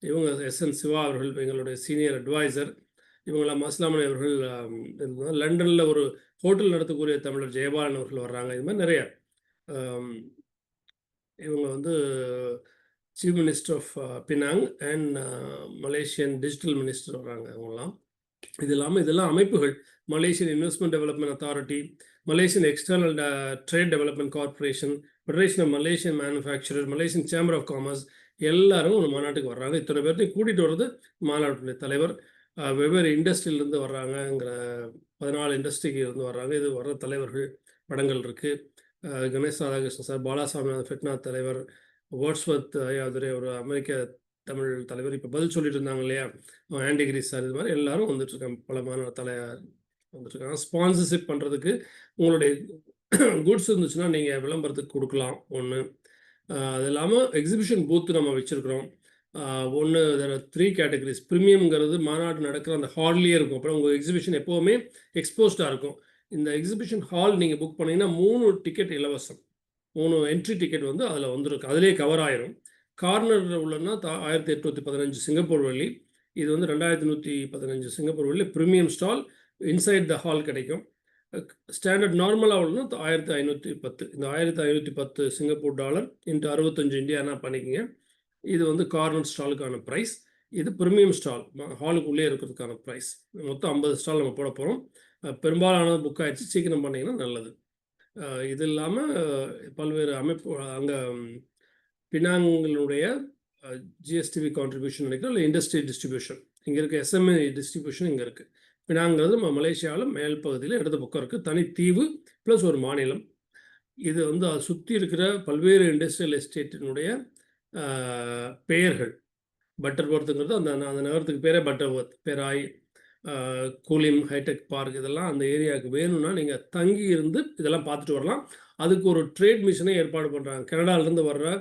இவங்க SN சிவா அவர்கள் எங்களுடைய சீனியர் அட்வைசர், இவங்களாம் மஸ்லாமணி அவர்கள் லண்டனில் ஒரு ஹோட்டல் நடத்தக்கூடிய தமிழர் ஜெயபாலன் அவர்கள் வர்றாங்க. இது மாதிரி நிறைய இவங்க வந்து chief minister of Penang and Malaysian digital minister வர்றாங்க அவங்களாம். இது இல்லாமல் இதெல்லாம் அமைப்புகள், Malaysian investment development authority, Malaysian external trade development corporation, federation of Malaysian manufacturer, Malaysian chamber of commerce, எல்லாரும் ஒரு மாநாட்டுக்கு வர்றாங்க. இத்தனை பேர்த்தையும் கூட்டிகிட்டு வர்றது மாநாட்டுடைய தலைவர். வெவ்வேறு இண்டஸ்ட்ரியிலேருந்து வர்றாங்கங்கிற 14 இண்டஸ்ட்ரிக்கு இருந்து வர்றாங்க. இது வர்ற தலைவர்கள் படங்கள் இருக்குது. கணேஷ் ராதாகிருஷ்ணன் சார், பாலாசாமி ஃபெட்னாத் தலைவர், வேர்ட்ஸ்வர்த் ஐயாதுரை ஒரு அமெரிக்க தமிழ் தலைவர், இப்போ பதில் சொல்லிட்டு இருந்தாங்க இல்லையா, ஆண்டி கிரீஸ் சார், இது மாதிரி எல்லாரும் வந்துட்டுருக்காங்க. பல மாநாடு தலைவர் வந்துட்டுருக்காங்க. ஸ்பான்சர்ஷிப் பண்ணுறதுக்கு உங்களுடைய குட்ஸ் இருந்துச்சுன்னா நீங்கள் விளம்பரத்துக்கு கொடுக்கலாம். ஒன்று அது இல்லாமல் எக்ஸிபிஷன் பூத்து நம்ம வச்சுருக்கிறோம். ஒன்று 3 கேட்டகரிஸ். ப்ரீமியம்ங்கிறது மாநாடு நடக்கிற அந்த ஹால்லேயே இருக்கும். அப்புறம் உங்கள் எக்ஸிபிஷன் எப்போவுமே எக்ஸ்போஸ்டாக இருக்கும். இந்த எக்ஸிபிஷன் ஹால் நீங்கள் புக் பண்ணிங்கன்னா 3 டிக்கெட் இலவசம். 3 என்ட்ரி டிக்கெட் வந்து அதில் வந்துருக்கு, அதிலே கவர் ஆயிரும். கார்னரில் உள்ளன்னா 1815 சிங்கப்பூர் வெள்ளி, இது வந்து 2115 சிங்கப்பூர் வெள்ளி. Premium stall inside the hall கிடைக்கும். ஸ்டாண்டர்ட் நார்மலாக உள்ளனா 1510. இந்த 1510 சிங்கப்பூர் டாலர் இன்ட்டு 65 இந்தியானா பண்ணிக்கங்க. இது வந்து கார்னர் ஸ்டாலுக்கான ப்ரைஸ். இது ப்ரீமியம் ஸ்டால் ஹாலுக்குள்ளே இருக்கிறதுக்கான ப்ரைஸ். மொத்தம் 50 ஸ்டால் நம்ம போட போகிறோம். பெரும்பாலானது புக் ஆகிடுச்சு, சீக்கிரம் பண்ணிங்கன்னா நல்லது. இது இல்லாமல் பல்வேறு அமைப்பு அங்கே பினாங்களுடைய ஜிஎஸ்டிவி கான்ட்ரிபியூஷன் நினைக்கிறோம், இல்லை இண்டஸ்ட்ரி டிஸ்ட்ரிபியூஷன் இங்கே இருக்குது. SME டிஸ்ட்ரிபியூஷன் இங்கே இருக்குது. பினாங்கிறது மலேசியாவில் மேல் பகுதியில் இடது பக்கம் இருக்குது. தனி தீவு ப்ளஸ் ஒரு மாநிலம். இது வந்து அதை சுற்றி இருக்கிற பல்வேறு இண்டஸ்ட்ரியல் எஸ்டேட்டினுடைய பெயர்கள். பட்டர்வர்த்துங்கிறது அந்த நகரத்துக்கு பேரே Butterworth, Vraie, Kulim, hitech park, இதெல்லாம் அந்த ஏரியாவுக்கு வேணும்னா நீங்கள் தங்கி இருந்து இதெல்லாம் பார்த்துட்டு வரலாம். அதுக்கு ஒரு ட்ரேட் மிஷனை ஏற்பாடு பண்ணுறாங்க. கனடாவிலேருந்து வர்ற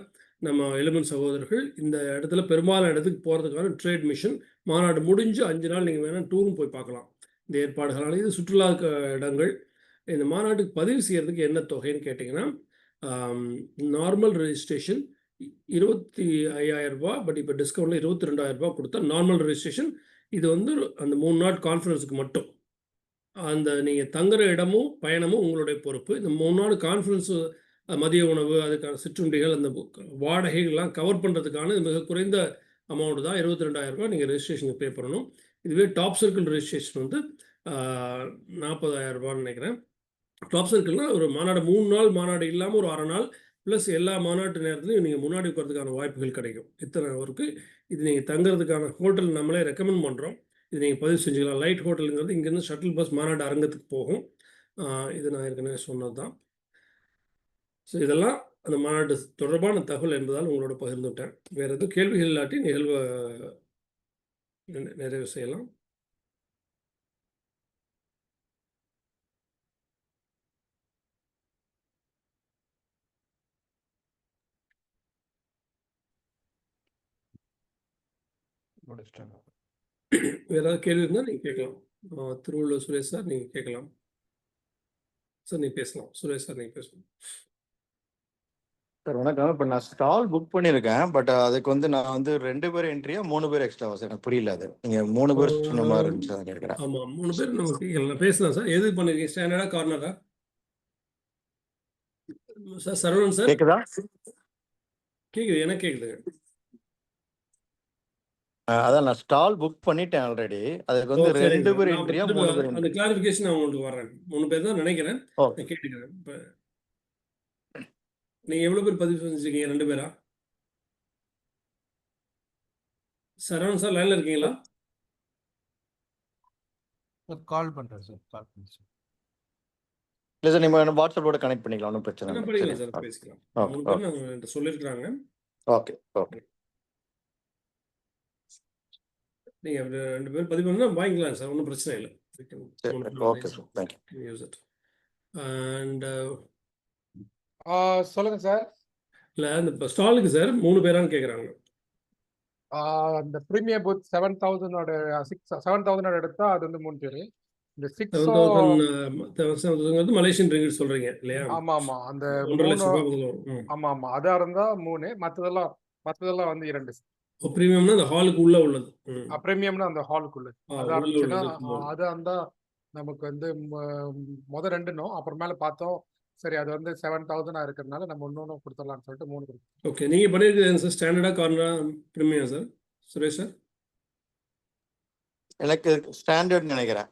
நம்ம எலிமெண்ட் சகோதரர்கள் இந்த இடத்துல பெரும்பாலான இடத்துக்கு போகிறதுக்கான ட்ரேட் மிஷன் மாநாடு முடிஞ்சு 5 நாள் நீங்கள் வேணால் டூரும் போய் பார்க்கலாம். இந்த ஏற்பாடுகளான இது சுற்றுலா இடங்கள். இந்த மாநாட்டுக்கு பதிவு செய்கிறதுக்கு என்ன தொகைன்னு கேட்டிங்கன்னா, நார்மல் ரெஜிஸ்ட்ரேஷன் 25,000 ரூபா, பட் இப்போ டிஸ்கவுண்ட்டில் 22,000 ரூபா கொடுத்தா நார்மல் ரெஜிஸ்ட்ரேஷன். இது வந்து அந்த 3 நாள் கான்ஃபரன்ஸுக்கு மட்டும். அந்த நீங்கள் தங்குற இடமும் பயணமும் உங்களுடைய பொறுப்பு. இந்த 3 நாள் கான்ஃபரன்ஸு மதிய உணவு, அதுக்கான சிற்றுண்டிகள், அந்த வாடகைகள்லாம் கவர் பண்ணுறதுக்கான மிக குறைந்த அமௌண்ட் தான் 22,000 ரூபா நீங்கள் ரெஜிஸ்ட்ரேஷனுக்கு பே பண்ணணும். இதுவே டாப் சர்க்கிள் ரெஜிஸ்ட்ரேஷன் வந்து 40,000 ரூபான்னு நினைக்கிறேன். டாப் சர்க்கிள்னால் ஒரு மாநாடு 3 நாள் மாநாடு இல்லாமல் ஒரு 1/2 நாள் ப்ளஸ் எல்லா மாநாட்டு நேரத்துலையும் நீங்கள் முன்னாடி உட்காரதுக்கான வாய்ப்புகள் கிடைக்கும். இத்தனை ஒருக்கு இது நீங்கள் தங்குறதுக்கான ஹோட்டல் நம்மளே ரெக்கமெண்ட் பண்ணுறோம். இது நீங்கள் பதிவு செஞ்சுக்கலாம். லைட் ஹோட்டலுங்கிறது இங்கேருந்து ஷட்டில் பஸ் மாநாடு அரங்கத்துக்கு போகும். இது நான் ஏற்கனவே சொன்னது தான். ஸோ இதெல்லாம் அந்த மாநாடு தொடர்பான தகவல் என்பதால் உங்களோட பகிர்ந்துவிட்டேன். வேறு எதுவும் கேள்விகள் இல்லாட்டி நிகழ்வை நிறைவு செய்யலாம். வேறு ஏதாவது கேள்வி இருந்தால் நீங்கள் கேட்கலாம். திருவள்ளுவர் சுரேஷ் சார் நீங்கள் கேட்கலாம். சார் நீங்கள் பேசலாம். சுரேஷ் சார் நீங்கள் பேசலாம். சார் வணக்கம். இப்போ நான் ஸ்டால் புக் பண்ணியிருக்கேன். பட் அதுக்கு வந்து நான் வந்து 2 பேர் என்ட்ரியா 3 பேர் எக்ஸ்ட்ராவா சார்? எனக்கு புரியல அது. நீங்க 3 பேர் சொன்ன மாதிரி இருந்துச்சு, அதான் கேட்குறேன். ஆமாம், 3 பேர் நமக்கு பேசலாம் சார். எது பண்ணிருக்கீங்க? ஸ்டாண்டர்டா கார்னரா? சார் சரவணன் சார் கேக்குதா? கேக்குது, எனக்கு கேக்குதுங்க. அதான் நான் ஸ்டால் புக் பண்ணிட்டேன் ஆல்ரெடி. அதுக்கு ஓ வந்து சரிங்க 2 சார். பேர் நான் என்ட்ரியா திரும்ப 3 பேர் அந்த என்ட்ரி? கிளாரிஃபிகேஷன் நான் உங்களுக்கு வர்றேன். 3 பேர் தான் நினைக்கிறேன். ஓகே. நான் கேட்டுக்கிறேன். இப்போ நீங்க எவ்வளவு பேர் பதிவு செஞ்சிருக்கீங்க? 2 பேரா? சரவணன் சார் லைன்ல இருக்கீங்களா? கால் பண்றேன் சார், கால் பண்ணுறேன் சார். இல்லை சார், நம்ம வாட்ஸ்அப்போட கனெக்ட் பண்ணிக்கலாம், ஒன்றும் பிரச்சனை இல்லை. பண்ணிக்கலாம் சரி, சார், பேசிக்கலாம். ஓகே 3 பேர் ஓகே நாங்கள் சொல்லியிருக்கிறாங்க. Okay okay. நீங்க 2 பேர் பதிவு பண்ணா வாங்கிக்கலாம் சார், ஒன்றும் பிரச்சனை இல்லை. சரி, okay sir, thank you. Use it. And சொல்லுங்க சார். இல்லை இந்த ஸ்டாலுக்கு சார் 3 பேரான்னு கேட்குறாங்க. அந்த ப்ரீமியம் பூத் 7,000 எடுத்தா அது வந்து 3 பேர். இந்த 7,000 மலேசியன் ரிங்கிட் சொல்றீங்க இல்லையா? ஆமா ஆமா, அந்த 1.5 லட்சம் 3 ரூபாய் பதில் வரும். ஆமா ஆமா, அதா இருந்தா 3, மற்றதெல்லாம் வந்து 2. ப்ரீமியம்னா அந்த ஹாலுக்கு உள்ள உள்ளது. பிரீமியம்னா அந்த ஹாலுக்குள்ள அதா உள்ள இருந்துச்சுன்னா உள்ளது. அது அந்த நமக்கு வந்து முத 2 அப்புறமேல பார்த்தோம். சரி, அது வந்து 7,000 இருக்கிறதுனால நம்ம இன்னொன்னு கொடுத்துடலாம்னு சொல்லிட்டு 3 கொடுத்தோம். ஓகே, நீங்க பண்ணிருக்கிறது சார் ஸ்டாண்டர்டா கார்னரா பிரீமியம் சார்? சுரேஷ் சார் எனக்கு ஸ்டாண்டர்ட் நினைக்கிறேன்.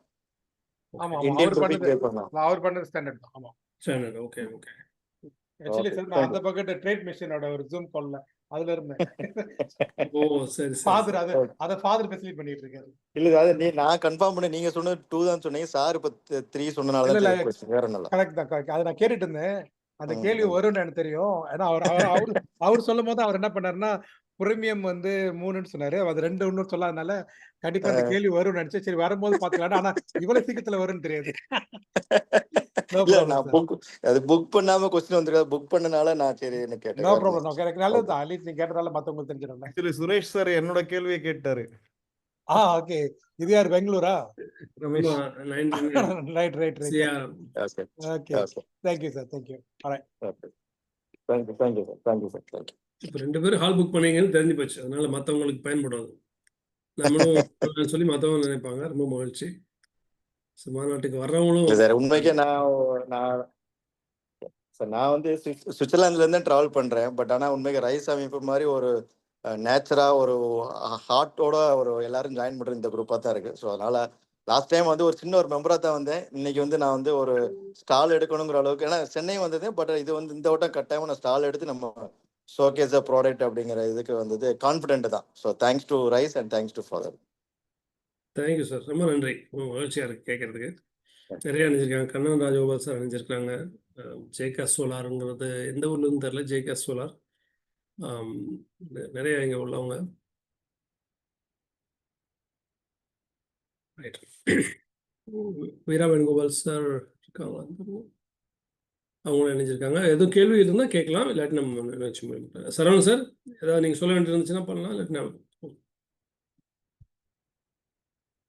ஆமா ஆமா, இந்தியன் அவர் ருபி பண்ணது பே பண்ணலாம். அவர் பண்ணது ஸ்டாண்டர்ட் தான். ஆமா, standard. Okay okay. Actually okay, sir நான் அந்த பக்கத்து ட்ரேட் மிஷினோட ஒரு ஜூம் கால்ல அதுல இருந்தேன். ஓ சரி சரி. ஃபாதர் அதை ஃபாதர் ஃபெசிலிட்டி பண்ணிட்டு இருக்காரு. இல்ல அது நான் கன்ஃபார்ம் பண்ண, நீங்க சொன்னது 2 தான் சொன்னீங்க சார். இப்ப 3 சொன்னனால இல்ல தான் இல்ல, question. வேற ஒண்ணும் இல்ல. கரெக்ட் தான், கரெக்ட். அதை நான் கேட்டுட்டு இருந்தேன். அந்த ம், கேள்வி ம். வரும்னு எனக்கு தெரியும். ஏன்னா அவர் சொல்லும் போது அவர் என்ன பண்ணாருன்னா பிரீமியம் வந்து 3ன்னு சொன்னாரு. அது 2 இன்னும் சொல்லாதனால கண்டிப்பா இந்த கேள்வி வரும்னு நினைச்சேன். சரி, வரும்போது பாத்துக்கலாம். ஆனா இவ்வளவு சீக்கிரத்துல வரும்னு தெரியாது. நோ இல்ல ப்ராப்ளம் நான் சார். அது புக் பண்ணாம கொஸ்டின் வந்திருக்காது. புக் பண்ணனால நான் சரி கேட்டேன். நோ வேற ப்ராப்ளம். ஒண்ணும் எனக்கு நல்லது தான். அட்லீஸ்ட் நீங்க கேட்டதால மத்தவங்களுக்கு தெரிஞ்சிடும். ஆக்சுவலி சுரேஷ் சார் என்னோட கேள்வியை கேட்டாரு. ஓகே. இது யார், பெங்களூரா? Ramesh. Right right right. Okay okay, okay thank you sir, thank you. Alright. Okay. Thank you sir, thank you sir, thank you. இப்போ 2 பேரும் ஹால் புக் பண்ணீங்கன்னு தெரிஞ்சு போச்சு. அதனால மற்றவங்களுக்கு பயன்படாது. நம்மளும் சொல்லி மற்றவங்க நினைப்பாங்க. ரொம்ப மகிழ்ச்சி. மாநாட்டுக்கு வர்றவங்களும் இல்ல சார், உண்மைக்கே நான் வந்து சுவிட்சர்லாந்துல இருந்து டிராவல் பண்றேன். பட் ஆனா உண்மைக்கு ரைஸ் அமைப்பு மாதிரி ஒரு நேச்சரா ஒரு ஹார்ட்டோட ஒரு எல்லாரும் ஜாயின் பண்ற இந்த குரூப்பா தான் இருக்கு. ஸோ அதனால லாஸ்ட் டைம் வந்து ஒரு சின்ன ஒரு மெம்பரா தான் வந்தேன். இன்னைக்கு வந்து நான் வந்து ஒரு ஸ்டால் எடுக்கணுங்கிற அளவுக்கு, ஏன்னா சென்னை வந்தது. பட் இது வந்து இந்த வட்டம் கட்டாயமா நான் ஸ்டால் எடுத்து நம்ம ஷோகேஸ் அ ப்ராடக்ட் அப்படிங்கிற இதுக்கு வந்தது கான்ஃபிடென்ட் தான். So thanks to rice and thanks to father. Thank you sir, ரொம்ப நன்றி. ரொம்ப மகிழ்ச்சியாக இருக்குது கேட்குறதுக்கு. நிறைய அணிஞ்சிருக்காங்க. கண்ணன் ராஜகோபால் சார் அணிஞ்சிருக்காங்க. ஜேகா சோலாருங்கிறது எந்த ஊர்லேருந்து தெரில. ஜேகா சோலார் நிறைய இங்கே உள்ளவங்க. ரைட். வீரா வேணுகோபால் சார் இருக்காங்க, அவங்களும் இணைஞ்சிருக்காங்க. எதுவும் கேள்வி இருந்தால் கேட்கலாம், இல்லாட்டி நம்ம நினைச்சு முடியும். சரவணன் சார் ஏதாவது நீங்கள் சொல்ல வேண்டியிருந்துச்சுன்னா பண்ணலாம், இல்லாட்டி நான்.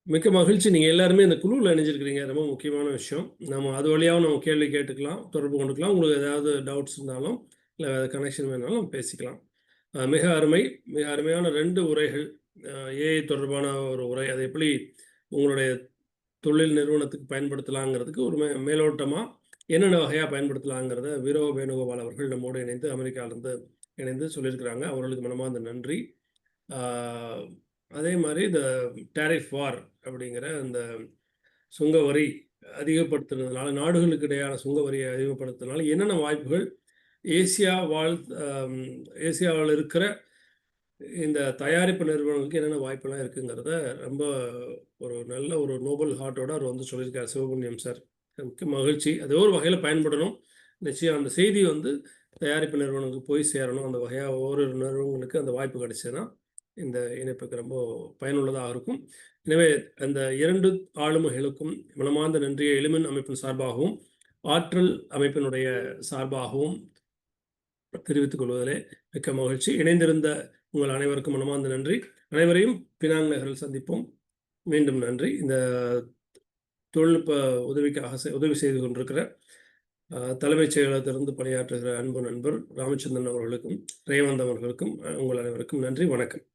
மிக்க மகிழ்ச்சி. நீங்கள் எல்லாருமே இந்த குழுவில் இணைஞ்சிருக்கிறீங்க, ரொம்ப முக்கியமான விஷயம். நம்ம அது வழியாகவும் நம்ம கேள்வி கேட்டுக்கலாம், தொடர்பு கொண்டுக்கலாம். உங்களுக்கு ஏதாவது டவுட்ஸ் இருந்தாலும் இல்லை ஏதாவது கனெக்ஷன் வேணாலும் நம்ம பேசிக்கலாம். மிக அருமையான 2 உரைகள். ஏஐ தொடர்பான ஒரு உரை, அதை எப்படி உங்களுடைய தொழில் நிறுவனத்துக்கு பயன்படுத்தலாங்கிறதுக்கு ஒரு மேலோட்டமாக என்னென்ன வகையாக பயன்படுத்தலாங்கிறத வீரோ வேணுகோபால் அவர்கள் நம்மோடு இணைந்து அமெரிக்காவிலேருந்து இணைந்து சொல்லியிருக்கிறாங்க. அவர்களுக்கு மனமார்ந்த நன்றி. அதே மாதிரி இந்த டேரிஃப் வார் அப்படிங்கிற இந்த சுங்க வரி அதிகப்படுத்துனதுனால, நாடுகளுக்கு இடையான சுங்க வரியை அதிகப்படுத்துறதுனால என்னென்ன வாய்ப்புகள் ஏசியாவில் இருக்கிற இந்த தயாரிப்பு நிறுவனங்களுக்கு என்னென்ன வாய்ப்பெல்லாம் இருக்குங்கிறத ரொம்ப ஒரு நல்ல ஒரு நோபல் ஹார்ட்டோட அவர் வந்து சொல்லியிருக்கார் சிவபுண்ணியம் சார். மிக்க மகிழ்ச்சி. அது ஒரு வகையில் பயன்படணும். நிச்சயம் அந்த செய்தி வந்து தயாரிப்பு நிறுவனங்களுக்கு போய் சேரணும். அந்த வகையாக ஒவ்வொரு நிறுவனங்களுக்கு அந்த வாய்ப்பு கிடைச்சதுன்னா இந்த இணைப்புக்கு ரொம்ப பயனுள்ளதாக இருக்கும். எனவே அந்த 2 ஆளுமைகளுக்கும் மனமார்ந்த நன்றியை எலிமெண்ட் அமைப்பின் சார்பாகவும் ஆற்றல் அமைப்பினுடைய சார்பாகவும் தெரிவித்துக் கொள்வதிலே மிக்க மகிழ்ச்சி. இணைந்திருந்த உங்கள் அனைவருக்கும் மனமார்ந்த நன்றி. அனைவரையும் பினாங் நகரில் சந்திப்போம். மீண்டும் நன்றி. இந்த தொழில்நுட்ப உதவி செய்து கொண்டிருக்கிற தலைமைச் செயலகத்திலிருந்து பணியாற்றுகிற அன்பு நண்பர் ராமச்சந்திரன் அவர்களுக்கும், ரேவந்த் அவர்களுக்கும் உங்கள் அனைவருக்கும் நன்றி. வணக்கம்.